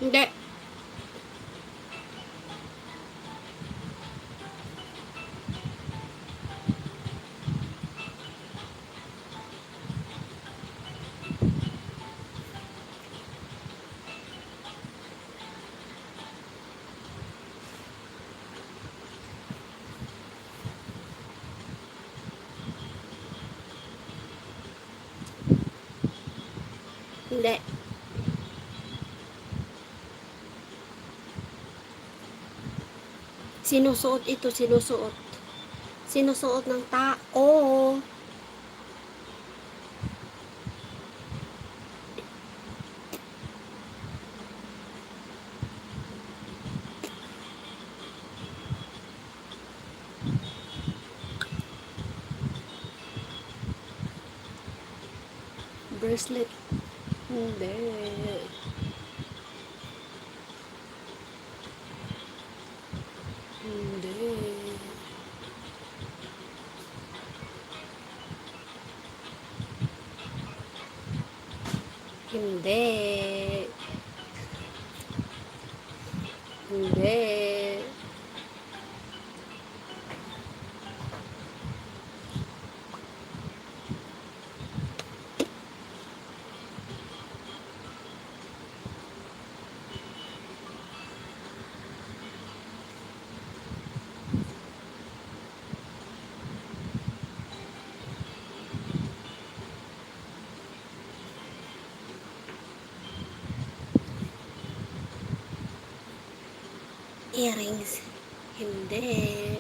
hindi, hindi, sinusuot ito, sinusuot ng tao, bracelet, hindi, hindi, hindi, hindi, earrings, hindi,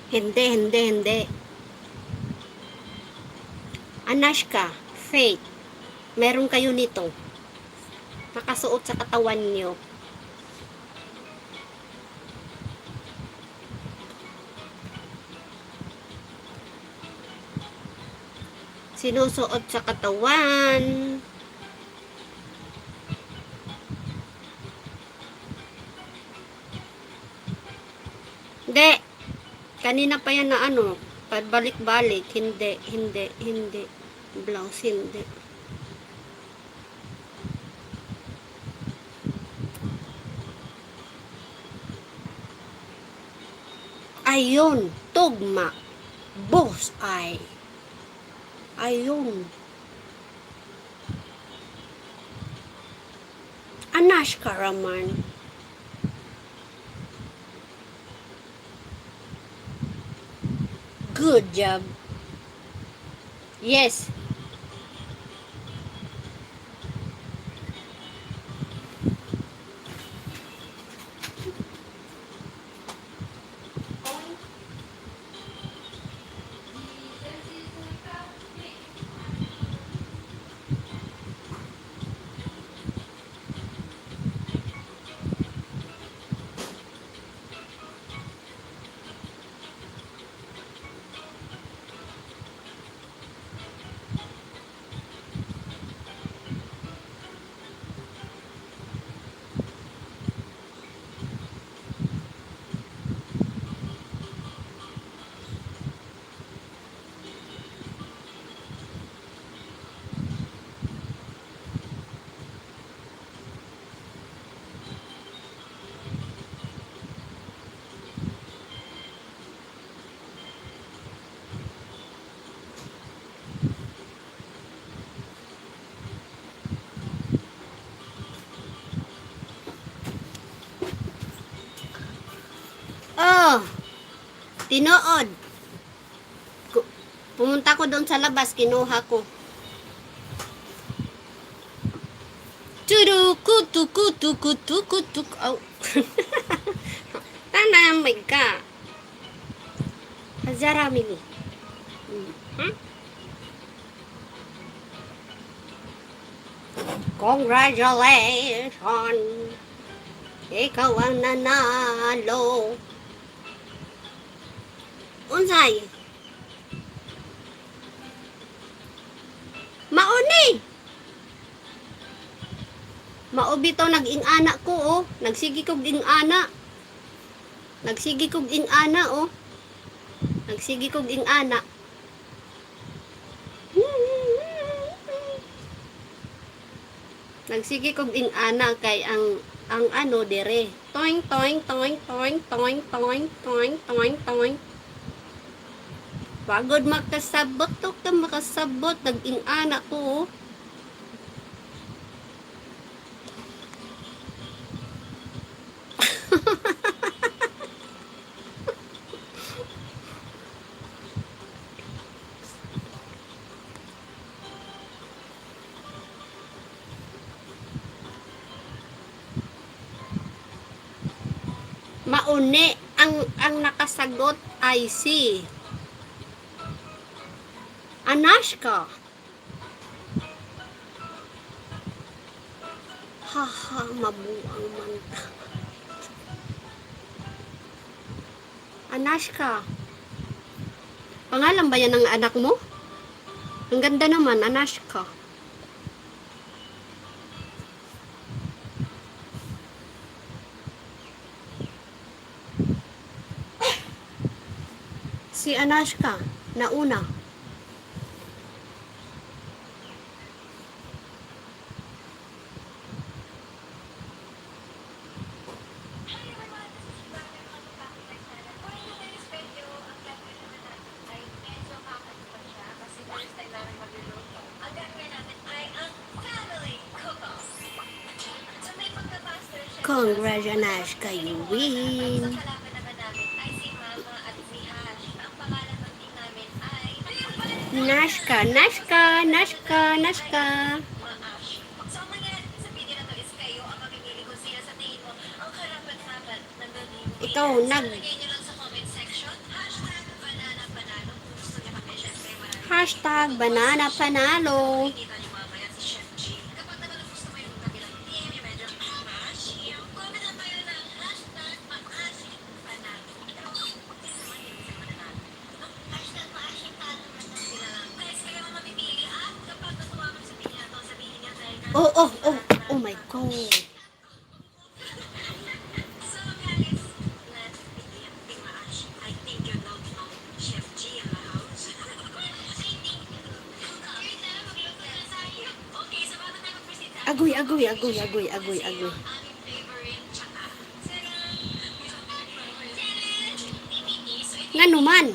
hindi, Anushka, Faith, meron kayo nito, nakasuot sa katawan nyo, sinusuot sa katawan, hindi, kanina pa yan na pabalik-balik, hindi, blouse, hindi, ayun, tugma, boss ay, ayun, Anushka Raman, good job, yes, Tinood. Pumunta ko doon sa labas, kinuha ko. Tudukutukutukutuk. Oh. Tanamay ka. Hazarami ni. Hmm? Congratulations! Ikaw ang nanalo. Unsay? Mauni! Maubi to naging anak ko, oh. Nagsigi kog ing ana. Nagsigi kog ing ana, oh. Nagsigi kog ing ana. Nagsigi kog ing ana kay ang ano dire. Toing toing toing toing toing toing toing toing toing. Pagod makasabot to ka makasabot naging ana ko, oh. Mauni ang nakasagot ay si Anashka. Haha, mabuang manta. Anashka. Pangalan ba yan ng anak mo? Ang ganda naman, Anashka. Si Anashka, nauna. Congrats, Anashka, you win. Nashka, Nashka, Nashka, Nashka. Ikaw, hashtag banana panalo. Oh my God. Agoy. Nga naman.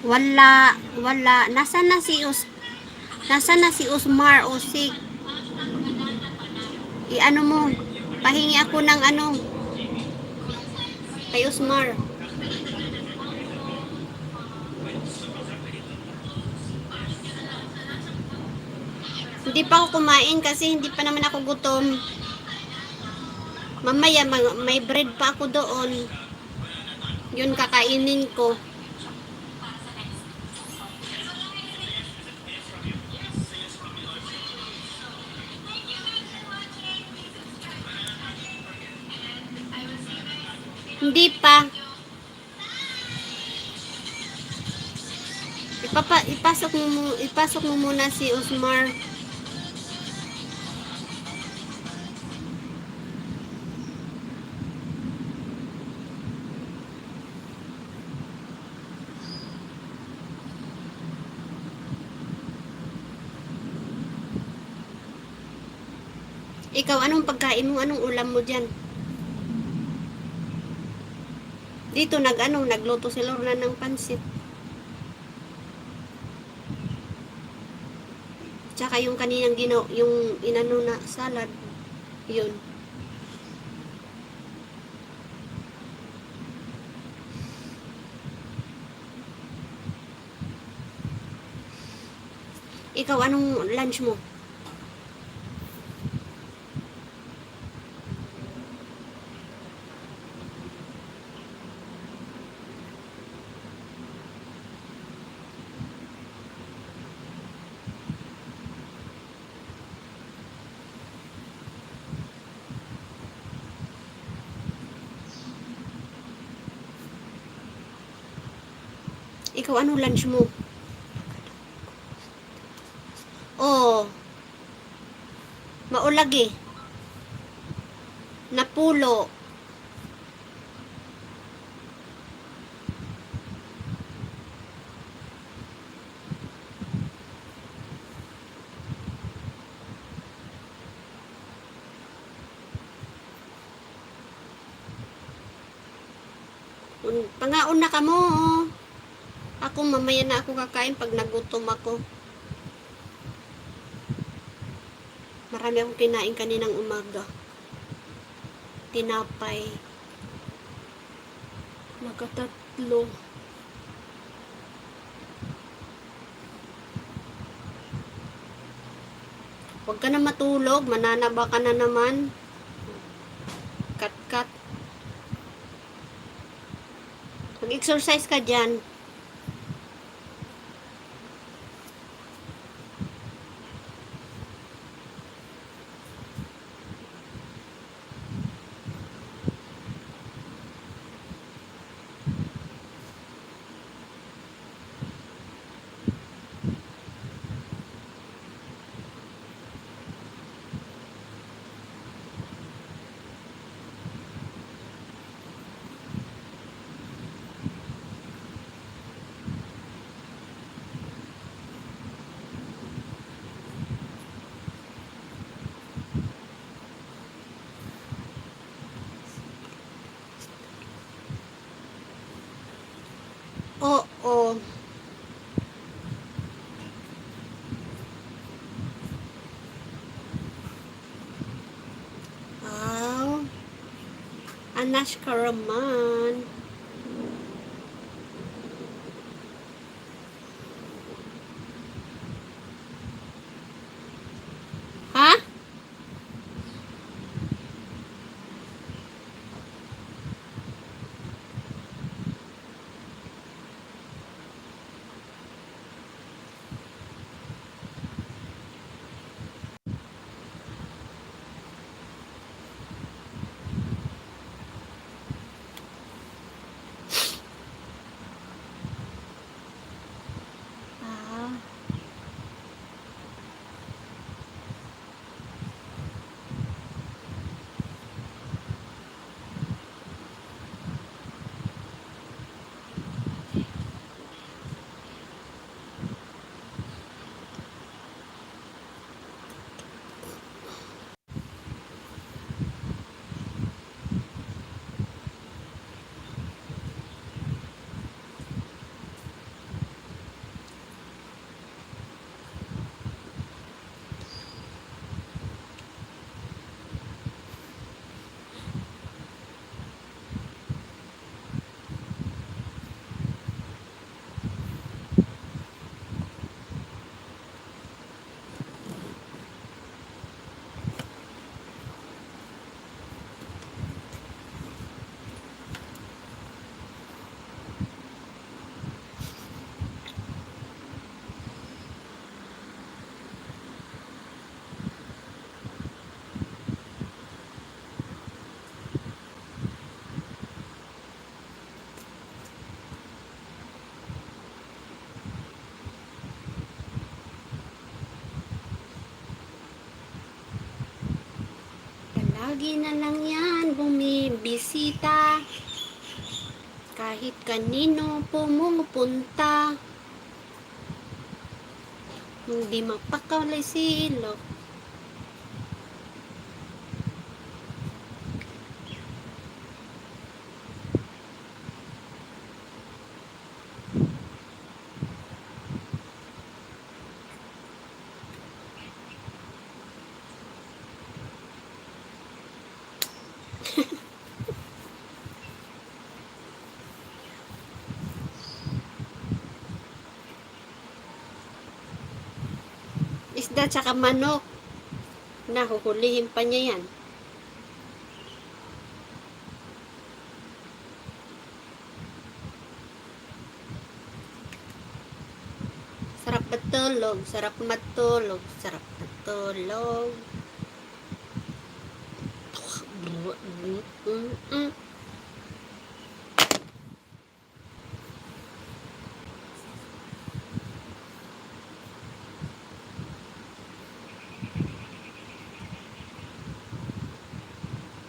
Wala, wala. Nasaan na si Usmar o si i-ano mo? Pahingi ako ng ano kay Usmar. Hindi pa ako kumain kasi hindi pa naman ako gutom. Mamaya may bread pa ako doon. Yun kakainin ko. Hindi pa. Ipasok mo muna si Usmar. Ikaw, anong pagkain mo? Anong ulam mo dyan? Dito nagluto si Lorna ng pansit. Tsaka yung kaninang yung inano na salad. Yun. Ikaw, anong lunch mo? Ikaw, anong lunch mo? Oh, maulag eh. Napulo. Pangaon na ka mo. Ako mamaya na ako kakain pag nagutom ako. Marami akong kinain kaninang umaga. Tinapay. Nakatatlo. Huwag ka na matulog. Mananaba ka na naman. Kat-kat. Mag-exercise ka dyan. Oo. Wow. Anash Karaman. Ha? Lagi na lang yan bumibisita. Kahit kanino pumupunta. Hindi mapakawalay silo. Isda tsaka manok. Nahuhulihin pa niya yan. Sarap matulog, sarap matulog, sarap matulog.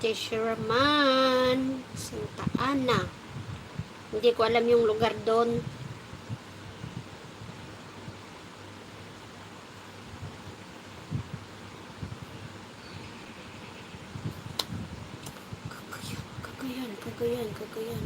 Tishraman, Santa Ana. Hindi ko alam yung lugar doon. Kagayan.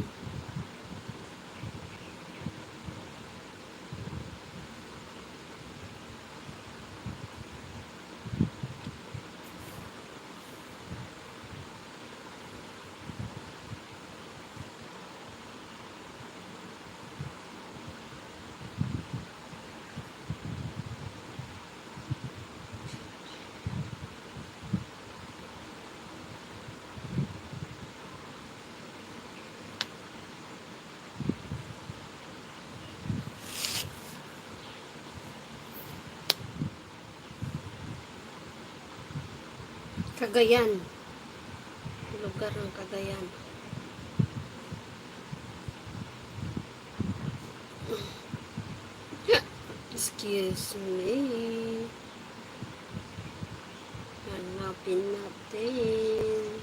Cagayan. Lugar ng Cagayan. Excuse me. Hanapin natin.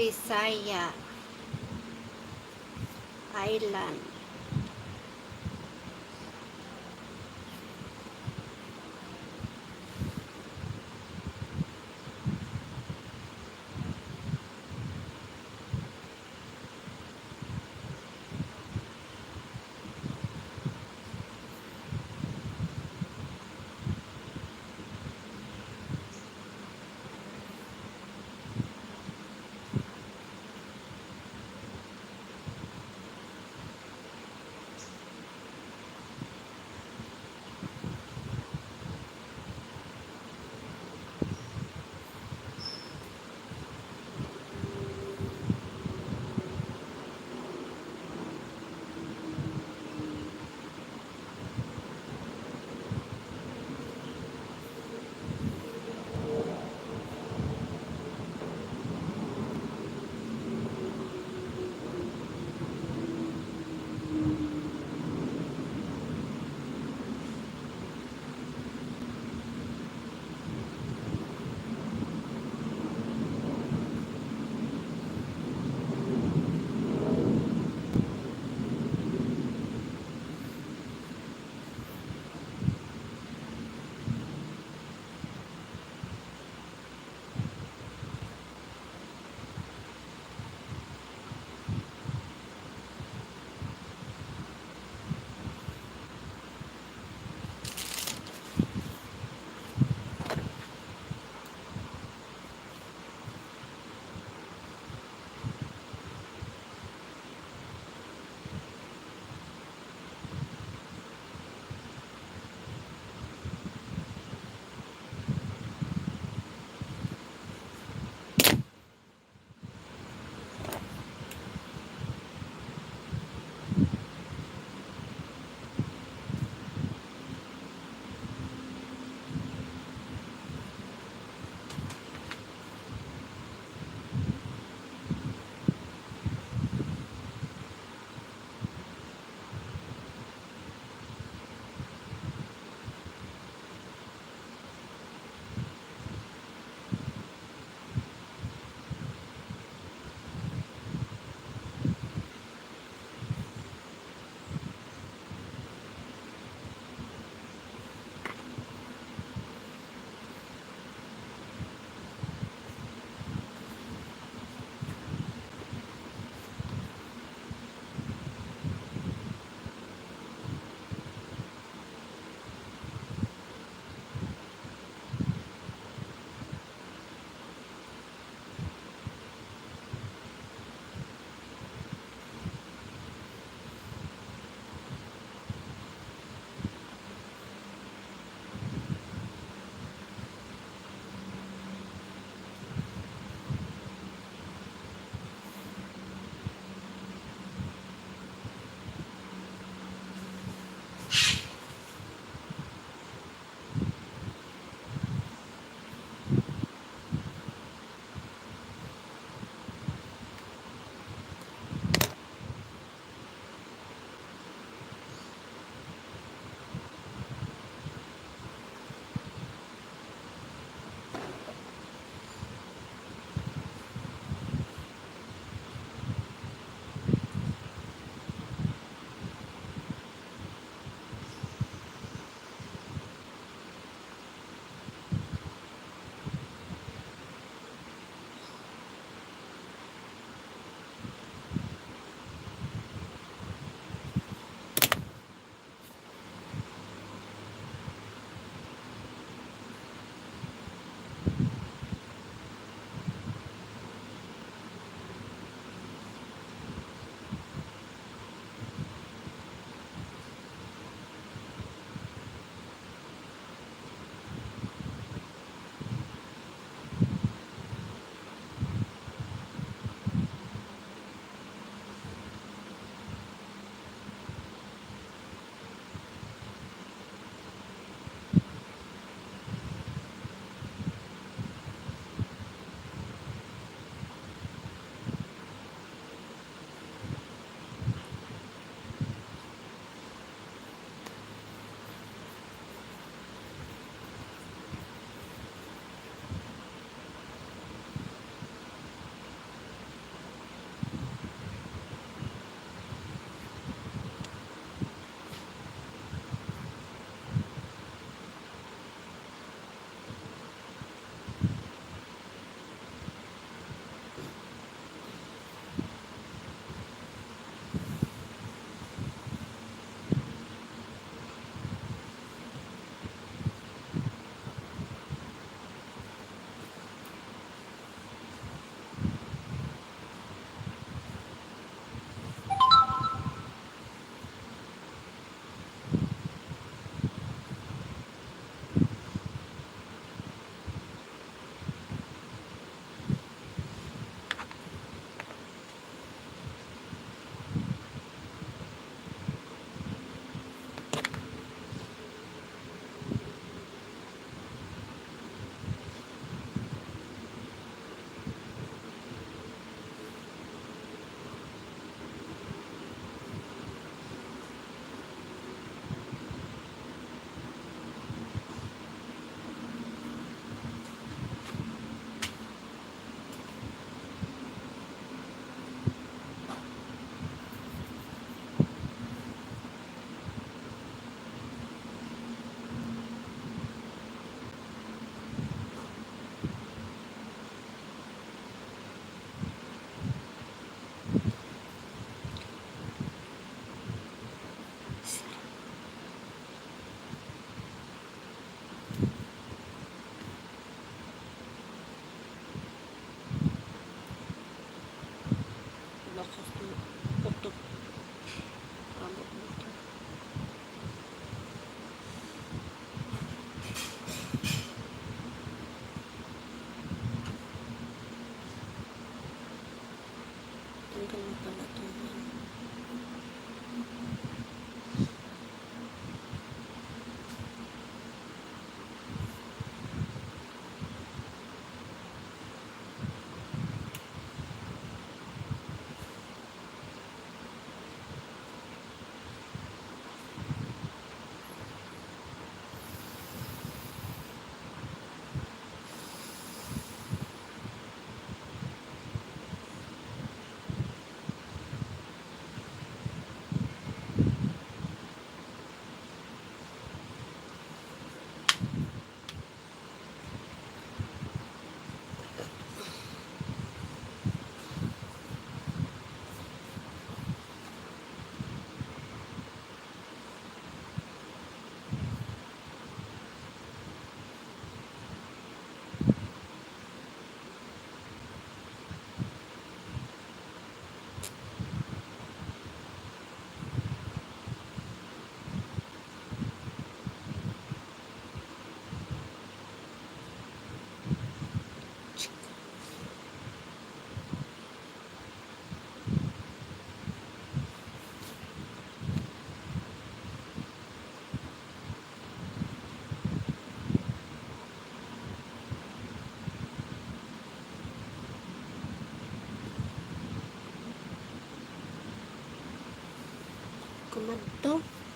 Visaya Island.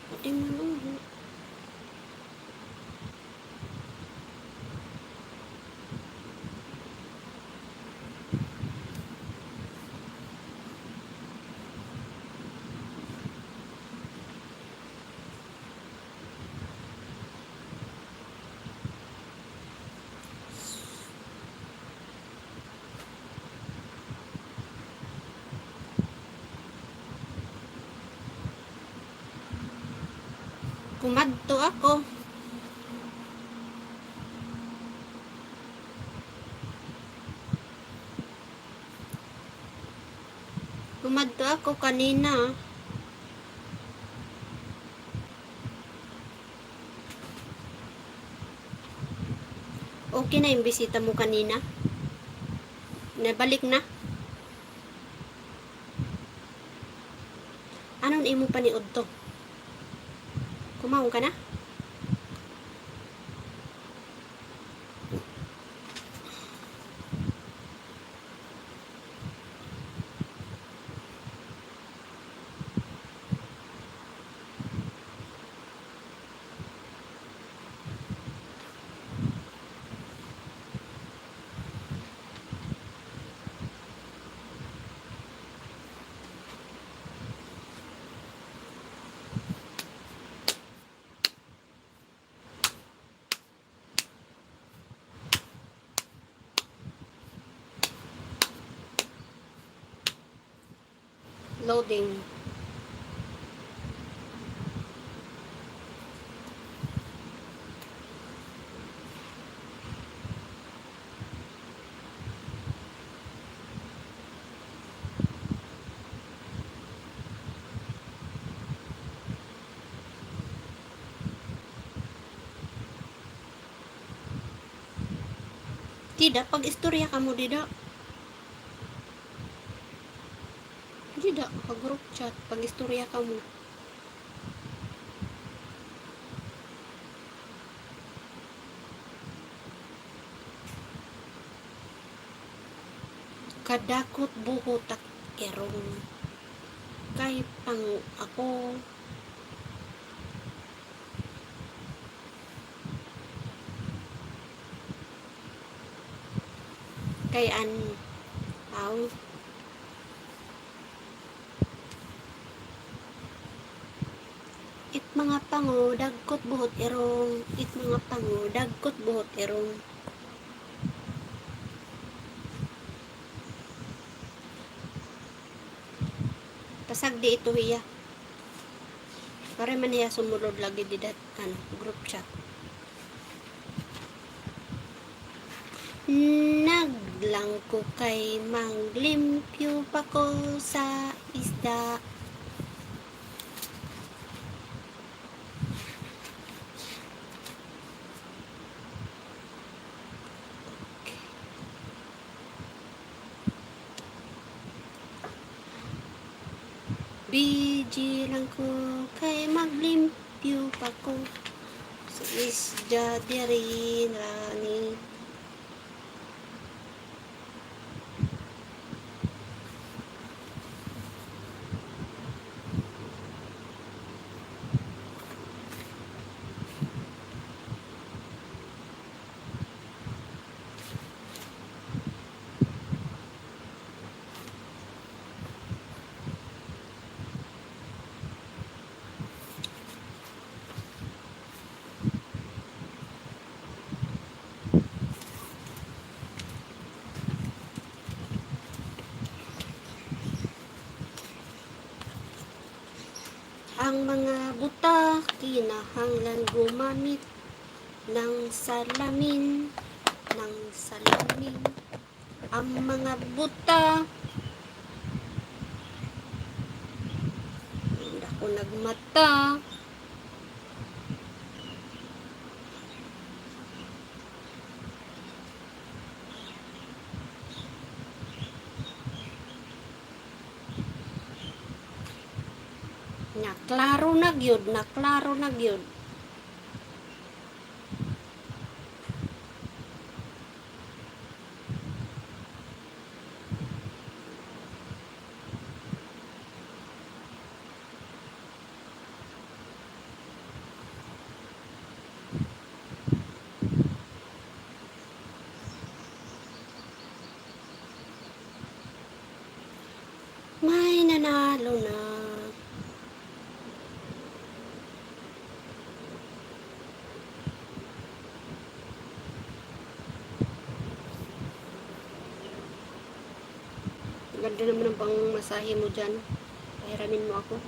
Pati manuho. Kumadto ako. Kumadto ako kanina. Okay na yung bisita mo kanina? Nabalik na? Anong imo paniod to? Kumaon ka na? Loading. Tidak, pag-istorya ka mo, dida. Dida, pag-group chat, pag-istorya ka mo. Kadakot buhot ak erong. Kay pang ako. Kay an aw it mga pango dagkot buhot erong, it mga pango dagkot buhot erong. Pasag di ito hiya. Pare man hiya sumulod lagi di dat ano, group chat. Naglang ko kay manglimpyo pa ko sa isda. Biji lang ko kay maglimpyo pa ko sa isda diri rani. Ang mga buta kinahanglan gumamit ng salamin, ng salamin. Ang mga buta hindi ako nagmata. Naklaro na gyud, naklaro na gyud. ganda naman ang pang masahe mo dyan. Pahiramin mo ako.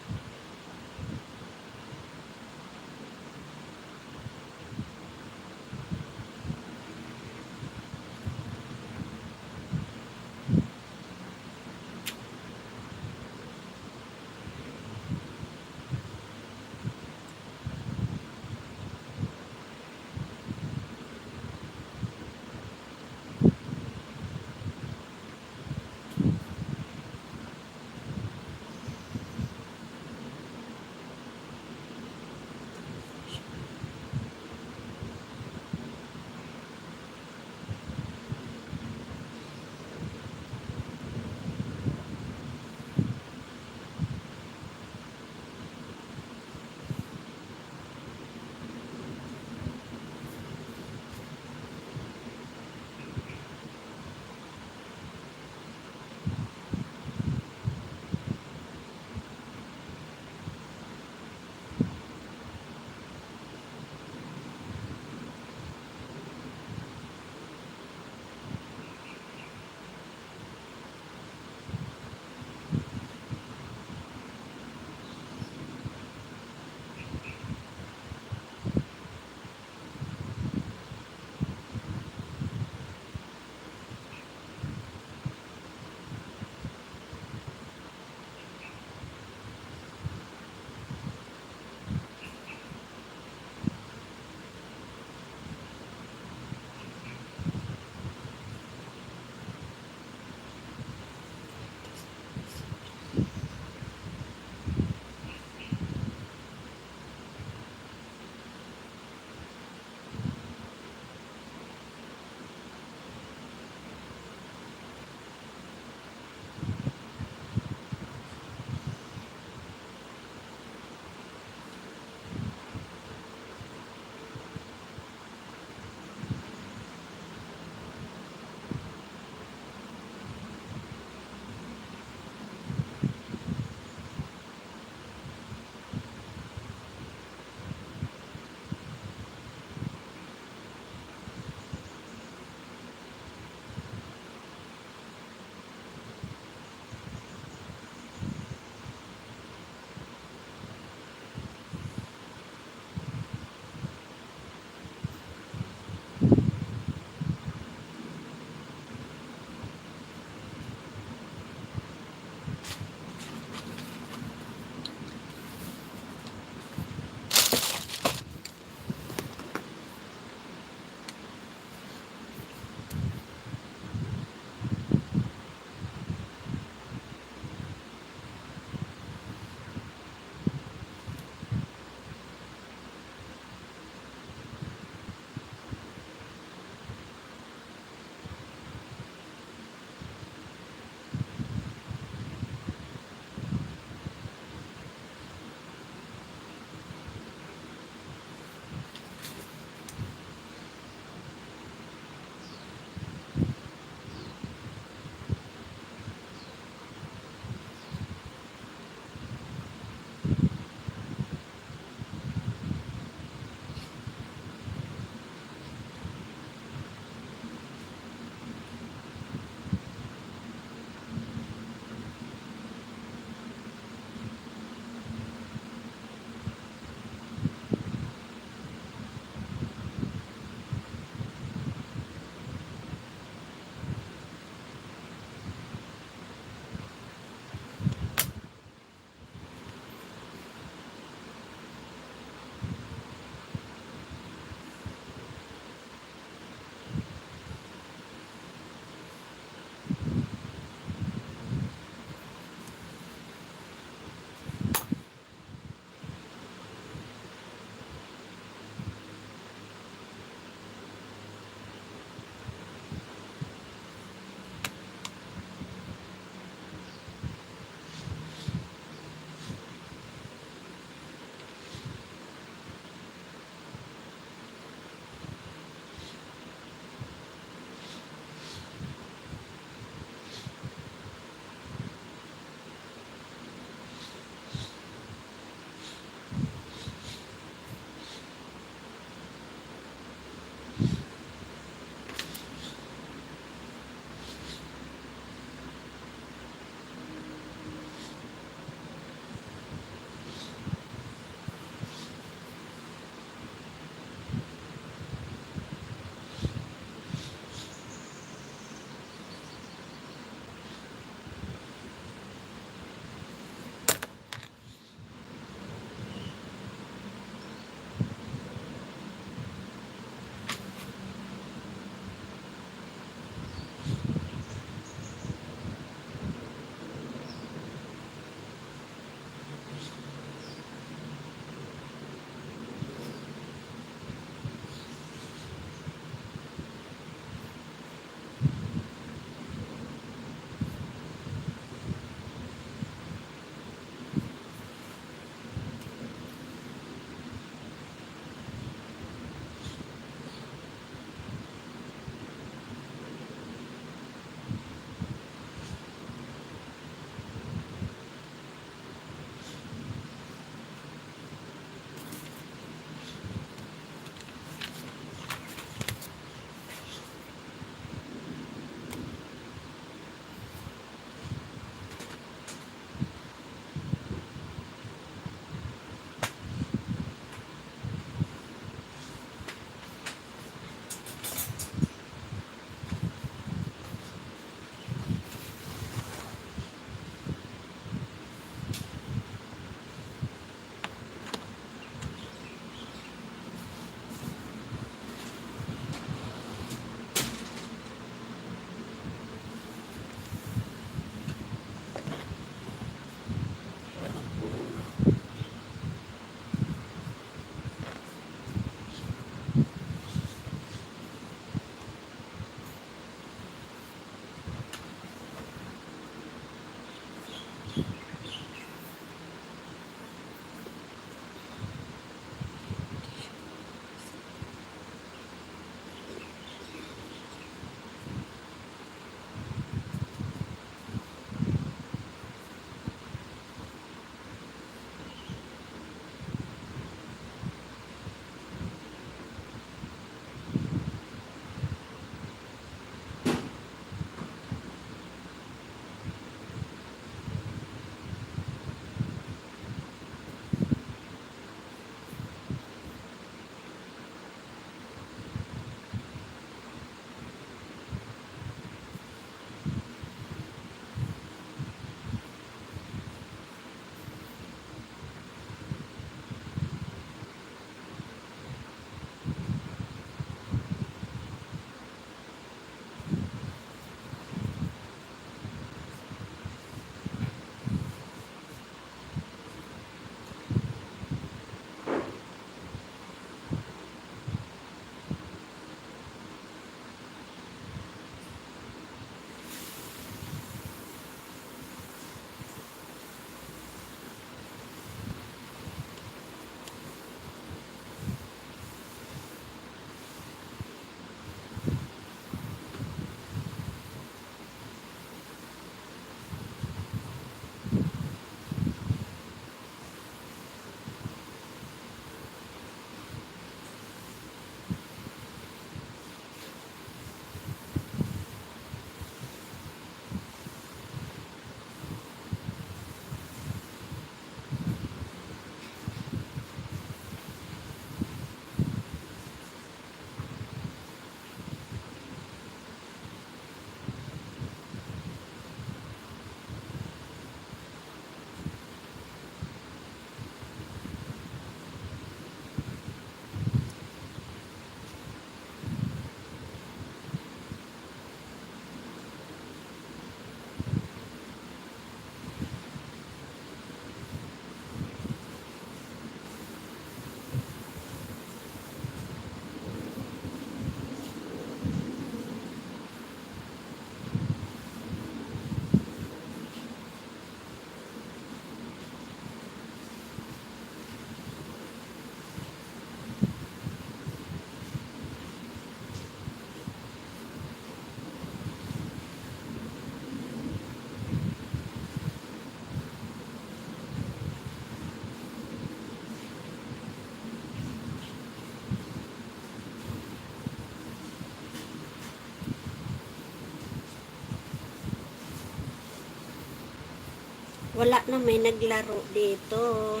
Wala na, may naglaro dito.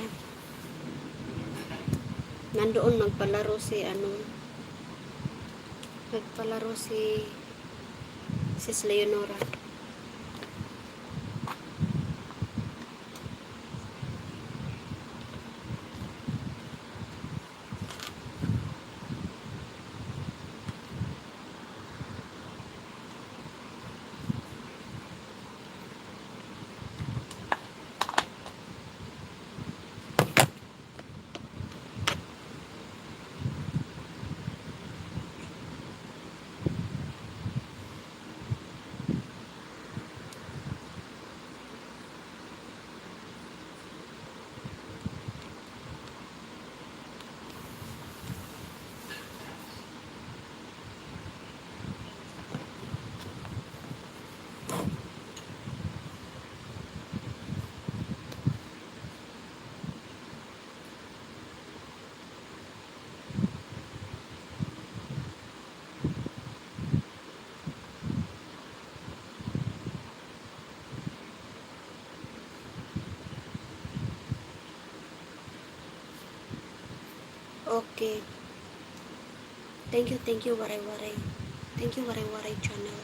Nandoon nagpalaro si nagpalaro si Sis Leonora. Okay. Thank you, Waray Waray. Thank you, Waray Waray channel.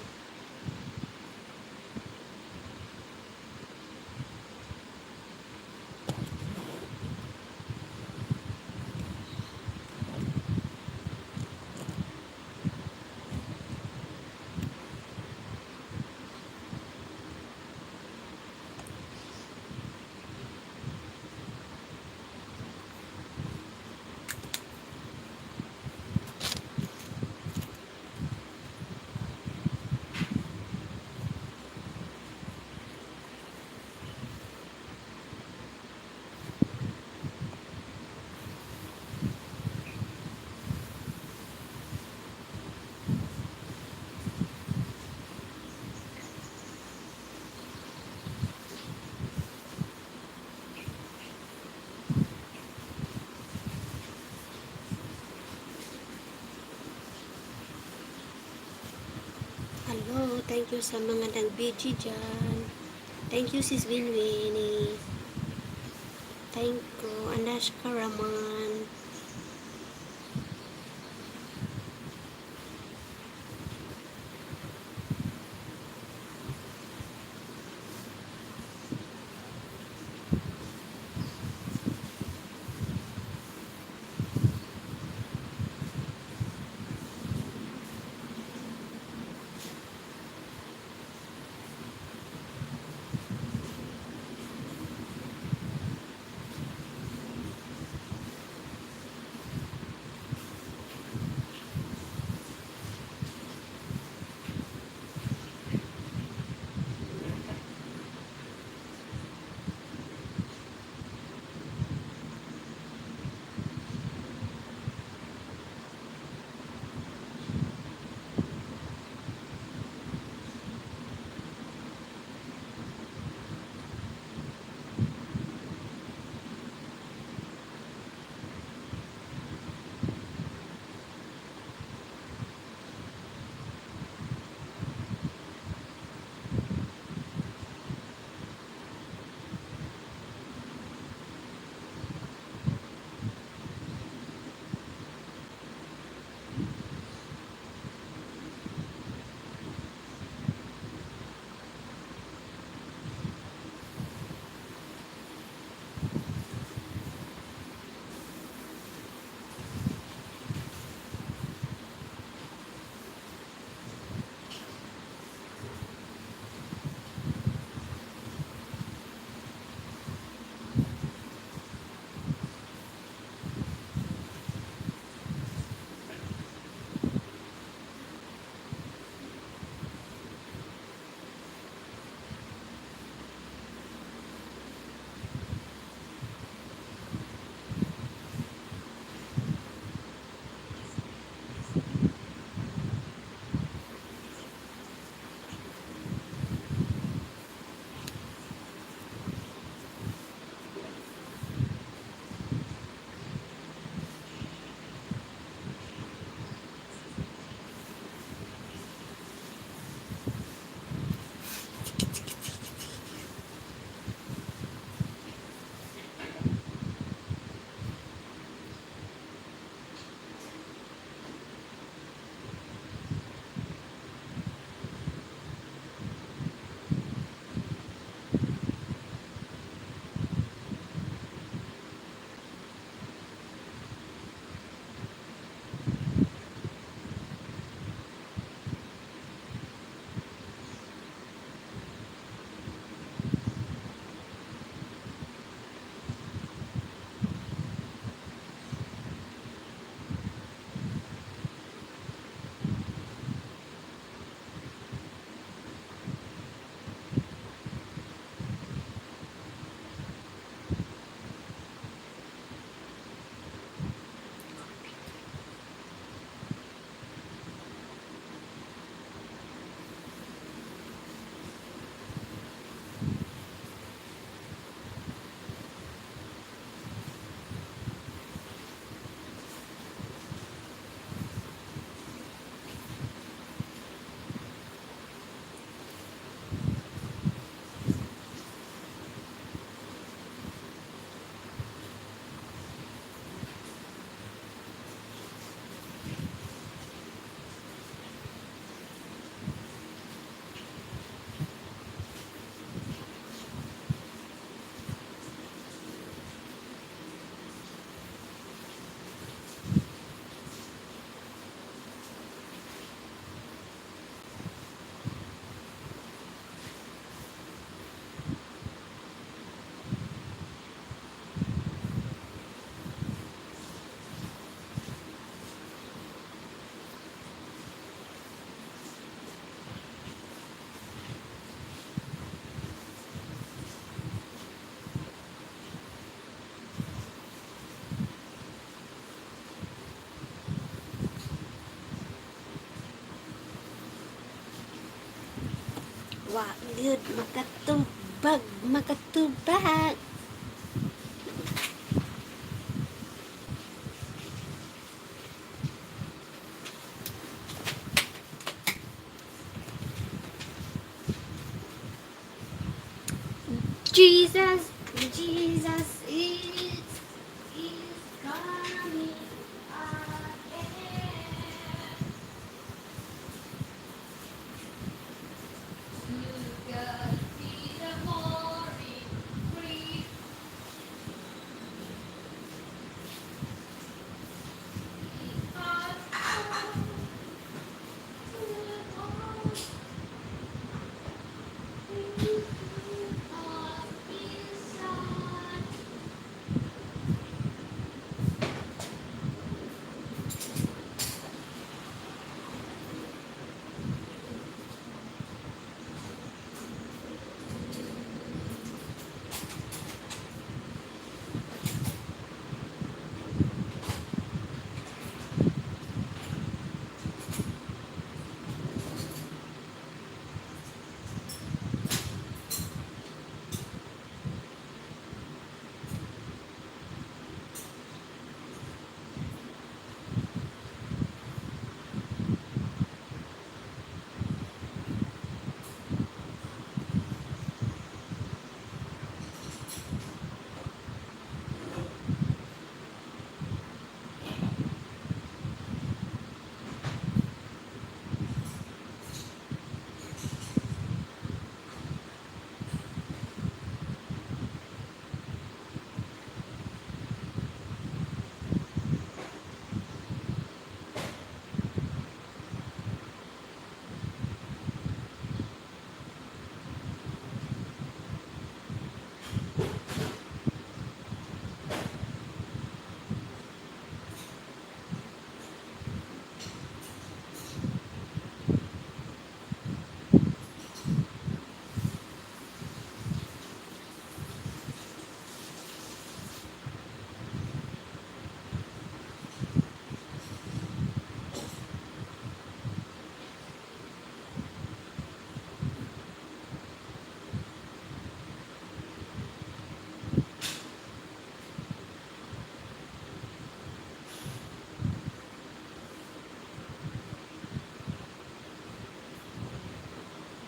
Hello, thank you sa mga nag-BG dyan. Thank you, Sis Winwini. Thank you, Anashka Raman. Yun, makatubag, makatubag. Jesus, Jesus is coming again. To God be the glory, free.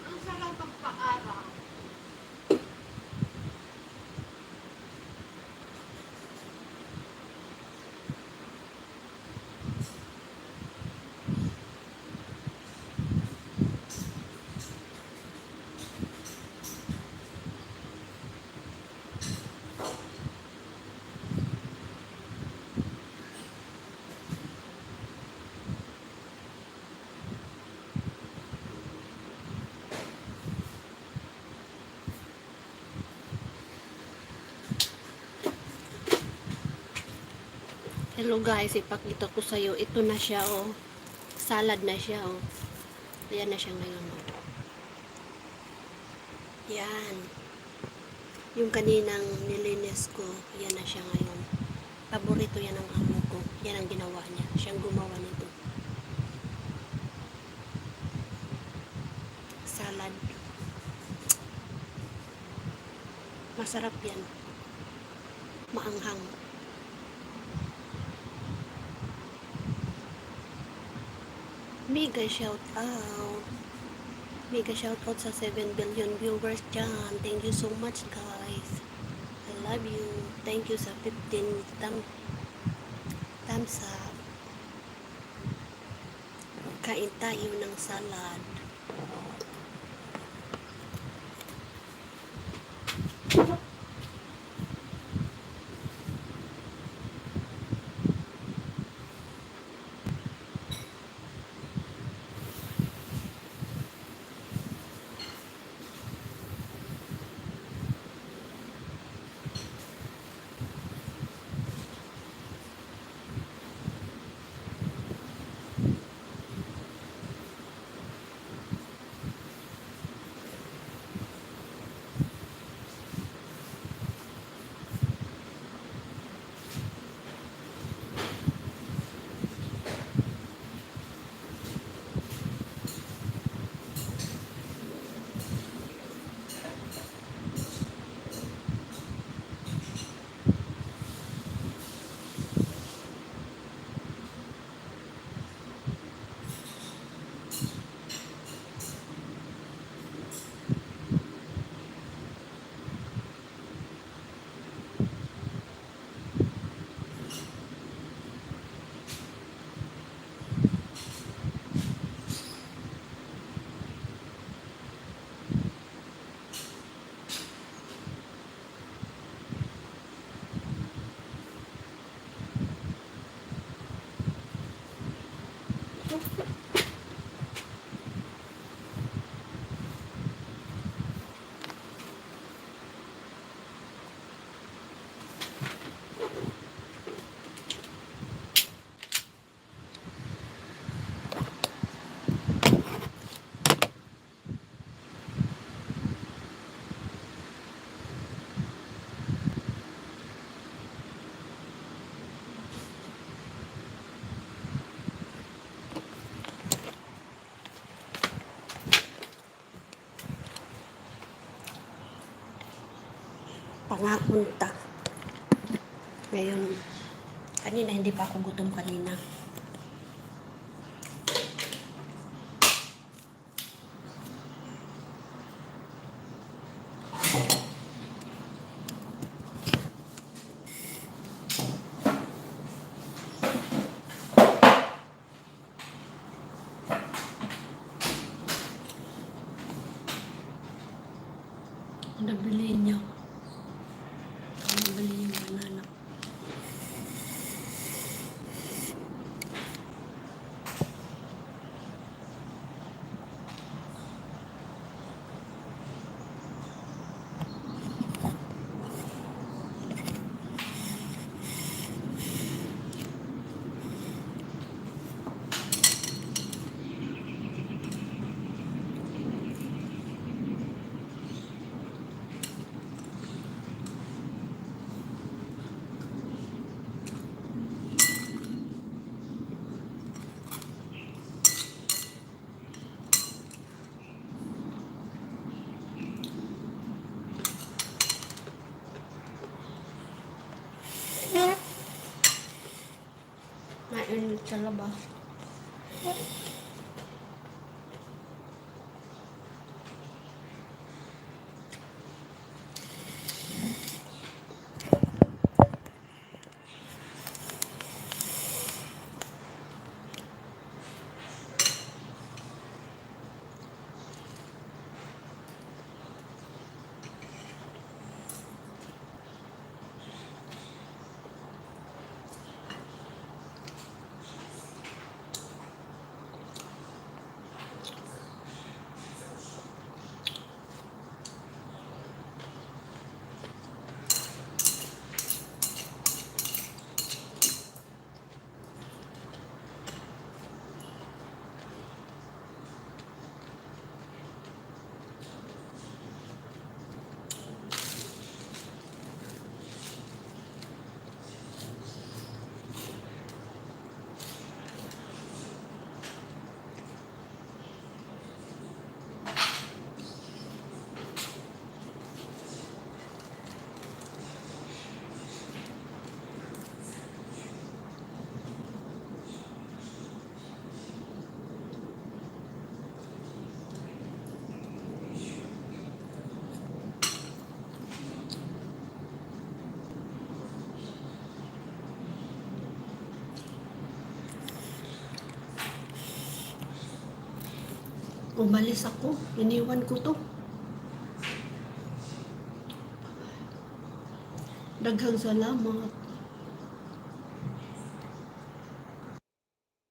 Ang sarap pagpaara. Hello guys, ipakita ko sa'yo. Ito na siya, oh. Salad na siya, oh. Ayan na siya ngayon, oh. Yan. Yung kaninang nilinis ko, yan na siya ngayon. Paborito yan ng amo ko. Yan ang ginawa niya. Siyang gumawa nito. Salad. Masarap yan. Maanghang. Mega shout out. Mega shout out sa 7 billion viewers dyan. Thank you so much guys. I love you. Thank you sa 15 thumbs up. Kain tayo ng salad. pangapunta. Ngayon, kanina hindi pa ako gutom kanina. Nabili niya. Nabili yung banana. Mainit sa labas. Umalis ako. Iniwan ko to. Daghang salamat.